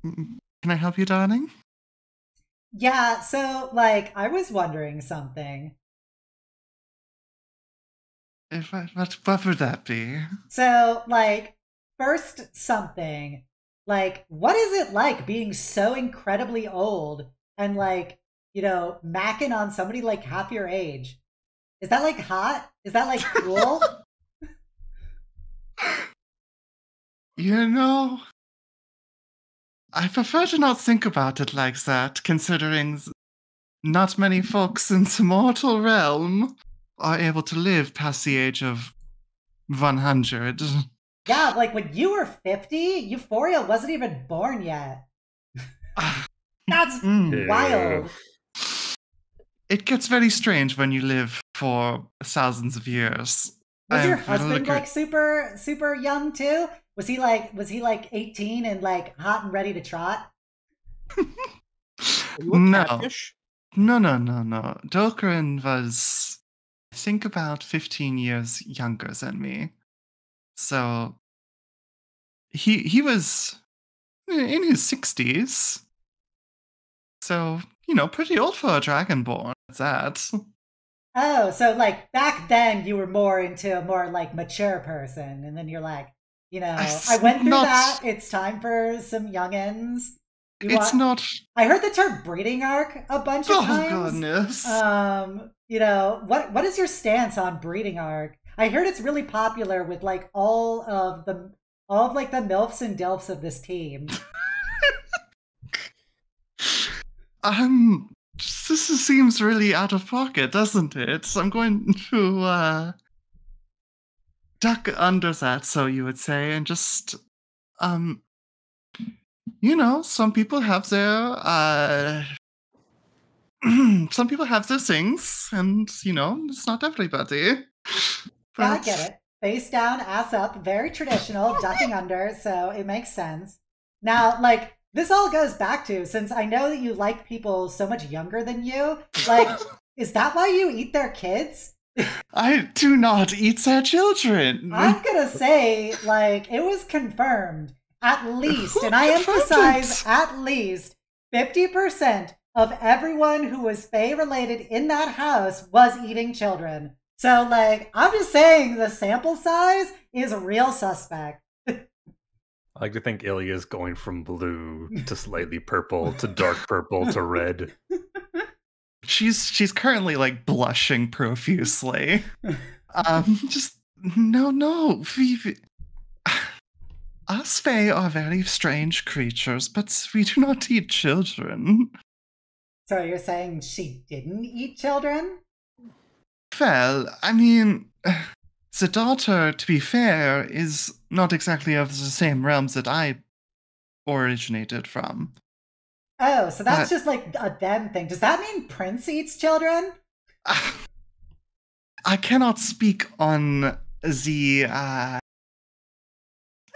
Can I help you, darling? Yeah, so, like, I was wondering something. What would that be? So, like, first something, like, what is it like being so incredibly old and, like, you know, macking on somebody like half your age? Is that, like, hot? Is that, like, cool? You know, I prefer to not think about it like that, considering not many folks in the mortal realm are able to live past the age of 100. Yeah, like when you were 50, Euphoria wasn't even born yet. That's wild. It gets very strange when you live for thousands of years. Was your husband like super young too? Was he like 18 and like hot and ready to trot? No. Dokrin was, I think, about 15 years younger than me. So he was in his 60s. So, you know, pretty old for a dragonborn. That's that. Oh, so like back then you were more into a more like mature person, and then you're like, you know, I went through that. It's time for some youngins. I heard the term breeding arc a bunch of times. Oh goodness. You know, what is your stance on breeding arc? I heard it's really popular with like all of the milfs and dilfs of this team. This seems really out of pocket, doesn't it? So I'm going to duck under that, so you would say, and just you know, some people have their things, and you know, it's not everybody. But... Yeah, I get it. Face down, ass up, very traditional, ducking under, so it makes sense. Now, like, this all goes back to, since I know that you like people so much younger than you, like, is that why you eat their kids? I do not eat their children. I'm gonna say, like, it was confirmed, at least, and I emphasize at least, 50% of everyone who was Fae-related in that house was eating children. So, like, I'm just saying the sample size is a real suspect. I like to think Ilya's going from blue to slightly purple to dark purple to red. She's currently like blushing profusely. Just no. Us Fae are very strange creatures, but we do not eat children. So you're saying she didn't eat children? Well, I mean, the daughter, to be fair, is not exactly of the same realms that I originated from. Oh, so that's just like a them thing. Does that mean Prince eats children? I cannot speak on the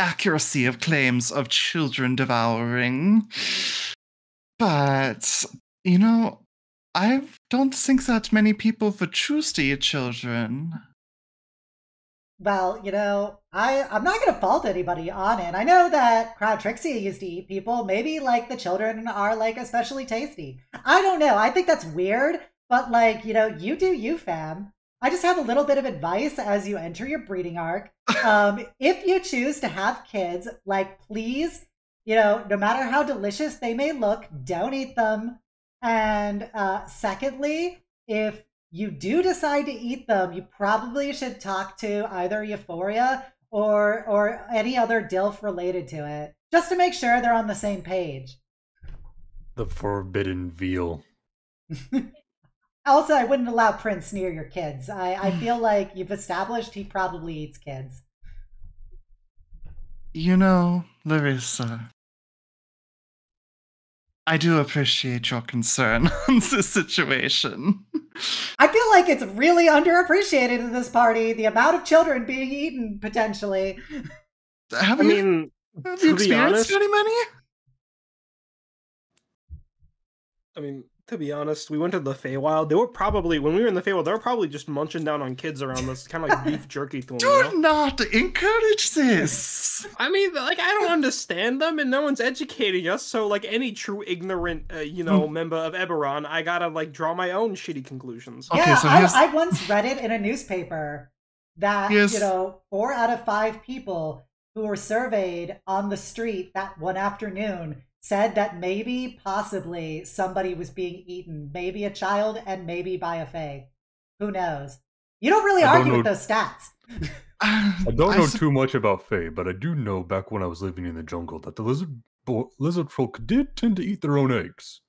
accuracy of claims of children devouring, but, you know, I don't think that many people would choose to eat children. Well, I'm not going to fault anybody on it. I know that Crowd Trixie used to eat people. Maybe, like, the children are, like, especially tasty. I don't know. I think that's weird, but, like, you do you, fam. I just have a little bit of advice as you enter your breeding arc. If you choose to have kids, like, please, no matter how delicious they may look, don't eat them. And secondly, if you do decide to eat them, you probably should talk to either Euphoria or any other DILF related to it, just to make sure they're on the same page. The forbidden veal. Also, I wouldn't allow Prince near your kids. I feel like you've established he probably eats kids. Laryssa, I do appreciate your concern on this situation. I feel like it's really underappreciated in this party, the amount of children being eaten, potentially. Have you experienced any many? I mean, to be honest, we went to the Feywild. They were probably, when we were in the Feywild, they were probably just munching down on kids around us, kind of like beef jerky to them. Do not encourage this! I mean, like, I don't understand them, and no one's educating us, so, like, any true ignorant, member of Eberron, I gotta, like, draw my own shitty conclusions. Okay, yeah, so I once read it in a newspaper that, 4 out of 5 people who were surveyed on the street that one afternoon said that maybe, possibly, somebody was being eaten. Maybe a child and maybe by a fae. Who knows? You don't really argue with those stats. I don't know too much about fae, but I do know back when I was living in the jungle that the lizard folk did tend to eat their own eggs.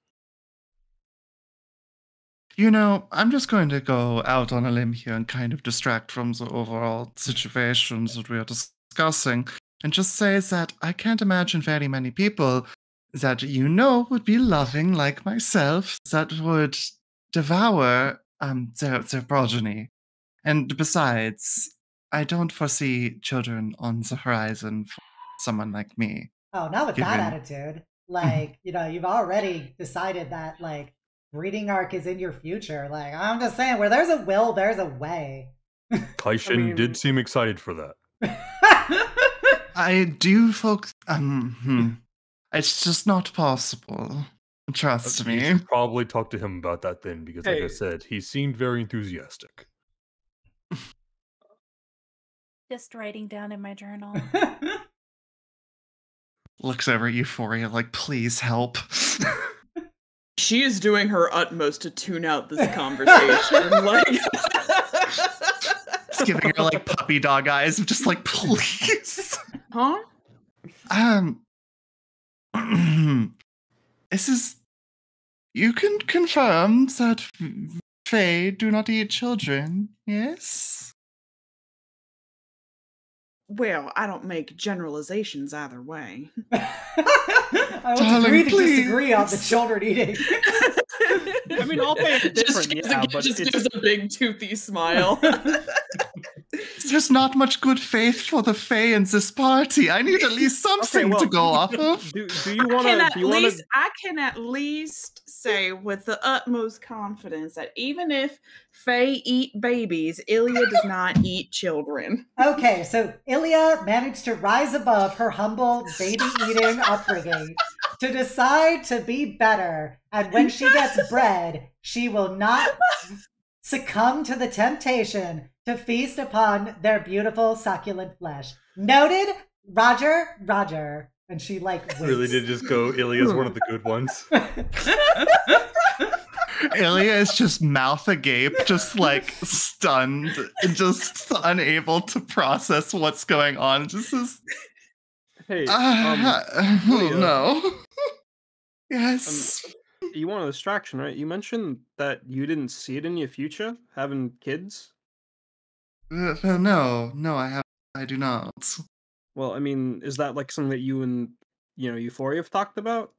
I'm just going to go out on a limb here and kind of distract from the overall situations that we are discussing and just say that I can't imagine very many people that would be loving like myself, that would devour their progeny. And besides, I don't foresee children on the horizon for someone like me. Oh, not with that attitude. Like, you've already decided that, like, breeding arc is in your future. Like, I'm just saying, where there's a will, there's a way. Kaishin did seem excited for that. I do, folks. It's just not possible. Trust me. You should probably talk to him about that then, because like I said, he seemed very enthusiastic. Just writing down in my journal. Looks over at Euphoria like, please help. She is doing her utmost to tune out this conversation. Like, it's giving her like puppy dog eyes of just like, please. Huh? You can confirm that fae do not eat children, yes? Well, I don't make generalizations either way. I will agree to disagree on the children eating. I mean, all fae are different, just gives a big toothy smile. There's not much good faith for the fae in this party. I need at least something to go off of. Do you want to? I can at least say with the utmost confidence that even if fae eat babies, Ilya does not eat children. Okay, so Ilya managed to rise above her humble baby-eating upbringing to decide to be better, and when she gets bred, she will not succumb to the temptation to feast upon their beautiful, succulent flesh. Noted, Roger. And she, like, winks. Really did just go, Ilya's one of the good ones. Ilya is just mouth agape, just, like, stunned, and just unable to process what's going on. Just this... Hey, no. Yes. You want a distraction, right? You mentioned that you didn't see it in your future, having kids? No, I do not. Well, I mean, is that like something that you and Euphoria have talked about,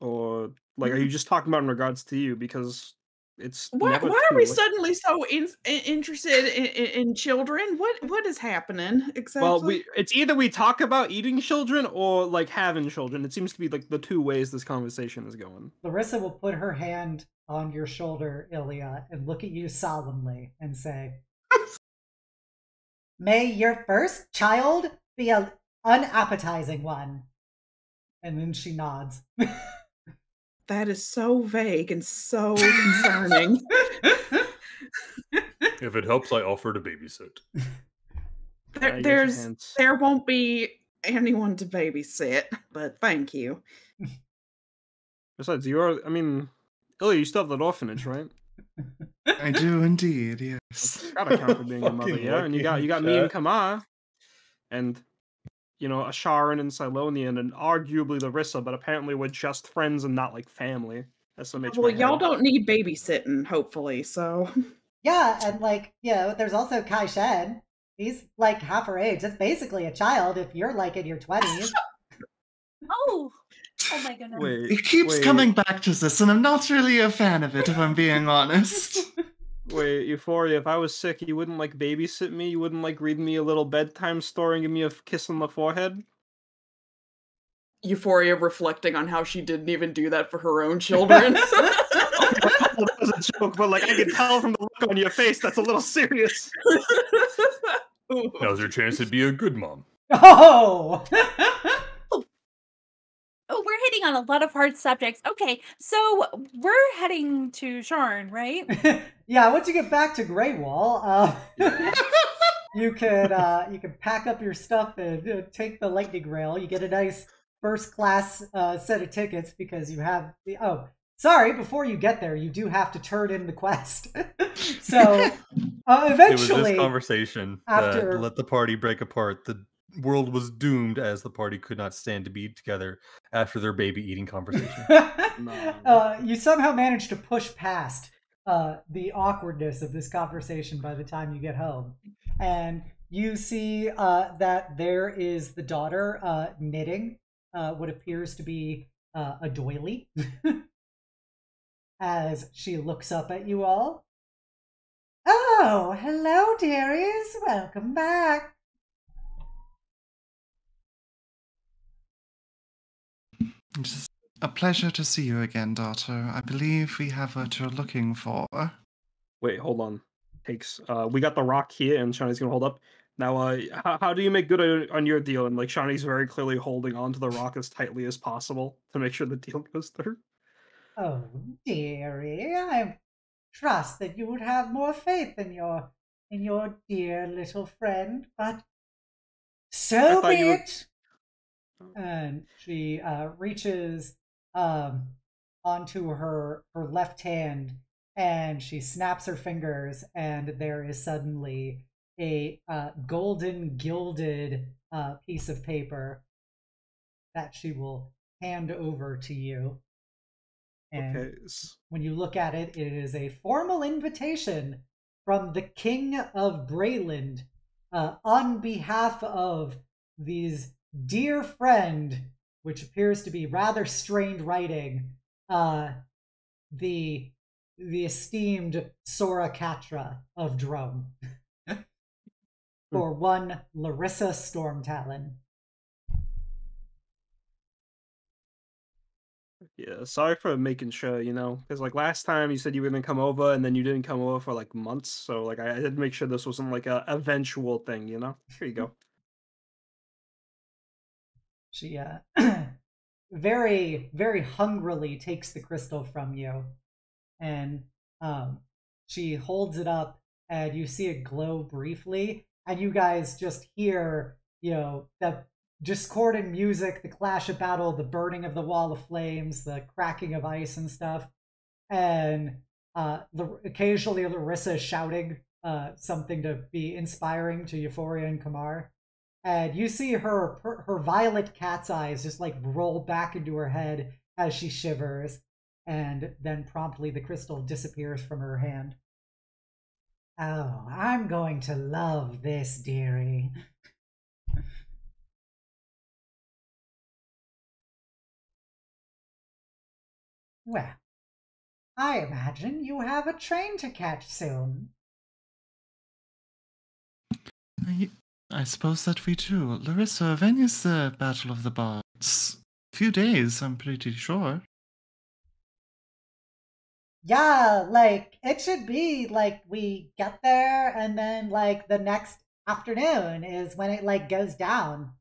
or like, are you just talking about in regards to you? Because it's why are we suddenly so interested in children? What is happening exactly? Well, it's either we talk about eating children or like having children. It seems to be like the two ways this conversation is going. Laryssa will put her hand on your shoulder, Ilya, and look at you solemnly and say, May your first child be an unappetizing one. And then she nods. That is so vague and so concerning. If it helps, I offer to babysit. There won't be anyone to babysit, but thank you. Besides, Ilya, you still have that orphanage, right? I do indeed, yes. Gotta count for being a mother, Fucking yeah? And you got lucky me and chat. Kamar, and a Sharn and Cylonian, and arguably Laryssa, but apparently we're just friends and not like family. SMH. Well, y'all don't need babysitting, hopefully, so. Yeah, and there's also Kai Shen. He's like half her age. That's basically a child if you're like in your 20s. Oh my goodness. It keeps coming back to this, and I'm not really a fan of it, if I'm being honest. Wait, Euphoria, if I was sick, you wouldn't like babysit me? You wouldn't like read me a little bedtime story and give me a kiss on the forehead? Euphoria reflecting on how she didn't even do that for her own children. That was a joke, but like I can tell from the look on your face that's a little serious. Now's your chance to be a good mom. Oh! Oh, we're hitting on a lot of hard subjects. Okay, so we're heading to Sharn, right? Yeah, once you get back to Greywall, you could pack up your stuff and take the lightning rail. You get a nice first class set of tickets because you have the sorry, before you get there, you do have to turn in the quest. So eventually, it was this conversation after that let the party break apart. The world was doomed as the party could not stand to be together after their baby eating conversation. You somehow managed to push past the awkwardness of this conversation by the time you get home. And you see that there is the daughter knitting what appears to be a doily as she looks up at you all. Oh, hello, dearies. Welcome back. It's a pleasure to see you again, daughter. I believe we have what you're looking for. Wait, hold on. We got the rock here, and Shani's gonna hold up. Now, how do you make good on your deal? And like Shani's very clearly holding on to the rock as tightly as possible to make sure the deal goes through. Oh, dearie, I trust that you would have more faith in your dear little friend, but so be it. And she reaches onto her left hand and she snaps her fingers, and there is suddenly a golden gilded piece of paper that she will hand over to you. And when you look at it, it is a formal invitation from the King of Breland on behalf of these dear friend, which appears to be rather strained writing, the esteemed Sora Katra of Drome. For one Laryssa Stormtalon. Yeah, sorry for making sure, because like last time you said you were gonna come over and then you didn't come over for like months, so like I did make sure this wasn't like a eventual thing, Here you go. She very, very hungrily takes the crystal from you, and she holds it up, and you see it glow briefly, and you guys just hear, the discordant music, the clash of battle, the burning of the wall of flames, the cracking of ice and stuff, and occasionally Laryssa shouting something to be inspiring to Euphoria and Kamar. And you see her violet cat's eyes just like roll back into her head as she shivers, and then promptly the crystal disappears from her hand. Oh, I'm going to love this, dearie. Well, I imagine you have a train to catch soon. I suppose that we do. Laryssa, when is the Battle of the Bards? A few days, I'm pretty sure. Yeah, like, it should be, like, we get there, and then, like, the next afternoon is when it like goes down.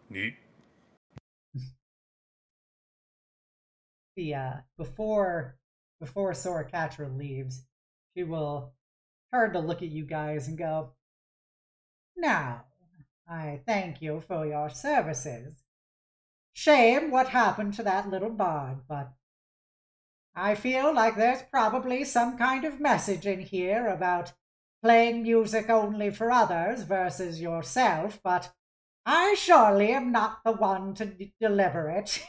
Neat. Before Sora Katra leaves, she will turn to look at you guys and go, "Now, I thank you for your services. Shame what happened to that little bard, but I feel like there's probably some kind of message in here about playing music only for others versus yourself, but I surely am not the one to deliver it.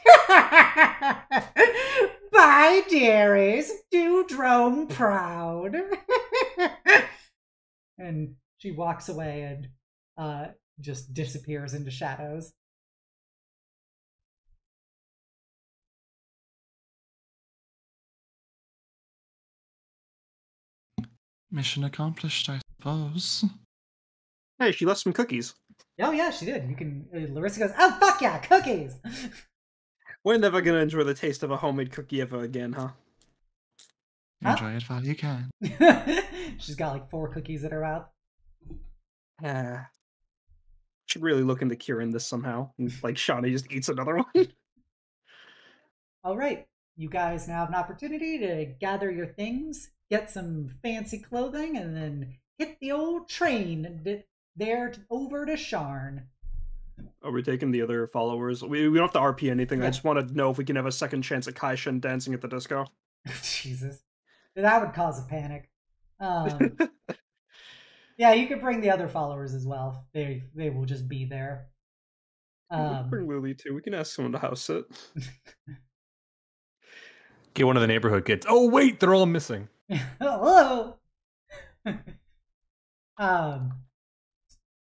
Bye, dearies. Do Drome proud." And she walks away and just disappears into shadows. Mission accomplished, I suppose. Hey, she left some cookies. Oh yeah, she did. You can. Laryssa goes, "Oh fuck yeah, cookies!" We're never gonna enjoy the taste of a homemade cookie ever again, huh? Enjoy it while you can. She's got like 4 cookies in her mouth. Should really look into curing this somehow. And, like Shawnee just eats another one. All right, you guys now have an opportunity to gather your things, get some fancy clothing, and then hit the old train there over to Sharn. Are we taking the other followers? We don't have to RP anything. Yeah. I just want to know if we can have a second chance at Kaishin dancing at the disco. Jesus, that would cause a panic. Yeah, you could bring the other followers as well. They will just be there. Bring Lily too. We can ask someone to house it. Get one of the neighborhood kids. Oh wait, they're all missing. Hello.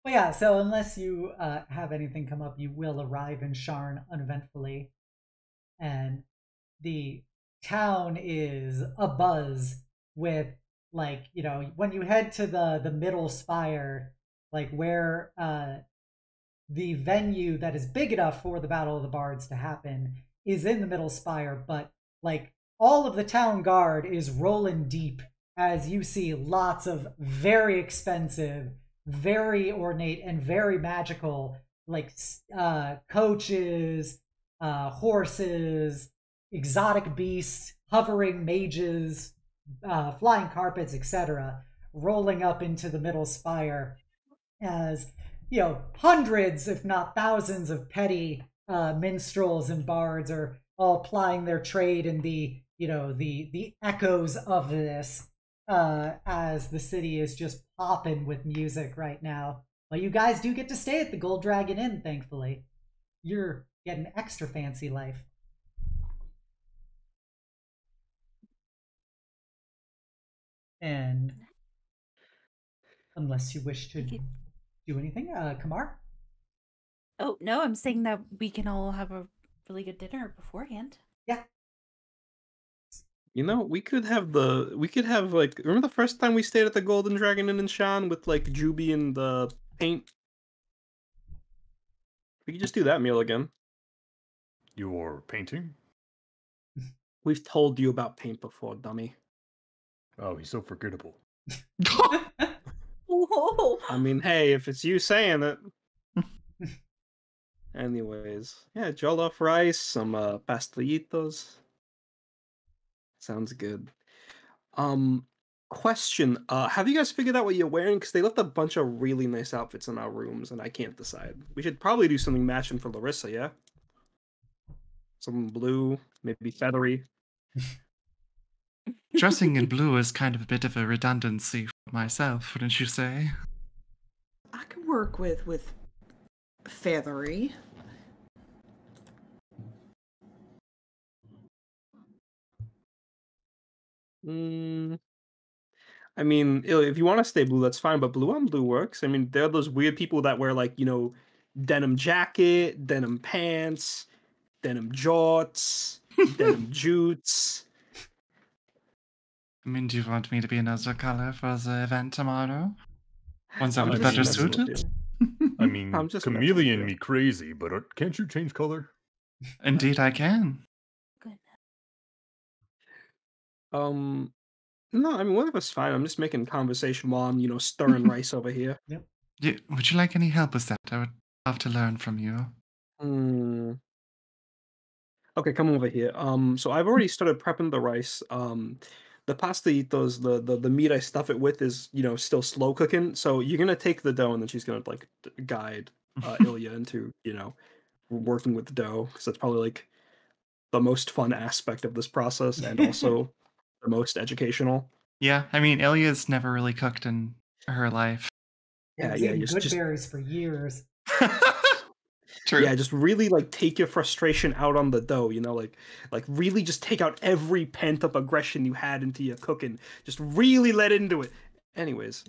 But yeah, so unless you have anything come up, you will arrive in Sharn uneventfully, and the town is abuzz with, like, you know, when you head to the middle spire, like where the venue that is big enough for the Battle of the Bards to happen is in the middle spire, but like all of the town guard is rolling deep as you see lots of very expensive, very ornate, and very magical, like coaches, horses, exotic beasts, hovering mages, flying carpets, etc., rolling up into the middle spire as, you know, hundreds, if not thousands, of petty minstrels and bards are all plying their trade in the, you know, the echoes of this, as the city is just popping with music right now. But you guys do get to stay at the Gold Dragon Inn, thankfully. You're getting extra fancy life. And unless you wish to do anything, Kamar? Oh, no, I'm saying that we can all have a really good dinner beforehand. Yeah. You know, we could have like, remember the first time we stayed at the Golden Dragon Inn in Shan with like Juby and the paint? We could just do that meal again. You're painting? We've told you about paint before, dummy. Oh, he's so forgettable. Whoa. I mean, hey, if it's you saying it. Anyways, yeah, jollof rice, some pastellitos. Sounds good. Question, have you guys figured out what you're wearing? Because they left a bunch of really nice outfits in our rooms, and I can't decide. We should probably do something matching for Laryssa, yeah? Some blue, maybe feathery. Dressing in blue is kind of a bit of a redundancy for myself, wouldn't you say? I can work with feathery. I mean, if you want to stay blue, that's fine, but blue on blue works. I mean, there are those weird people that wear, like, you know, denim jacket, denim pants, denim jorts, denim jutes. I mean, do you want me to be another color for the event tomorrow? Ones that I'm would just better messing with suited? I mean, I'm just messing with chameleon you. me crazy, but can't you change color? Indeed I can. Um, no, I mean whatever's fine. I'm just making conversation while I'm, stirring rice over here. Yep. Would you like any help with that? I would love to learn from you. Hmm. Okay, come over here. So I've already started prepping the rice. The pastitos, the meat I stuff it with is, still slow cooking. So you're gonna take the dough and then she's gonna like guide Ilya into, working with the dough because that's probably like the most fun aspect of this process and also the most educational. Yeah, I mean, Ilya's never really cooked in her life. He Yeah, was yeah, eating good just berries for years. True. yeah, just really like take your frustration out on the dough, like really just take out every pent up aggression you had into your cooking. Just really let into it. Anyways,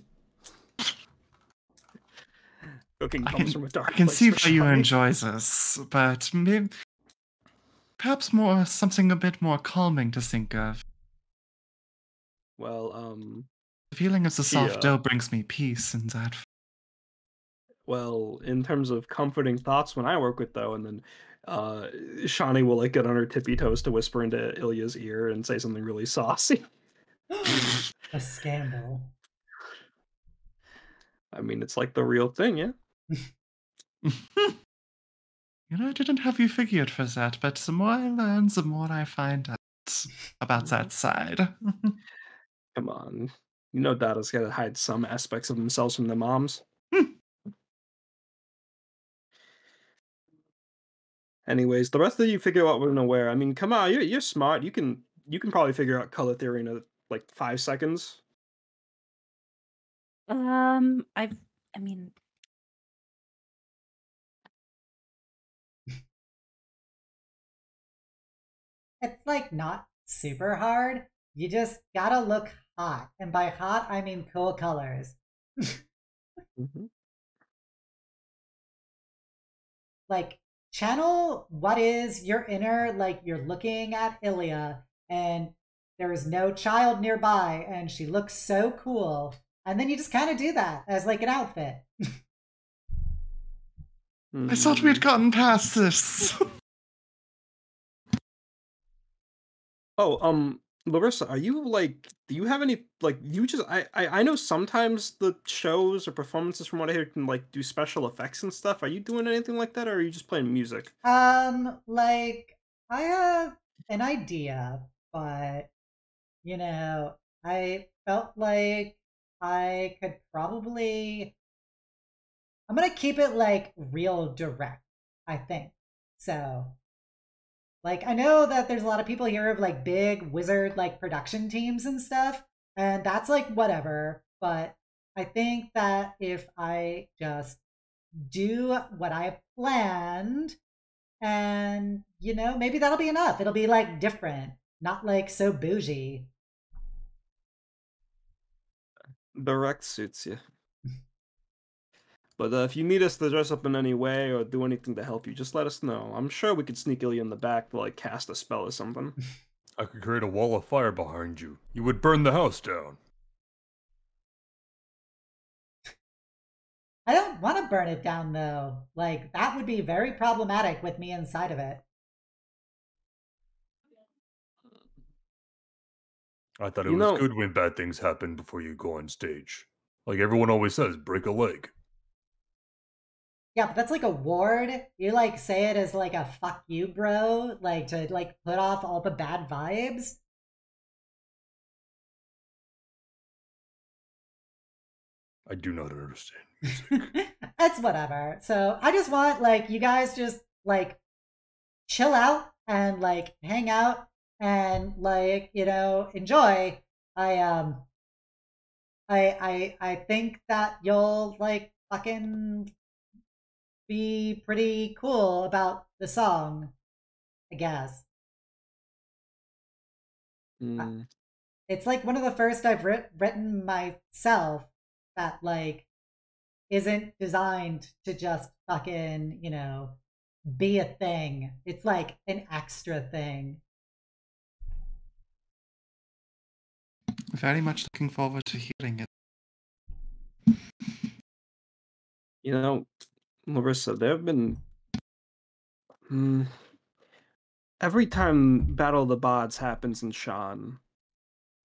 cooking comes from a I dark can place see for why you sure. enjoys this, but perhaps something a bit more calming to think of. Well, The feeling of the she, soft dough brings me peace, and that. well, in terms of comforting thoughts when I work with though, and then Shawnee will like get on her tippy toes to whisper into Ilya's ear and say something really saucy. A scandal. I mean, it's like the real thing, yeah. I didn't have you figured for that, but the more I learn, the more I find out about that side. Come on, Dada's gotta hide some aspects of themselves from their moms. Anyways, the rest of you figure out what we're wear. I mean, come on, you're smart. You can probably figure out color theory in like 5 seconds. I mean, It's like not super hard. You just gotta look hot. And by hot, I mean cool colors. Mhm. Like, channel what is your inner, like, you're looking at Ilya and there is no child nearby and she looks so cool. And then you just kind of do that as like an outfit. I thought we had Hmm. gotten past this. Oh, Laryssa, are you like? Do you have any like? You just I know sometimes the shows or performances, from what I hear, can like do special effects and stuff. Are you doing anything like that, or are you just playing music? Like, I have an idea, but I felt like I could probably I'm gonna keep it like real direct, I think. So, like, I know that there's a lot of people here of like big wizard like production teams and stuff, and that's like whatever, but I think that if I just do what I planned and maybe that'll be enough. It'll be like different, not like so bougie. Direct suits you. But if you need us to dress up in any way or do anything to help you, just let us know. I'm sure we could sneak Ilya in the back to like cast a spell or something. I could create a wall of fire behind you. You would burn the house down. I don't want to burn it down though. Like, that would be very problematic with me inside of it. I thought it You was know, good when bad things happen before you go on stage. Like everyone always says, break a leg. Yeah, but that's like a ward. You like say it as like a fuck you, bro, like to like put off all the bad vibes. I do not understand music. That's whatever. So I just want like you guys just like chill out and like hang out and like enjoy. I think that you'll like fucking be pretty cool about the song, I guess. mm, It's like one of the first I've written myself that like isn't designed to just fucking, be a thing. It's like an extra thing. Very much looking forward to hearing it. Laryssa, there have been every time Battle of the Bards happens in Sharn,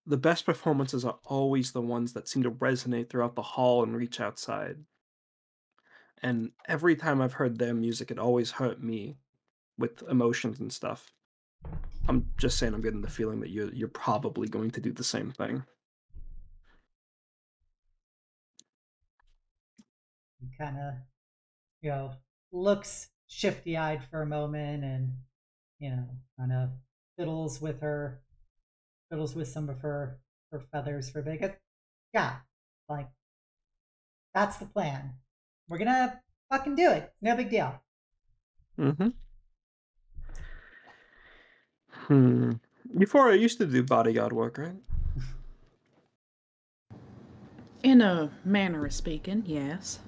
the best performances are always the ones that seem to resonate throughout the hall and reach outside. And every time I've heard their music, it always hurt me with emotions and stuff. I'm just saying, I'm getting the feeling that you're probably going to do the same thing. He kind of, looks shifty-eyed for a moment, and kind of fiddles with some of her feathers for a bit. Yeah, like that's the plan. We're gonna fucking do it. No big deal. Before I used to do bodyguard work, right? In a manner of speaking, yes.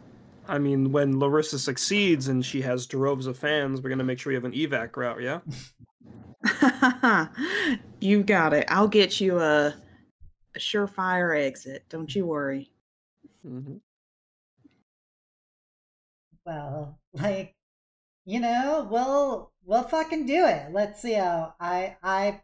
I mean, when Laryssa succeeds and she has droves of fans, we're gonna make sure we have an evac route, yeah? You got it. I'll get you a surefire exit. Don't you worry. Well, like, we'll fucking do it. Let's see how I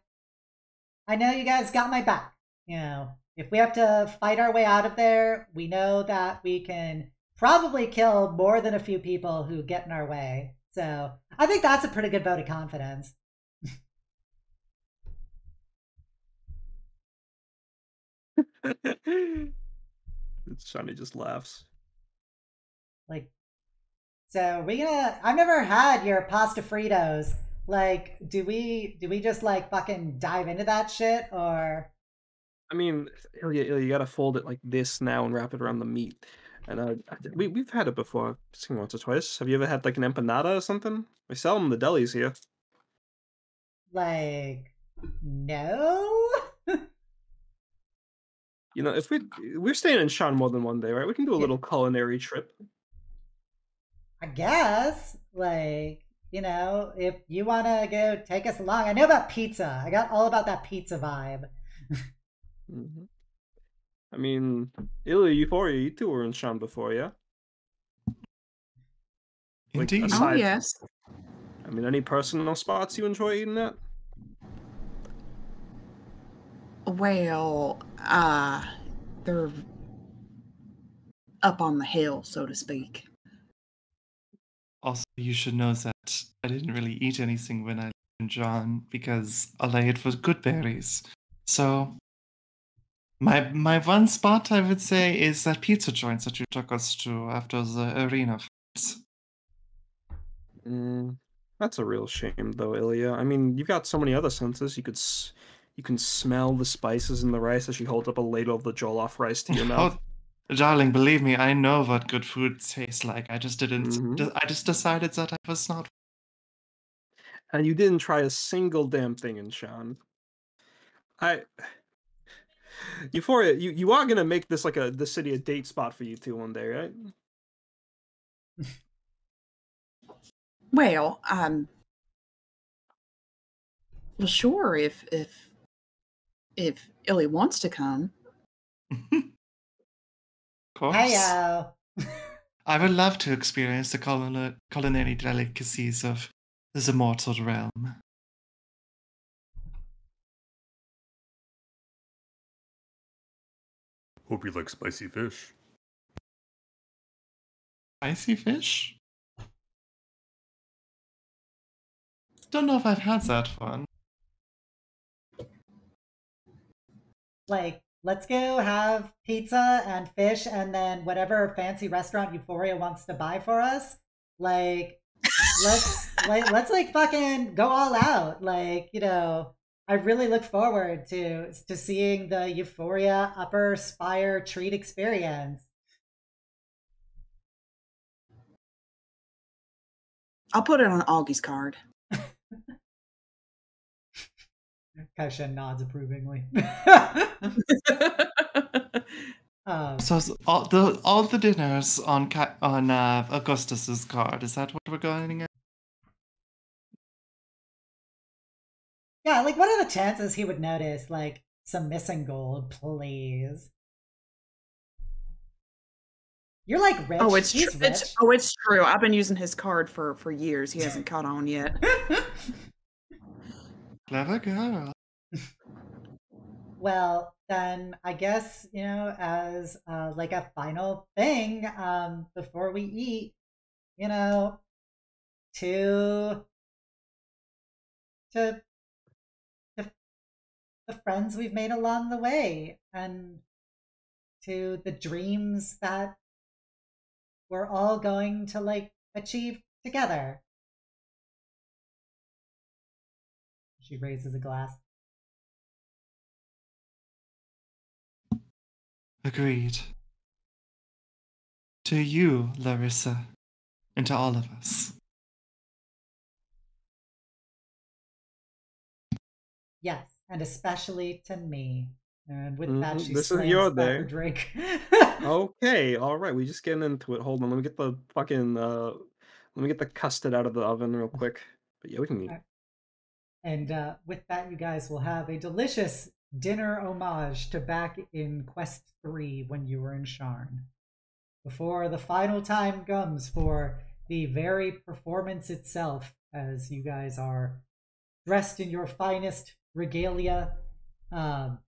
know you guys got my back. If we have to fight our way out of there, we know that we can probably kill more than a few people who get in our way. So I think that's a pretty good vote of confidence. Shani just laughs. Like, so I've never had your pasta Fritos. Like, do we just like fucking dive into that shit, or? I mean, you gotta fold it like this now and wrap it around the meat. And we've had it before, I've seen once or twice. Have you ever had like an empanada or something? We sell them in the delis here. Like, no. If we're staying in Sharn more than one day, right? We can do a little culinary trip. I guess, like, if you want to go take us along. I know about pizza. I got all about that pizza vibe. I mean, Ilya, Euphoria, you two were in Sharn before, yeah? Indeed. Oh, yes. I mean, any personal spots you enjoy eating at? Well, they're up on the hill, so to speak. Also, you should know that I didn't really eat anything when I lived in John because all I ate was good berries. So my one spot, I would say, is that pizza joint that you took us to after the arena fights. That's a real shame, though, Ilya. I mean, you've got so many other senses. You can smell the spices in the rice as she holds up a ladle of the jollof rice to your mouth. Darling, believe me, I know what good food tastes like. I just didn't. I just decided that I was not. And you didn't try a single damn thing in Sharn. Euphoria, you are gonna make this like the city a date spot for you two one day, right? Well, well, sure. If Illy wants to come. Of course. Hiyo. I would love to experience the culinary delicacies of the mortal realm. Hope you like spicy fish. Spicy fish? Don't know if I've had that one. Like, let's go have pizza and fish, and then whatever fancy restaurant Euphoria wants to buy for us. Like, let's like fucking go all out. Like, I really look forward to seeing the Euphoria Upper Spire treat experience. I'll put it on Augie's card. Kaishen nods approvingly. So all the dinners on Augustus's card. Is that what we're going at? Yeah, like, what are the chances he would notice, like, some missing gold, please? You're, like, rich. Oh, it's He's true. rich. It's true. I've been using his card for years. He hasn't caught on yet. Clever girl. Well, then I guess, as like a final thing, before we eat, to to to the friends we've made along the way, and to the dreams that we're all going to like achieve together. She raises a glass. Agreed. To you, Laryssa, and to all of us. Yes, and especially to me. And with that, she This is your slams back her day. drink. Okay, all right. We just getting into it. Hold on, let me get the fucking let me get the custard out of the oven real quick. But yeah, we can eat. And with that, you guys will have a delicious dinner homage to back in Quest 3 when you were in Sharn. Before the final time comes for the very performance itself, as you guys are dressed in your finest regalia. I'm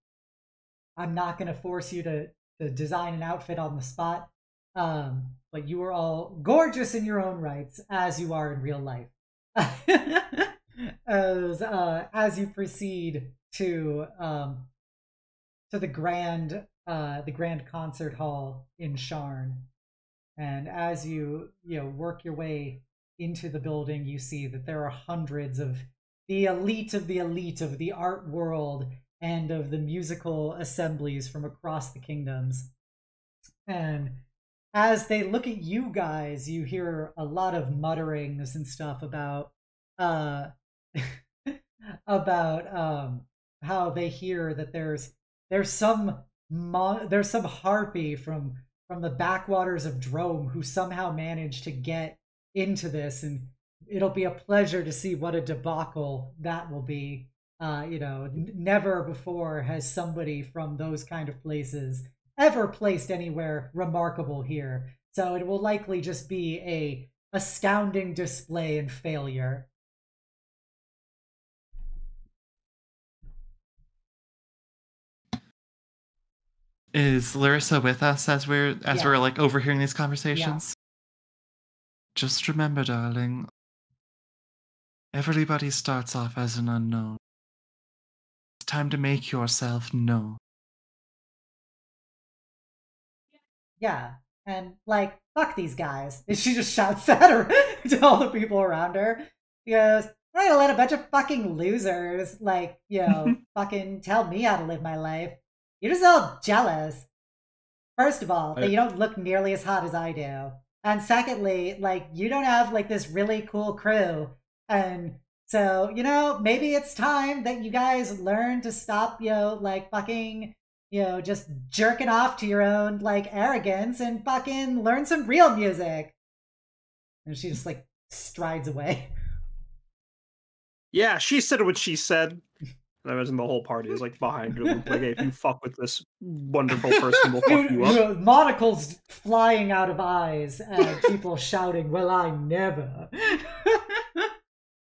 not going to force you to design an outfit on the spot, but you are all gorgeous in your own rights, as you are in real life. As you proceed to the grand concert hall in Sharn, and as you work your way into the building, you see that there are hundreds of the elite of the art world and of the musical assemblies from across the kingdoms. And as they look at you guys, you hear a lot of mutterings and stuff about about how they hear that there's some harpy from the backwaters of Drome who somehow managed to get into this, and it'll be a pleasure to see what a debacle that will be. Never before has somebody from those kind of places ever placed anywhere remarkable here, so it will likely just be a astounding display and failure. Is Laryssa with us as we're like overhearing these conversations? Yeah. Just remember, darling, everybody starts off as an unknown. It's time to make yourself known. Yeah, and like, fuck these guys. And she just shouts at her to all the people around her. She goes, I'm gonna let a bunch of fucking losers, like, fucking tell me how to live my life. You're just all jealous. First of all, that you don't look nearly as hot as I do. And secondly, like, you don't have like this really cool crew. And so, maybe it's time that you guys learn to stop, like fucking, just jerking off to your own like arrogance and fucking learn some real music. And she just like strides away. Yeah, she said what she said. I imagine the whole party is like behind her, like, hey, if you fuck with this wonderful person, we'll fuck you up. Monocles flying out of eyes and people shouting, well, I never.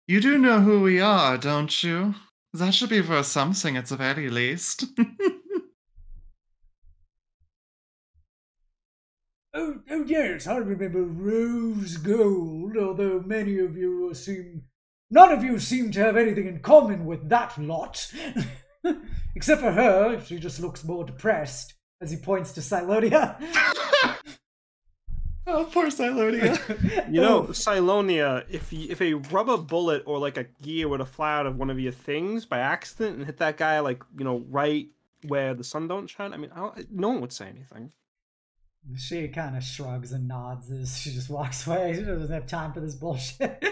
You do know who we are, don't you? That should be for something at the very least. Oh yes, I remember Rose Gold, although none of you seem to have anything in common with that lot. Except for her, she just looks more depressed, as he points to Silonia. Oh, poor Silonia. Silonia, if a rubber bullet or like a gear were to fly out of one of your things by accident and hit that guy, like, right where the sun don't shine, I mean, no one would say anything. She kind of shrugs and nods as she just walks away. She doesn't have time for this bullshit.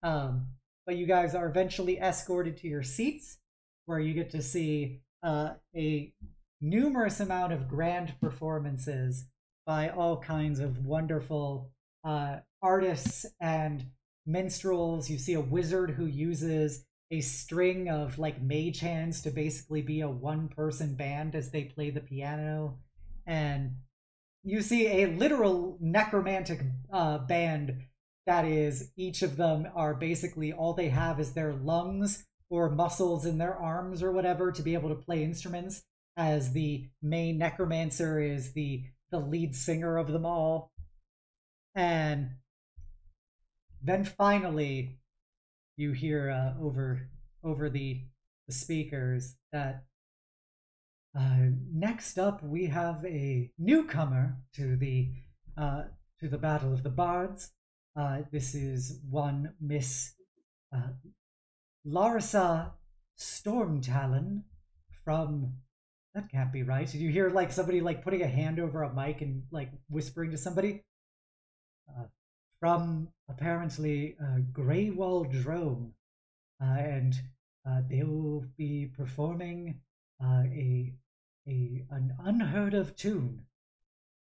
But you guys are eventually escorted to your seats, where you get to see a numerous amount of grand performances by all kinds of wonderful artists and minstrels. You see a wizard who uses a string of like mage hands to basically be a one-person band as they play the piano, and you see a literal necromantic band that is, each of them are basically, all they have is their lungs or muscles in their arms or whatever to be able to play instruments. as the main necromancer is the lead singer of them all. And then finally, you hear over the speakers that next up we have a newcomer to the Battle of the Bards. This is one Miss Laryssa Stormtalon from. That can't be right. Did you hear like somebody like putting a hand over a mic and like whispering to somebody? From apparently Greywall Drome, and they will be performing an unheard of tune.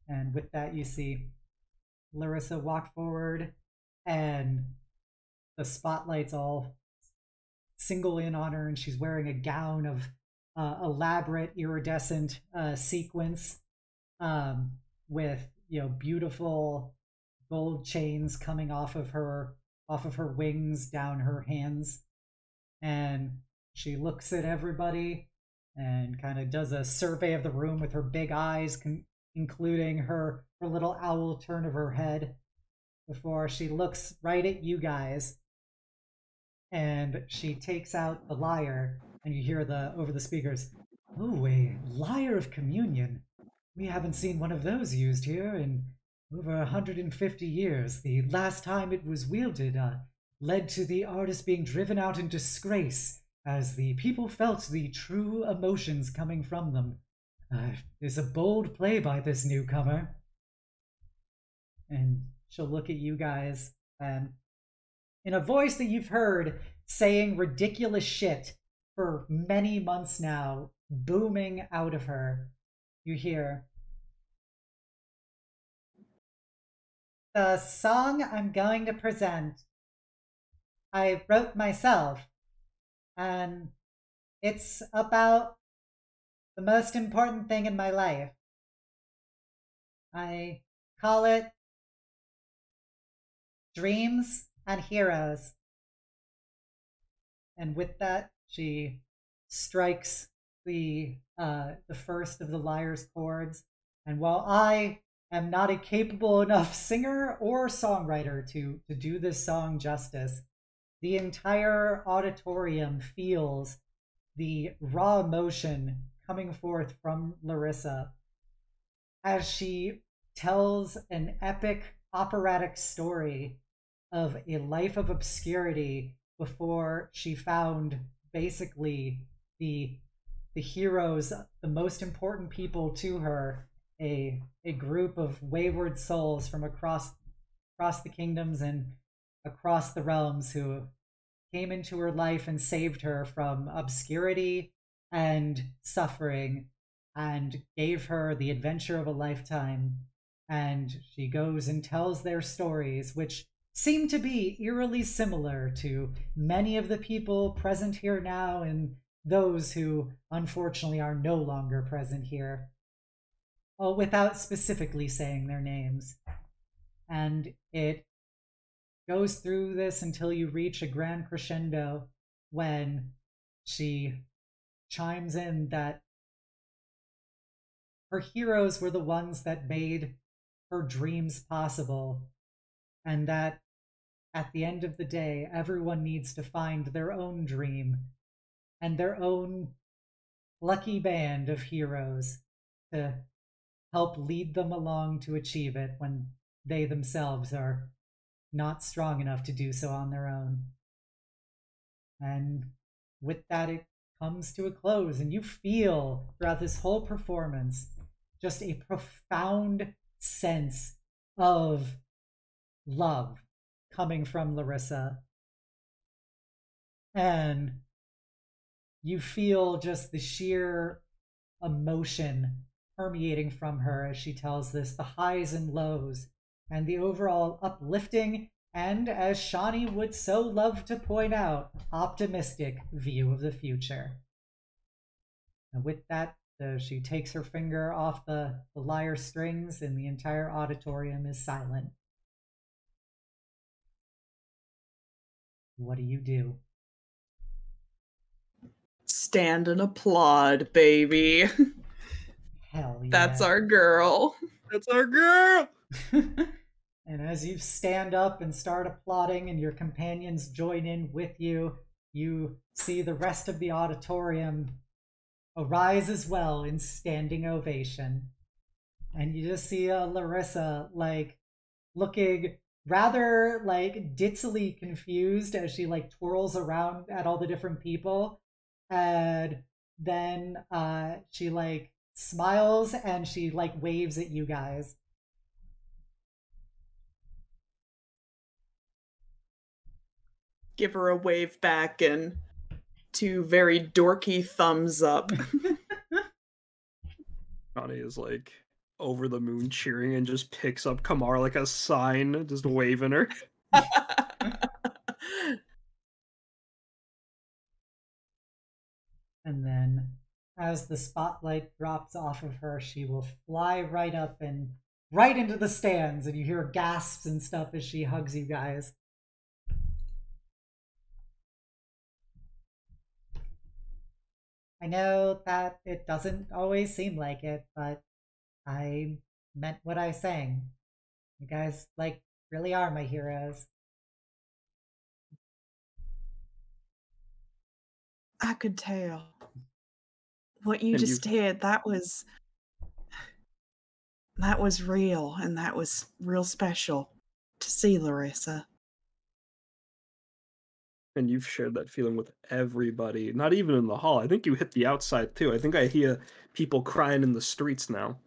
And with that, you see Laryssa walk forward, and the spotlights all single in on her, and she's wearing a gown of elaborate iridescent sequins, with beautiful gold chains coming off of her wings down her hands. And she looks at everybody and kind of does a survey of the room with her big eyes, including her little owl turn of her head, before she looks right at you guys, and she takes out the lyre, and you hear over the speakers, "Oh, a Lyre of Communion. We haven't seen one of those used here in over 150 years. The last time it was wielded led to the artist being driven out in disgrace, as the people felt the true emotions coming from them. It's a bold play by this newcomer." And she'll look at you guys, and in a voice that you've heard saying ridiculous shit for many months now, booming out of her, you hear, "The song I'm going to present, I wrote myself, and it's about the most important thing in my life. I call it Dreams and Heroes." And with that, she strikes the first of the lyre's chords. And while I am not a capable enough singer or songwriter to do this song justice, the entire auditorium feels the raw emotion coming forth from Laryssa as she tells an epic operatic story of a life of obscurity before she found basically the heroes, the most important people to her, a group of wayward souls from across the kingdoms and across the realms who came into her life and saved her from obscurity and suffering and gave her the adventure of a lifetime. And she goes and tells their stories, which seem to be eerily similar to many of the people present here now and those who unfortunately are no longer present here, without specifically saying their names. And it goes through this until you reach a grand crescendo when she chimes in that her heroes were the ones that made her dreams possible, and that at the end of the day, everyone needs to find their own dream and their own lucky band of heroes to help lead them along to achieve it when they themselves are not strong enough to do so on their own. And with that, it comes to a close, and you feel throughout this whole performance just a profound sense of love coming from Laryssa. And you feel just the sheer emotion permeating from her as she tells this, the highs and lows, and the overall uplifting and, as Shawnee would so love to point out, optimistic view of the future. And with that, she takes her finger off the lyre strings, and the entire auditorium is silent. What do you do? Stand and applaud, baby. Hell yeah. That's our girl. That's our girl! And as you stand up and start applauding and your companions join in with you, you see the rest of the auditorium arise as well in standing ovation. And you just see Laryssa, like, looking rather, like, ditzily confused as she, like, twirls around at all the different people. And then she, like, smiles and she, like, waves at you guys. Give her a wave back and 2 very dorky thumbs up. Connie is like over the moon cheering and just picks up Kamar like a sign, just waving her. And then as the spotlight drops off of her, she will fly right up and right into the stands, and you hear gasps and stuff as she hugs you guys. I know that it doesn't always seem like it, but I meant what I sang. You guys, like, really are my heroes. I could tell. What you And just did, that was real, and that was real special to see, Laryssa. And you've shared that feeling with everybody, not even in the hall. I think you hit the outside too. I think I hear people crying in the streets now.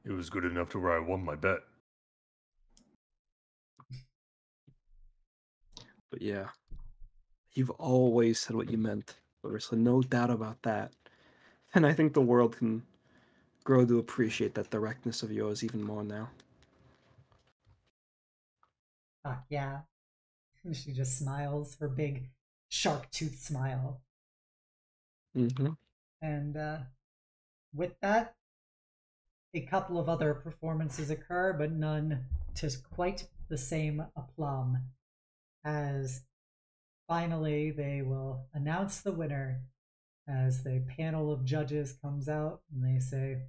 It was good enough to where I won my bet. But yeah, you've always said what you meant, Laryssa, no doubt about that. And I think the world can grow to appreciate that directness of yours even more now. Yeah. She just smiles, her big shark tooth smile. Mm-hmm. And with that, a couple of other performances occur, but none to quite the same aplomb. As finally they will announce the winner as the panel of judges comes out and they say,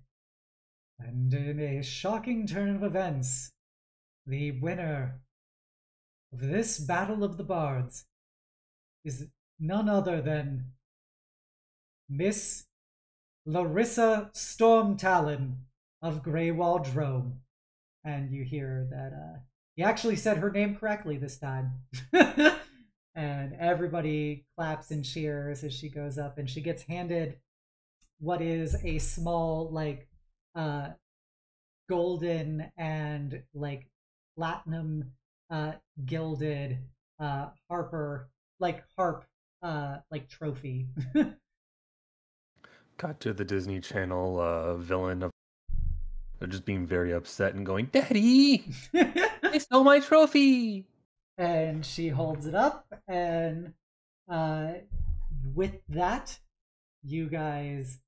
and in a shocking turn of events, the winner of this Battle of the Bards is none other than Miss Laryssa Stormtalon of Greywall Drome. And you hear that he actually said her name correctly this time. And everybody claps and cheers as she goes up, and she gets handed what is a small, like, golden and, like, platinum gilded harp like trophy. Got to the Disney Channel villain of just being very upset and going, "Daddy, they stole my trophy!" And she holds it up, and with that, you guys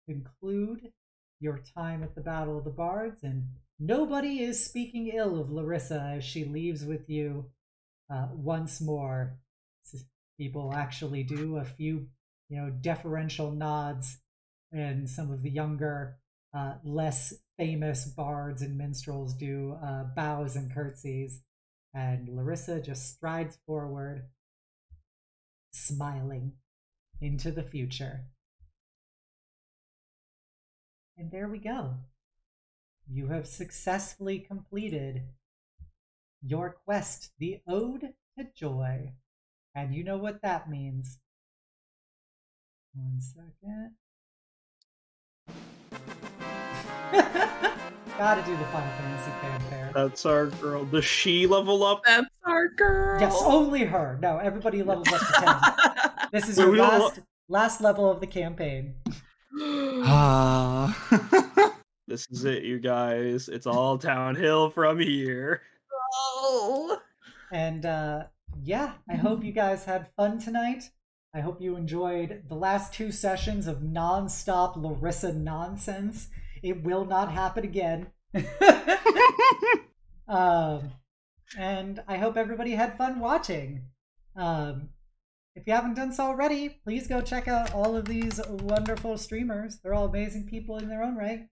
conclude your time at the Battle of the Bards, and nobody is speaking ill of Laryssa as she leaves with you once more. People actually do a few, deferential nods, and some of the younger, less famous bards and minstrels do bows and curtsies. And Laryssa just strides forward, smiling into the future. And there we go. You have successfully completed your quest, the Ode to Joy. And you know what that means. 1 second. Gotta do the Final Fantasy fanfare. That's our girl. Does she level up? That's our girl. Yes, only her. No, everybody levels up to 10. This is your last level of the campaign. This is it, you guys. It's all downhill from here. Oh. And yeah, I hope you guys had fun tonight. I hope you enjoyed the last 2 sessions of non-stop Laryssa nonsense. It will not happen again. And I hope everybody had fun watching. if you haven't done so already, please go check out all of these wonderful streamers. They're all amazing people in their own right.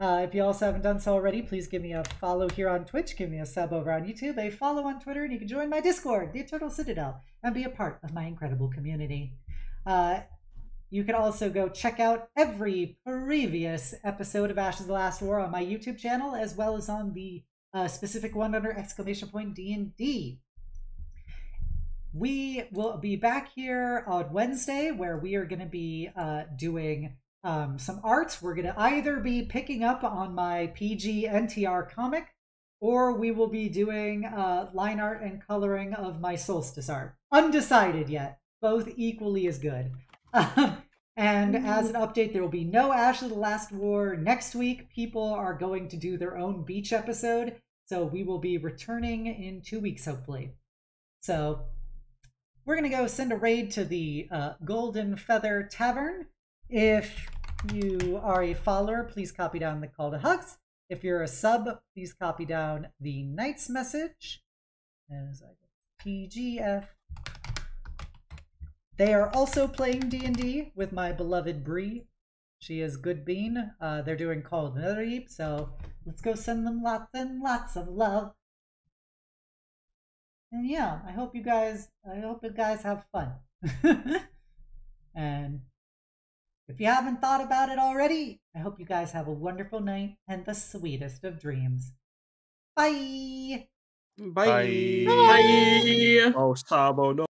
If you also haven't done so already, please give me a follow here on Twitch, give me a sub over on YouTube, a follow on Twitter, and you can join my Discord, the Eternal Citadel, and be a part of my incredible community. You can also go check out every previous episode of Ashes of the Last War on my YouTube channel, as well as on the specific one under !D&D. We will be back here on Wednesday, where we are going to be doing some art. We're going to either be picking up on my PG NTR comic, or we will be doing line art and coloring of my Solstice art. Undecided yet. Both equally as good. And as an update, there will be no Ashes of the Last War next week. People are going to do their own beach episode, so we will be returning in 2 weeks, hopefully. So we're going to go send a raid to the Golden Feather Tavern. If you are a follower, please copy down the call to hugs. If you're a sub, please copy down the Knight's message. As I go PGF. They are also playing D&D with my beloved Bree. She is good bean. They're doing Call of the Netherdeep, so let's go send them lots and lots of love. And yeah, I hope you guys have fun. And if you haven't thought about it already, I hope you guys have a wonderful night and the sweetest of dreams. Bye! Bye. Bye. Oh, Sabo, no.